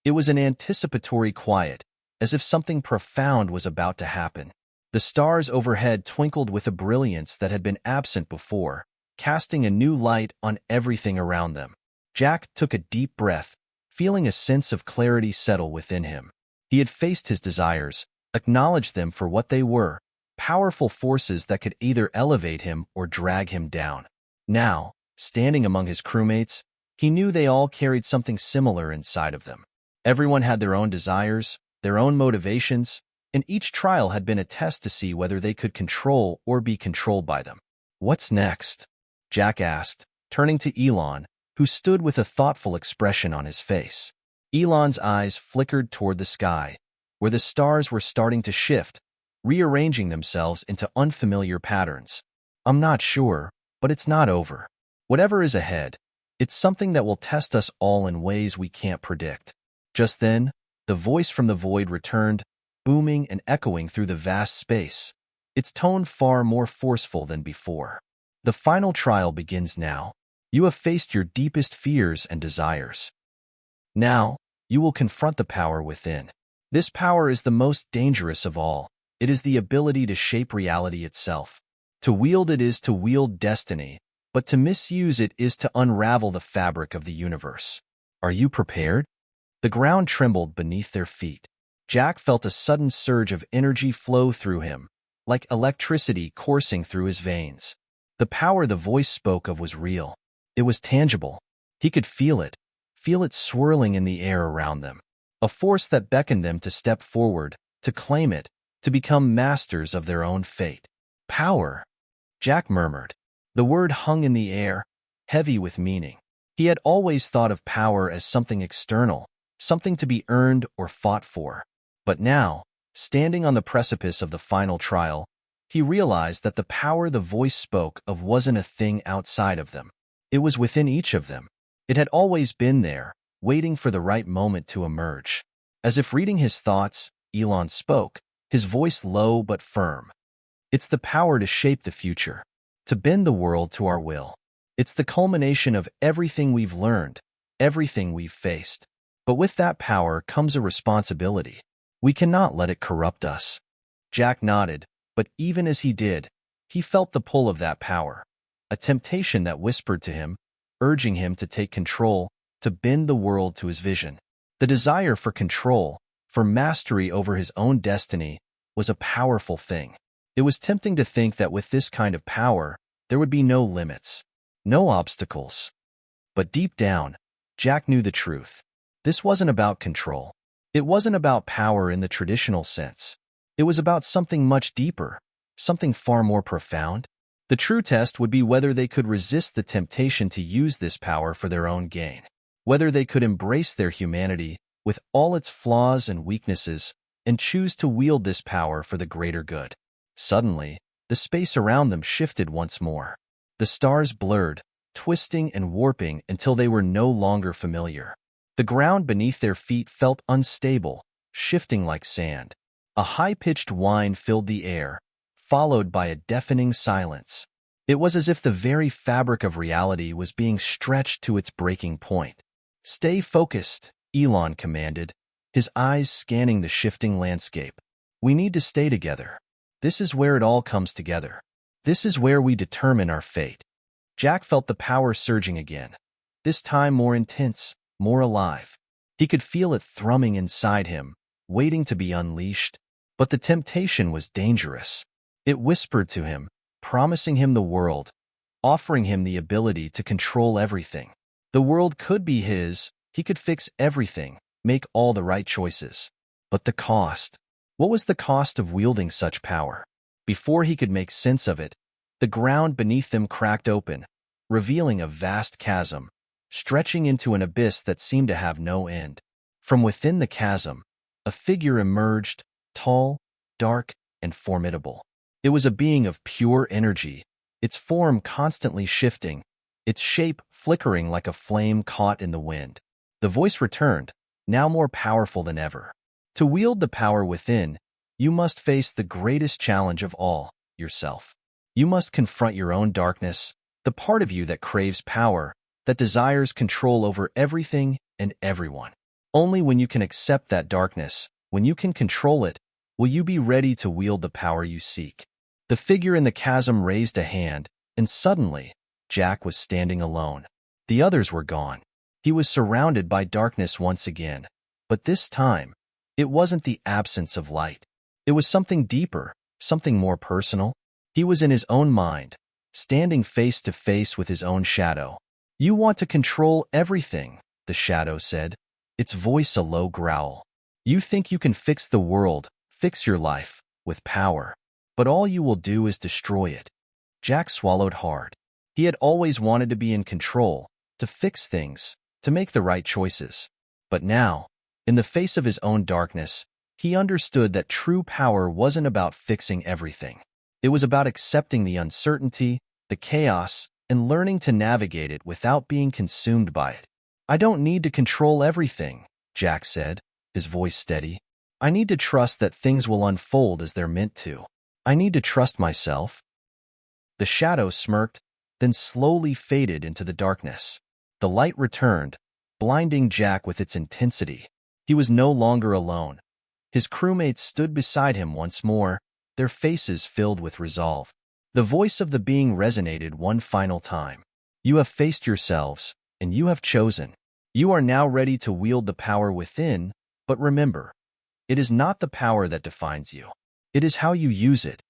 It was an anticipatory quiet, as if something profound was about to happen. The stars overhead twinkled with a brilliance that had been absent before, casting a new light on everything around them. Jack took a deep breath, feeling a sense of clarity settle within him. He had faced his desires, acknowledged them for what they were, powerful forces that could either elevate him or drag him down. Now, standing among his crewmates, he knew they all carried something similar inside of them. Everyone had their own desires, their own motivations, and each trial had been a test to see whether they could control or be controlled by them. What's next? Jack asked, turning to Elon, who stood with a thoughtful expression on his face. Elon's eyes flickered toward the sky, where the stars were starting to shift, rearranging themselves into unfamiliar patterns. I'm not sure, but it's not over. Whatever is ahead, it's something that will test us all in ways we can't predict. Just then, the voice from the void returned, booming and echoing through the vast space, its tone far more forceful than before. The final trial begins now. You have faced your deepest fears and desires. Now, you will confront the power within. This power is the most dangerous of all. It is the ability to shape reality itself. To wield it is to wield destiny, but to misuse it is to unravel the fabric of the universe. Are you prepared? The ground trembled beneath their feet. Jack felt a sudden surge of energy flow through him, like electricity coursing through his veins. The power the voice spoke of was real. It was tangible. He could feel it swirling in the air around them. A force that beckoned them to step forward, to claim it, to become masters of their own fate. Power, Jack murmured. The word hung in the air, heavy with meaning. He had always thought of power as something external, something to be earned or fought for. But now, standing on the precipice of the final trial, he realized that the power the voice spoke of wasn't a thing outside of them. It was within each of them. It had always been there, waiting for the right moment to emerge. As if reading his thoughts, Elon spoke, his voice low but firm. It's the power to shape the future, to bend the world to our will. It's the culmination of everything we've learned, everything we've faced. But with that power comes a responsibility. We cannot let it corrupt us. Jack nodded, but even as he did, he felt the pull of that power, a temptation that whispered to him, urging him to take control, to bend the world to his vision. The desire for control, for mastery over his own destiny, was a powerful thing. It was tempting to think that with this kind of power, there would be no limits, no obstacles. But deep down, Jack knew the truth. This wasn't about control. It wasn't about power in the traditional sense. It was about something much deeper, something far more profound. The true test would be whether they could resist the temptation to use this power for their own gain, whether they could embrace their humanity with all its flaws and weaknesses and choose to wield this power for the greater good. Suddenly, the space around them shifted once more. The stars blurred, twisting and warping until they were no longer familiar. The ground beneath their feet felt unstable, shifting like sand. A high-pitched whine filled the air, followed by a deafening silence. It was as if the very fabric of reality was being stretched to its breaking point. Stay focused, Elon commanded, his eyes scanning the shifting landscape. We need to stay together. This is where it all comes together. This is where we determine our fate. Jack felt the power surging again, this time more intense, more alive. He could feel it thrumming inside him, waiting to be unleashed. But the temptation was dangerous. It whispered to him, promising him the world, offering him the ability to control everything. The world could be his, he could fix everything, make all the right choices. But the cost. What was the cost of wielding such power? Before he could make sense of it, the ground beneath them cracked open, revealing a vast chasm, stretching into an abyss that seemed to have no end. From within the chasm, a figure emerged, tall, dark, and formidable. It was a being of pure energy, its form constantly shifting, its shape flickering like a flame caught in the wind. The voice returned, now more powerful than ever. To wield the power within, you must face the greatest challenge of all, yourself. You must confront your own darkness, the part of you that craves power, that desires control over everything and everyone. Only when you can accept that darkness, when you can control it, will you be ready to wield the power you seek. The figure in the chasm raised a hand, and suddenly, Jack was standing alone. The others were gone. He was surrounded by darkness once again, but this time, it wasn't the absence of light. It was something deeper, something more personal. He was in his own mind, standing face to face with his own shadow. "You want to control everything," the shadow said, its voice a low growl. "You think you can fix the world, fix your life, with power. But all you will do is destroy it." Jack swallowed hard. He had always wanted to be in control, to fix things, to make the right choices. But now, in the face of his own darkness, he understood that true power wasn't about fixing everything. It was about accepting the uncertainty, the chaos, and learning to navigate it without being consumed by it. "I don't need to control everything," Jack said, his voice steady. "I need to trust that things will unfold as they're meant to. I need to trust myself." The shadow smirked, then slowly faded into the darkness. The light returned, blinding Jack with its intensity. He was no longer alone. His crewmates stood beside him once more, their faces filled with resolve. The voice of the being resonated one final time. "You have faced yourselves, and you have chosen. You are now ready to wield the power within, but remember, it is not the power that defines you. It is how you use it."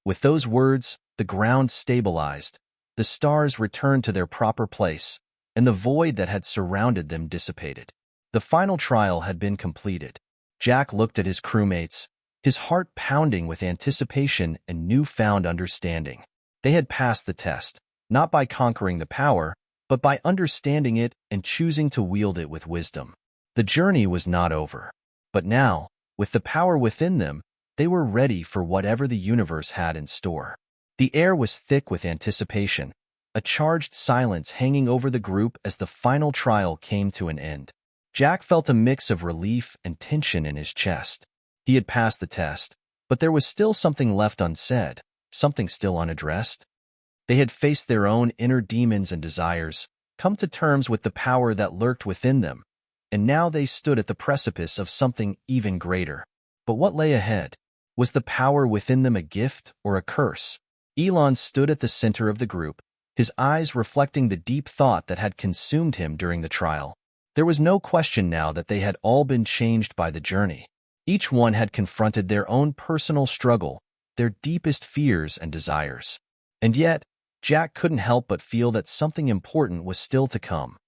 With those words, the ground stabilized, the stars returned to their proper place, and the void that had surrounded them dissipated. The final trial had been completed. Jack looked at his crewmates, his heart pounding with anticipation and newfound understanding. They had passed the test, not by conquering the power, but by understanding it and choosing to wield it with wisdom. The journey was not over. But now, with the power within them, they were ready for whatever the universe had in store. The air was thick with anticipation, a charged silence hanging over the group as the final trial came to an end. Jack felt a mix of relief and tension in his chest. He had passed the test, but there was still something left unsaid, something still unaddressed. They had faced their own inner demons and desires, come to terms with the power that lurked within them, and now they stood at the precipice of something even greater. But what lay ahead? Was the power within them a gift or a curse? Elon stood at the center of the group, his eyes reflecting the deep thought that had consumed him during the trial. There was no question now that they had all been changed by the journey. Each one had confronted their own personal struggle, their deepest fears and desires. And yet, Jack couldn't help but feel that something important was still to come,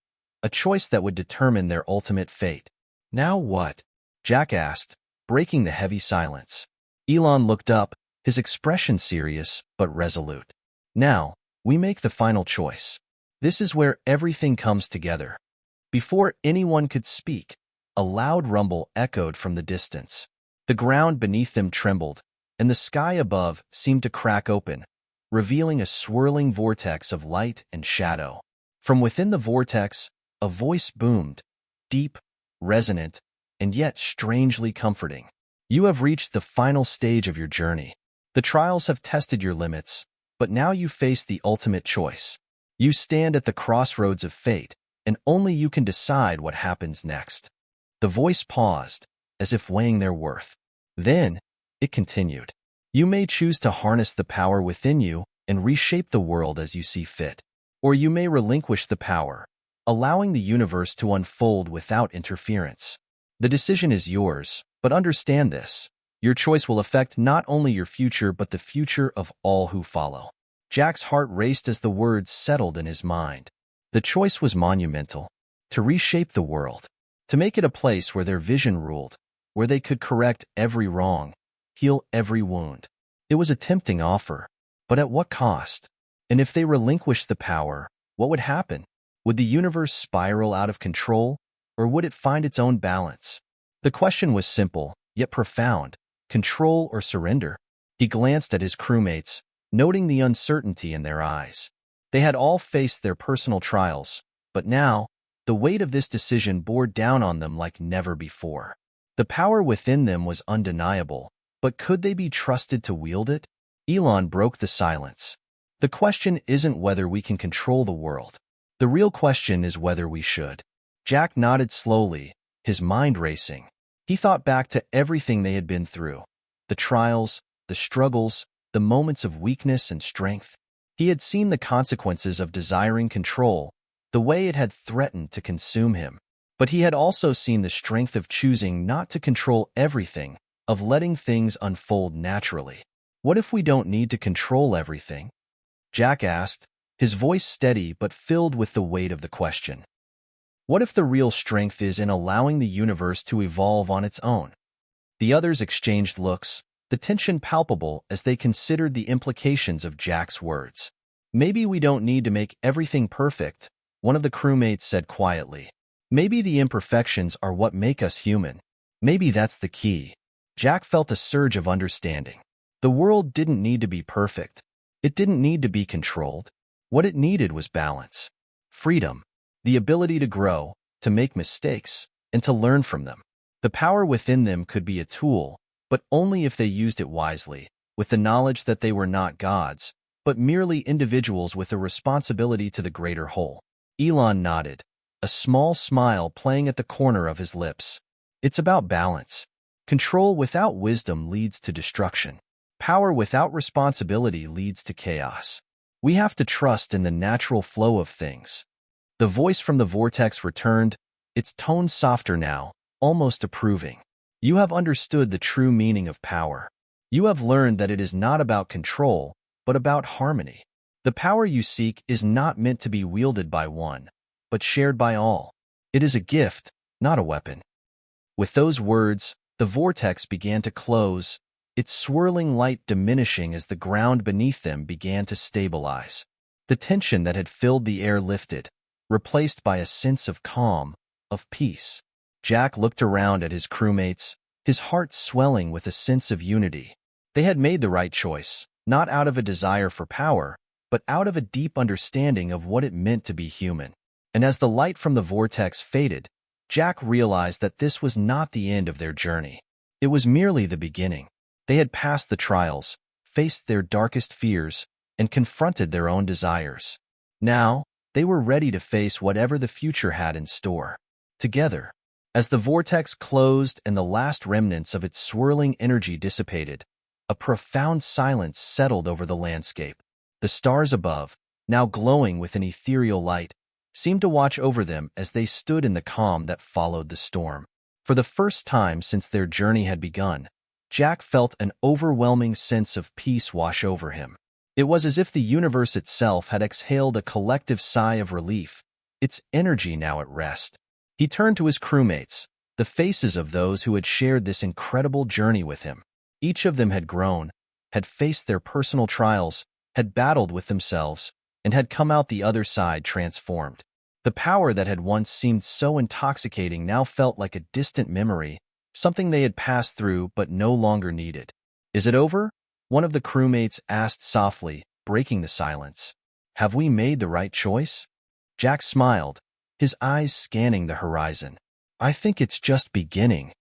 a choice that would determine their ultimate fate. "Now what?" Jack asked, breaking the heavy silence. Elon looked up, his expression serious but resolute. "Now, we make the final choice. This is where everything comes together." Before anyone could speak, a loud rumble echoed from the distance. The ground beneath them trembled, and the sky above seemed to crack open, revealing a swirling vortex of light and shadow. From within the vortex, a voice boomed, deep, resonant, and yet strangely comforting. "You have reached the final stage of your journey. The trials have tested your limits, but now you face the ultimate choice. You stand at the crossroads of fate, and only you can decide what happens next." The voice paused, as if weighing their worth. Then, it continued. "You may choose to harness the power within you and reshape the world as you see fit. Or you may relinquish the power, allowing the universe to unfold without interference. The decision is yours, but understand this. Your choice will affect not only your future but the future of all who follow. Jack's heart raced as the words settled in his mind. The choice was monumental. To reshape the world. To make it a place where their vision ruled, where they could correct every wrong, heal every wound. It was a tempting offer, but at what cost? And if they relinquished the power, what would happen? Would the universe spiral out of control, or would it find its own balance? The question was simple, yet profound. Control or surrender? He glanced at his crewmates, noting the uncertainty in their eyes. They had all faced their personal trials, but now, the weight of this decision bore down on them like never before. The power within them was undeniable, but could they be trusted to wield it? Elon broke the silence. The question isn't whether we can control the world. The real question is whether we should. Jack nodded slowly, his mind racing. He thought back to everything they had been through. The trials, the struggles, the moments of weakness and strength. He had seen the consequences of desiring control, the way it had threatened to consume him. But he had also seen the strength of choosing not to control everything, of letting things unfold naturally. What if we don't need to control everything? Jack asked, his voice steady but filled with the weight of the question. What if the real strength is in allowing the universe to evolve on its own? The others exchanged looks, the tension palpable as they considered the implications of Jack's words. Maybe we don't need to make everything perfect, one of the crewmates said quietly. Maybe the imperfections are what make us human. Maybe that's the key. Jack felt a surge of understanding. The world didn't need to be perfect. It didn't need to be controlled. What it needed was balance. Freedom. The ability to grow, to make mistakes, and to learn from them. The power within them could be a tool, but only if they used it wisely, with the knowledge that they were not gods, but merely individuals with a responsibility to the greater whole. Elon nodded, a small smile playing at the corner of his lips. It's about balance. Control without wisdom leads to destruction. Power without responsibility leads to chaos. We have to trust in the natural flow of things. The voice from the vortex returned, its tone softer now, almost approving. You have understood the true meaning of power. You have learned that it is not about control, but about harmony. The power you seek is not meant to be wielded by one, but shared by all. It is a gift, not a weapon. With those words, the vortex began to close, its swirling light diminishing as the ground beneath them began to stabilize. The tension that had filled the air lifted, replaced by a sense of calm, of peace. Jack looked around at his crewmates, his heart swelling with a sense of unity. They had made the right choice, not out of a desire for power, but out of a deep understanding of what it meant to be human. And as the light from the vortex faded, Jack realized that this was not the end of their journey. It was merely the beginning. They had passed the trials, faced their darkest fears, and confronted their own desires. Now, they were ready to face whatever the future had in store. Together, as the vortex closed and the last remnants of its swirling energy dissipated, a profound silence settled over the landscape. The stars above, now glowing with an ethereal light, seemed to watch over them as they stood in the calm that followed the storm. For the first time since their journey had begun, Jack felt an overwhelming sense of peace wash over him. It was as if the universe itself had exhaled a collective sigh of relief, its energy now at rest. He turned to his crewmates, the faces of those who had shared this incredible journey with him. Each of them had grown, had faced their personal trials, had battled with themselves, and had come out the other side transformed. The power that had once seemed so intoxicating now felt like a distant memory, something they had passed through but no longer needed. Is it over? One of the crewmates asked softly, breaking the silence. Have we made the right choice? Jack smiled, his eyes scanning the horizon. I think it's just beginning.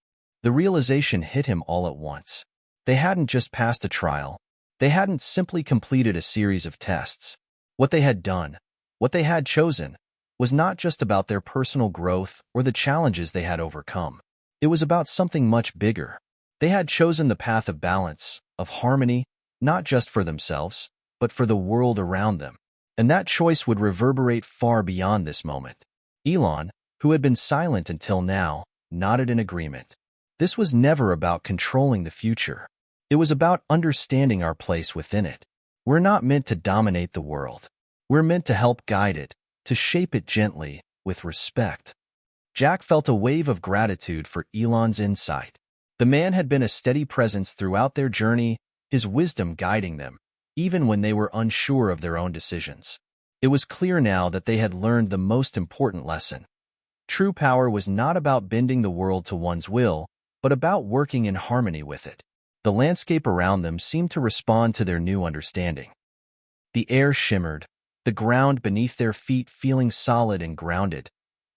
The realization hit him all at once. They hadn't just passed a trial. They hadn't simply completed a series of tests. What they had done, what they had chosen, was not just about their personal growth or the challenges they had overcome. It was about something much bigger. They had chosen the path of balance, of harmony, not just for themselves, but for the world around them. And that choice would reverberate far beyond this moment. Elon, who had been silent until now, nodded in agreement. This was never about controlling the future. It was about understanding our place within it. We're not meant to dominate the world. We're meant to help guide it, to shape it gently, with respect. Jack felt a wave of gratitude for Elon's insight. The man had been a steady presence throughout their journey, his wisdom guiding them, even when they were unsure of their own decisions. It was clear now that they had learned the most important lesson. True power was not about bending the world to one's will, but about working in harmony with it. The landscape around them seemed to respond to their new understanding. The air shimmered, the ground beneath their feet feeling solid and grounded.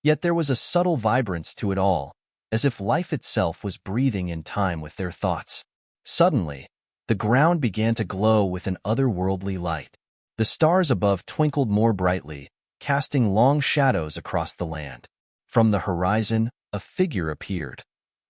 Yet there was a subtle vibrance to it all, as if life itself was breathing in time with their thoughts. Suddenly, the ground began to glow with an otherworldly light. The stars above twinkled more brightly, casting long shadows across the land. From the horizon, a figure appeared.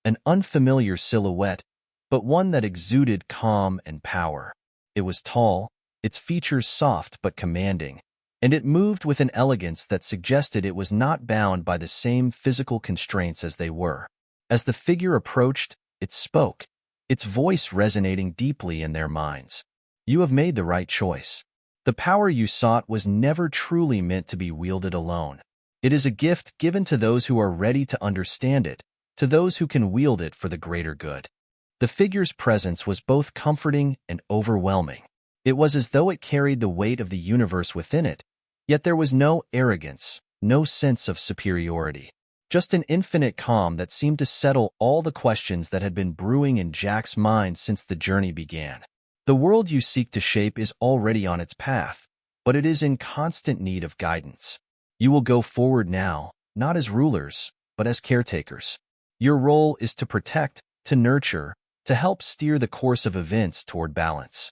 An unfamiliar silhouette, but one that exuded calm and power. It was tall, its features soft but commanding, and it moved with an elegance that suggested it was not bound by the same physical constraints as they were. As the figure approached, it spoke, its voice resonating deeply in their minds. You have made the right choice. The power you sought was never truly meant to be wielded alone. It is a gift given to those who are ready to understand it, to those who can wield it for the greater good. The figure's presence was both comforting and overwhelming. It was as though it carried the weight of the universe within it, yet there was no arrogance, no sense of superiority. Just an infinite calm that seemed to settle all the questions that had been brewing in Jack's mind since the journey began. The world you seek to shape is already on its path, but it is in constant need of guidance. You will go forward now, not as rulers, but as caretakers. Your role is to protect, to nurture, to help steer the course of events toward balance.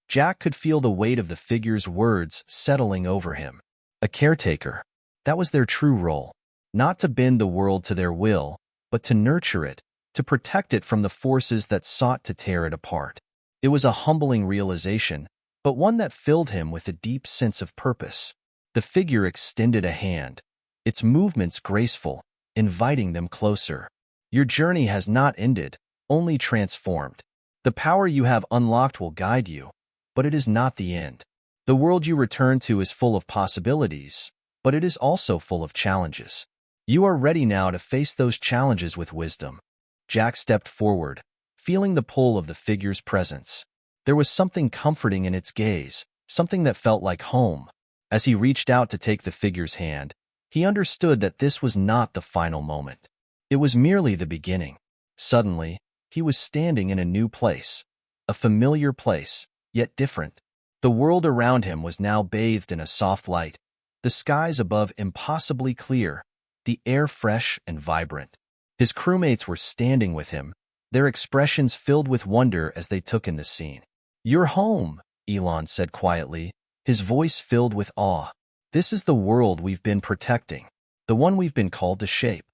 Jack could feel the weight of the figure's words settling over him. A caretaker. That was their true role. Not to bend the world to their will, but to nurture it, to protect it from the forces that sought to tear it apart. It was a humbling realization, but one that filled him with a deep sense of purpose. The figure extended a hand, its movements graceful, inviting them closer. Your journey has not ended, only transformed. The power you have unlocked will guide you, but it is not the end. The world you return to is full of possibilities, but it is also full of challenges. You are ready now to face those challenges with wisdom. Jack stepped forward, feeling the pull of the figure's presence. There was something comforting in its gaze, something that felt like home. As he reached out to take the figure's hand, he understood that this was not the final moment. It was merely the beginning. Suddenly, he was standing in a new place, a familiar place, yet different. The world around him was now bathed in a soft light, the skies above impossibly clear, the air fresh and vibrant. His crewmates were standing with him, their expressions filled with wonder as they took in the scene. "You're home," Elon said quietly, his voice filled with awe. "This is the world we've been protecting, the one we've been called to shape."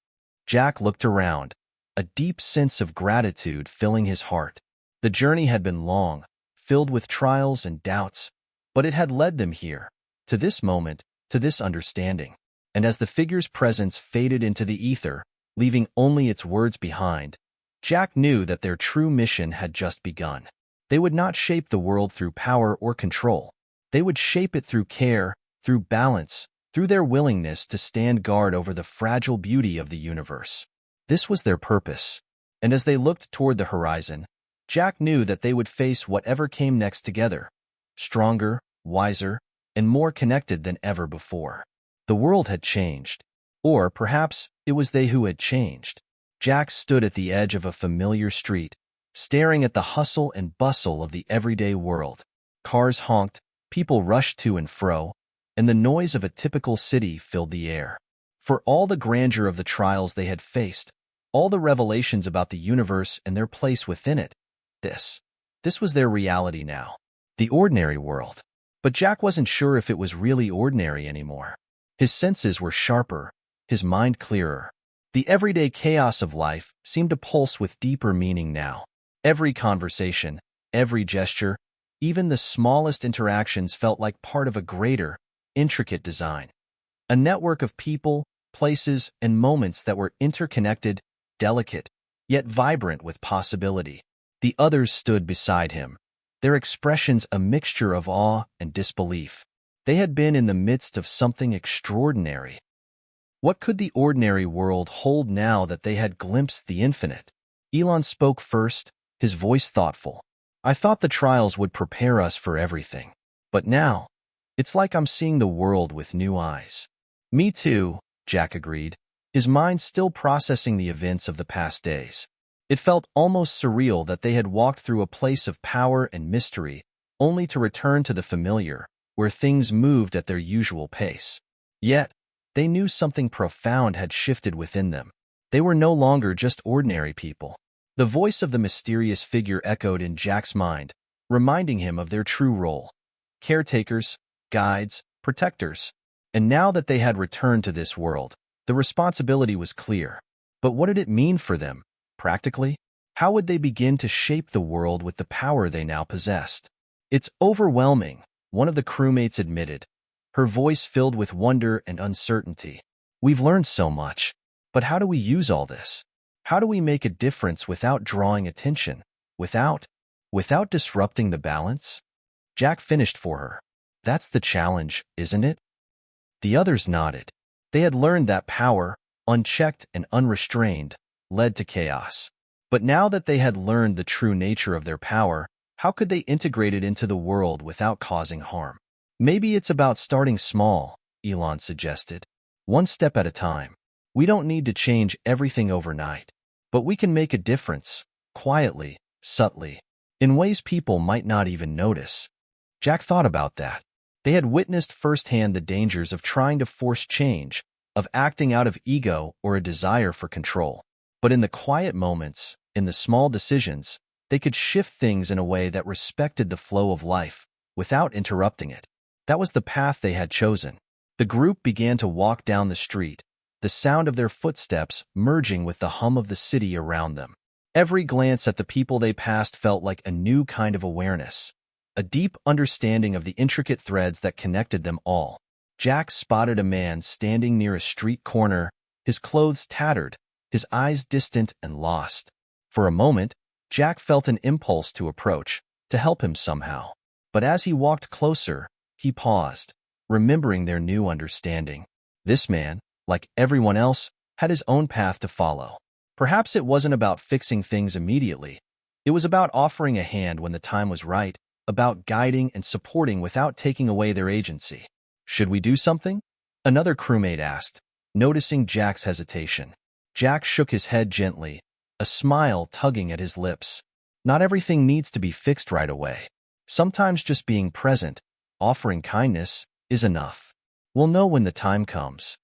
Jack looked around, a deep sense of gratitude filling his heart. The journey had been long, filled with trials and doubts, but it had led them here, to this moment, to this understanding. And as the figure's presence faded into the ether, leaving only its words behind, Jack knew that their true mission had just begun. They would not shape the world through power or control. They would shape it through care, through balance, through their willingness to stand guard over the fragile beauty of the universe. This was their purpose. And as they looked toward the horizon, Jack knew that they would face whatever came next together, stronger, wiser, and more connected than ever before. The world had changed. Or perhaps it was they who had changed. Jack stood at the edge of a familiar street, staring at the hustle and bustle of the everyday world. Cars honked, people rushed to and fro, and the noise of a typical city filled the air. For all the grandeur of the trials they had faced, all the revelations about the universe and their place within it, this was their reality now. The ordinary world. But Jack wasn't sure if it was really ordinary anymore. His senses were sharper, his mind clearer. The everyday chaos of life seemed to pulse with deeper meaning now. Every conversation, every gesture, even the smallest interactions felt like part of a greater, intricate design. A network of people, places, and moments that were interconnected, delicate, yet vibrant with possibility. The others stood beside him, their expressions a mixture of awe and disbelief. They had been in the midst of something extraordinary. What could the ordinary world hold now that they had glimpsed the infinite? Elon spoke first, his voice thoughtful. I thought the trials would prepare us for everything. But now, it's like I'm seeing the world with new eyes. Me too, Jack agreed, his mind still processing the events of the past days. It felt almost surreal that they had walked through a place of power and mystery, only to return to the familiar, where things moved at their usual pace. Yet, they knew something profound had shifted within them. They were no longer just ordinary people. The voice of the mysterious figure echoed in Jack's mind, reminding him of their true role. Caretakers, guides, protectors. And now that they had returned to this world, the responsibility was clear. But what did it mean for them, practically? How would they begin to shape the world with the power they now possessed? It's overwhelming, one of the crewmates admitted, her voice filled with wonder and uncertainty. We've learned so much, but how do we use all this? How do we make a difference without drawing attention, without disrupting the balance? Jack finished for her. That's the challenge, isn't it? The others nodded. They had learned that power, unchecked and unrestrained, led to chaos. But now that they had learned the true nature of their power, how could they integrate it into the world without causing harm? Maybe it's about starting small, Elon suggested. One step at a time. We don't need to change everything overnight. But we can make a difference, quietly, subtly, in ways people might not even notice. Jack thought about that. They had witnessed firsthand the dangers of trying to force change, of acting out of ego or a desire for control. But in the quiet moments, in the small decisions, they could shift things in a way that respected the flow of life, without interrupting it. That was the path they had chosen. The group began to walk down the street, the sound of their footsteps merging with the hum of the city around them. Every glance at the people they passed felt like a new kind of awareness, a deep understanding of the intricate threads that connected them all. Jack spotted a man standing near a street corner, his clothes tattered, his eyes distant and lost. For a moment, Jack felt an impulse to approach, to help him somehow. But as he walked closer, he paused, remembering their new understanding. This man, like everyone else, had his own path to follow. Perhaps it wasn't about fixing things immediately. It was about offering a hand when the time was right, about guiding and supporting without taking away their agency. Should we do something? Another crewmate asked, noticing Jack's hesitation. Jack shook his head gently, a smile tugging at his lips. Not everything needs to be fixed right away. Sometimes just being present, offering kindness, is enough. We'll know when the time comes.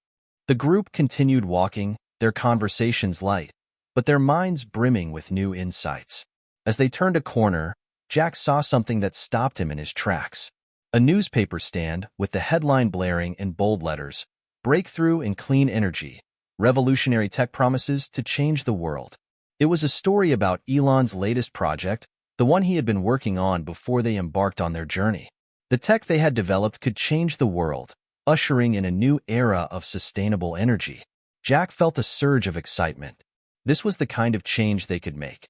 The group continued walking, their conversations light, but their minds brimming with new insights. As they turned a corner, Jack saw something that stopped him in his tracks. A newspaper stand with the headline blaring in bold letters, "Breakthrough in Clean Energy. Revolutionary Tech Promises to Change the World." It was a story about Elon's latest project, the one he had been working on before they embarked on their journey. The tech they had developed could change the world, ushering in a new era of sustainable energy. Jack felt a surge of excitement. This was the kind of change they could make.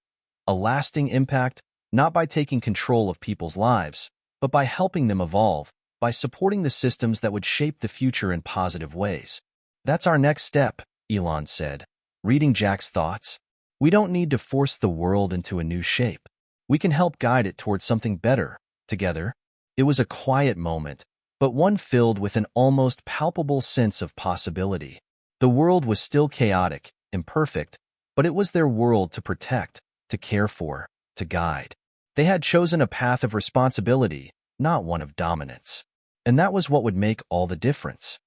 A lasting impact, not by taking control of people's lives, but by helping them evolve, by supporting the systems that would shape the future in positive ways. That's our next step, Elon said, reading Jack's thoughts. We don't need to force the world into a new shape. We can help guide it towards something better, together. It was a quiet moment, but one filled with an almost palpable sense of possibility. The world was still chaotic, imperfect, but it was their world to protect, to care for, to guide. They had chosen a path of responsibility, not one of dominance. And that was what would make all the difference.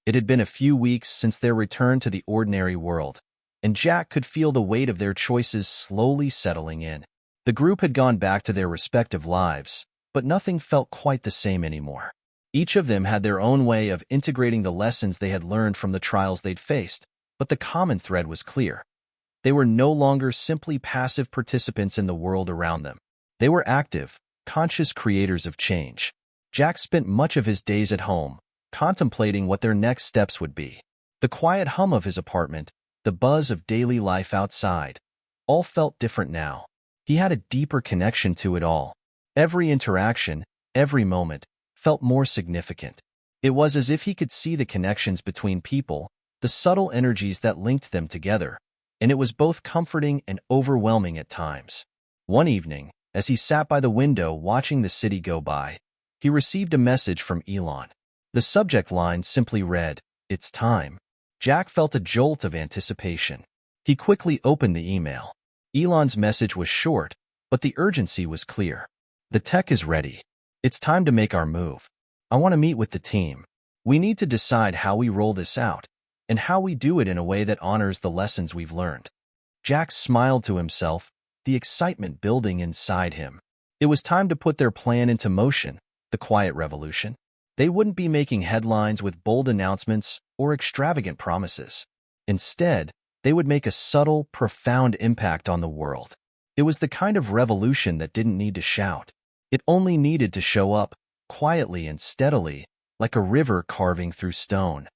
It had been a few weeks since their return to the ordinary world, and Jack could feel the weight of their choices slowly settling in. The group had gone back to their respective lives, but nothing felt quite the same anymore. Each of them had their own way of integrating the lessons they had learned from the trials they'd faced, but the common thread was clear. They were no longer simply passive participants in the world around them. They were active, conscious creators of change. Jack spent much of his days at home, contemplating what their next steps would be. The quiet hum of his apartment, the buzz of daily life outside, all felt different now. He had a deeper connection to it all. Every interaction, every moment, felt more significant. It was as if he could see the connections between people, the subtle energies that linked them together, and it was both comforting and overwhelming at times. One evening, as he sat by the window watching the city go by, he received a message from Elon. The subject line simply read, "It's time." Jack felt a jolt of anticipation. He quickly opened the email. Elon's message was short, but the urgency was clear. "The tech is ready. It's time to make our move. I want to meet with the team. We need to decide how we roll this out, and how we do it in a way that honors the lessons we've learned." Jack smiled to himself, the excitement building inside him. It was time to put their plan into motion, the quiet revolution. They wouldn't be making headlines with bold announcements or extravagant promises. Instead, they would make a subtle, profound impact on the world. It was the kind of revolution that didn't need to shout. It only needed to show up, quietly and steadily, like a river carving through stone.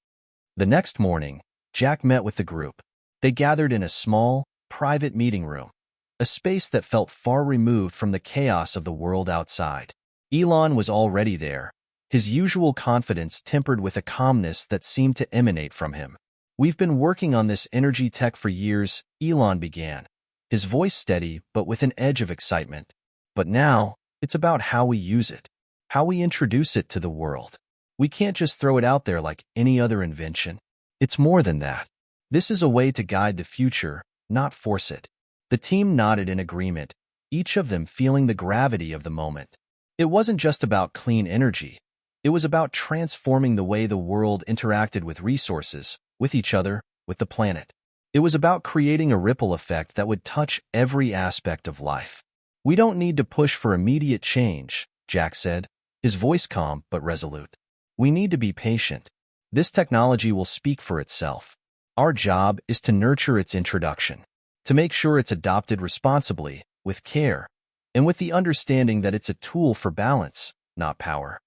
The next morning, Jack met with the group. They gathered in a small, private meeting room, a space that felt far removed from the chaos of the world outside. Elon was already there, his usual confidence tempered with a calmness that seemed to emanate from him. "We've been working on this energy tech for years," Elon began, his voice steady but with an edge of excitement. "But now, it's about how we use it, how we introduce it to the world. We can't just throw it out there like any other invention. It's more than that. This is a way to guide the future, not force it." The team nodded in agreement, each of them feeling the gravity of the moment. It wasn't just about clean energy. It was about transforming the way the world interacted with resources, with each other, with the planet. It was about creating a ripple effect that would touch every aspect of life. "We don't need to push for immediate change," Jack said, his voice calm but resolute. "We need to be patient. This technology will speak for itself. Our job is to nurture its introduction, to make sure it's adopted responsibly, with care, and with the understanding that it's a tool for balance, not power."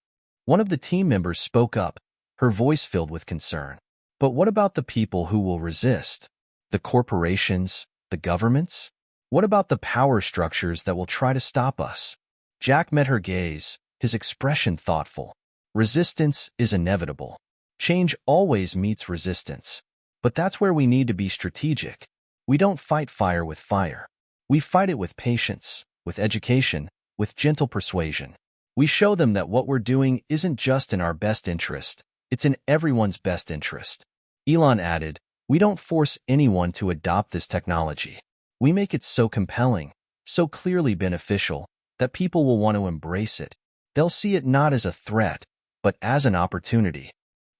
One of the team members spoke up, her voice filled with concern. "But what about the people who will resist? The corporations, the governments? What about the power structures that will try to stop us?" Jack met her gaze, his expression thoughtful. "Resistance is inevitable. Change always meets resistance. But that's where we need to be strategic. We don't fight fire with fire. We fight it with patience, with education, with gentle persuasion. We show them that what we're doing isn't just in our best interest, it's in everyone's best interest." Elon added, "We don't force anyone to adopt this technology. We make it so compelling, so clearly beneficial, that people will want to embrace it. They'll see it not as a threat, but as an opportunity."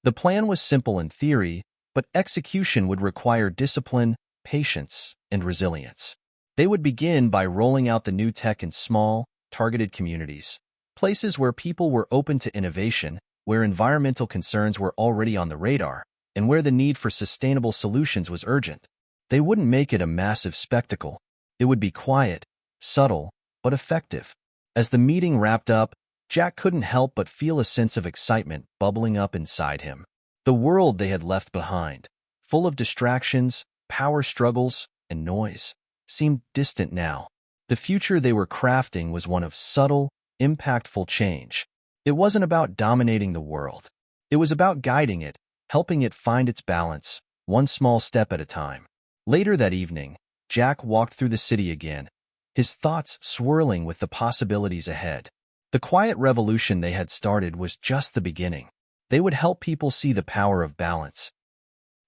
The plan was simple in theory, but execution would require discipline, patience, and resilience. They would begin by rolling out the new tech in small, targeted communities, places where people were open to innovation, where environmental concerns were already on the radar, and where the need for sustainable solutions was urgent. They wouldn't make it a massive spectacle. It would be quiet, subtle, but effective. As the meeting wrapped up, Jack couldn't help but feel a sense of excitement bubbling up inside him. The world they had left behind, full of distractions, power struggles, and noise, seemed distant now. The future they were crafting was one of subtle, impactful change. It wasn't about dominating the world. It was about guiding it, helping it find its balance, one small step at a time. Later that evening, Jack walked through the city again, his thoughts swirling with the possibilities ahead. The quiet revolution they had started was just the beginning. They would help people see the power of balance,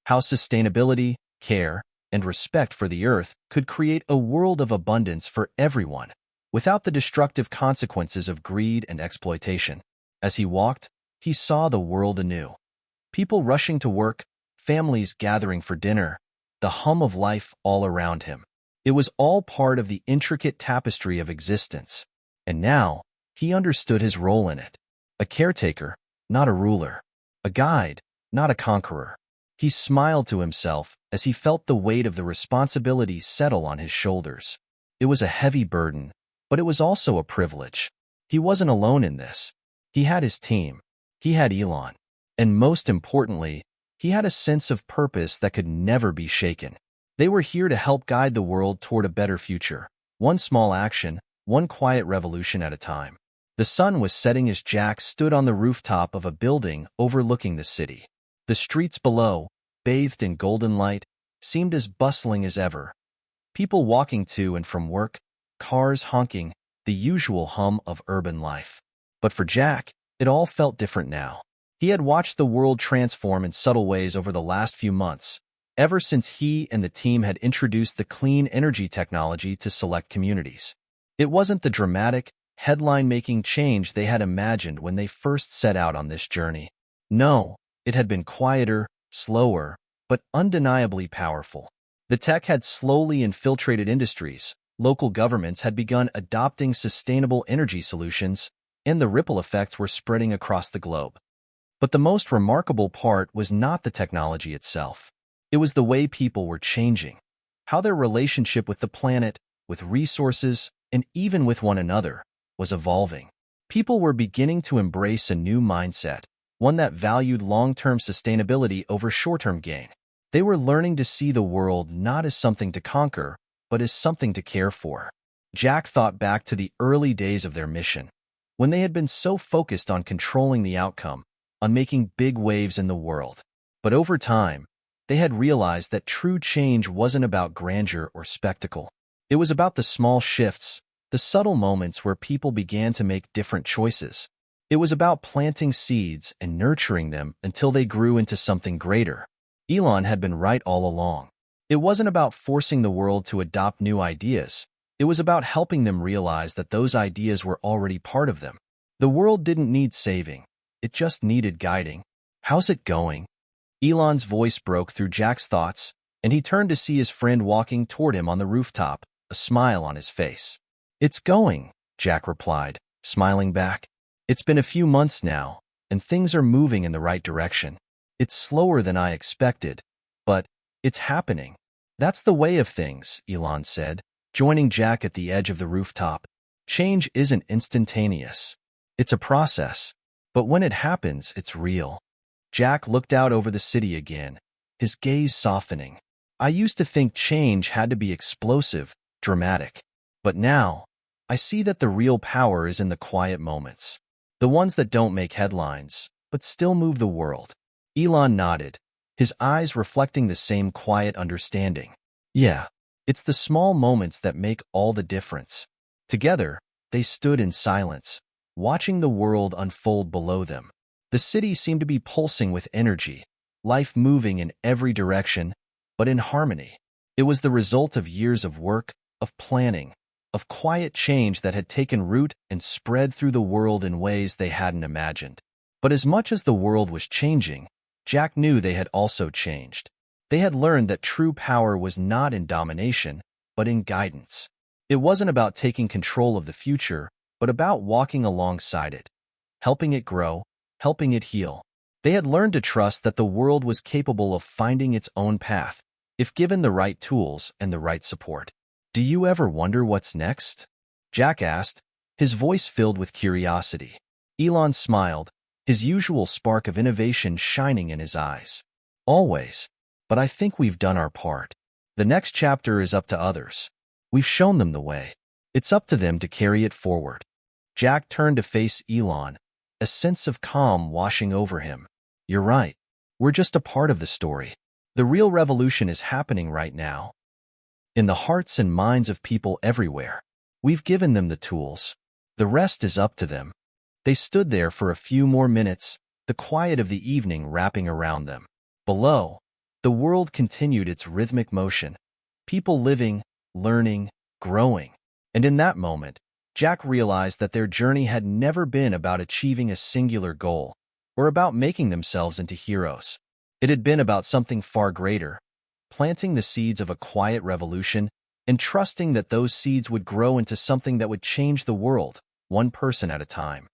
how sustainability, care, and respect for the earth could create a world of abundance for everyone, without the destructive consequences of greed and exploitation. As he walked, he saw the world anew. People rushing to work, families gathering for dinner, the hum of life all around him. It was all part of the intricate tapestry of existence, and now he understood his role in it. A caretaker, not a ruler. A guide, not a conqueror. He smiled to himself as he felt the weight of the responsibility settle on his shoulders. It was a heavy burden, but it was also a privilege. He wasn't alone in this. He had his team. He had Elon. And most importantly, he had a sense of purpose that could never be shaken. They were here to help guide the world toward a better future, one small action, one quiet revolution at a time. The sun was setting as Jack stood on the rooftop of a building overlooking the city. The streets below, bathed in golden light, seemed as bustling as ever. People walking to and from work, cars honking, the usual hum of urban life. But for Jack, it all felt different now. He had watched the world transform in subtle ways over the last few months, ever since he and the team had introduced the clean energy technology to select communities. It wasn't the dramatic, headline-making change they had imagined when they first set out on this journey. No, it had been quieter, slower, but undeniably powerful. The tech had slowly infiltrated industries, local governments had begun adopting sustainable energy solutions, and the ripple effects were spreading across the globe. But the most remarkable part was not the technology itself. It was the way people were changing, how their relationship with the planet, with resources, and even with one another, was evolving. People were beginning to embrace a new mindset, one that valued long-term sustainability over short-term gain. They were learning to see the world not as something to conquer, but as something to care for. Jack thought back to the early days of their mission, when they had been so focused on controlling the outcome, on making big waves in the world. But over time, they had realized that true change wasn't about grandeur or spectacle. It was about the small shifts, the subtle moments where people began to make different choices. It was about planting seeds and nurturing them until they grew into something greater. Elon had been right all along. It wasn't about forcing the world to adopt new ideas. It was about helping them realize that those ideas were already part of them. The world didn't need saving. It just needed guiding. "How's it going?" Elon's voice broke through Jack's thoughts, and he turned to see his friend walking toward him on the rooftop, a smile on his face. "It's going," Jack replied, smiling back. "It's been a few months now, and things are moving in the right direction. It's slower than I expected, but it's happening." "That's the way of things," Elon said, joining Jack at the edge of the rooftop. "Change isn't instantaneous. It's a process, but when it happens, it's real." Jack looked out over the city again, his gaze softening. "I used to think change had to be explosive, dramatic. But now, I see that the real power is in the quiet moments. The ones that don't make headlines, but still move the world." Elon nodded, his eyes reflecting the same quiet understanding. "Yeah, it's the small moments that make all the difference." Together, they stood in silence, watching the world unfold below them. The city seemed to be pulsing with energy, life moving in every direction, but in harmony. It was the result of years of work, of planning, of quiet change that had taken root and spread through the world in ways they hadn't imagined. But as much as the world was changing, Jack knew they had also changed. They had learned that true power was not in domination, but in guidance. It wasn't about taking control of the future, but about walking alongside it, helping it grow, helping it heal. They had learned to trust that the world was capable of finding its own path, if given the right tools and the right support. "Do you ever wonder what's next?" Jack asked, his voice filled with curiosity. Elon smiled, his usual spark of innovation shining in his eyes. "Always. But I think we've done our part. The next chapter is up to others. We've shown them the way. It's up to them to carry it forward." Jack turned to face Elon, a sense of calm washing over him. "You're right. We're just a part of the story. The real revolution is happening right now, in the hearts and minds of people everywhere. We've given them the tools. The rest is up to them." They stood there for a few more minutes, the quiet of the evening wrapping around them. Below, the world continued its rhythmic motion, people living, learning, growing. And in that moment, Jack realized that their journey had never been about achieving a singular goal or about making themselves into heroes. It had been about something far greater, planting the seeds of a quiet revolution and trusting that those seeds would grow into something that would change the world, one person at a time.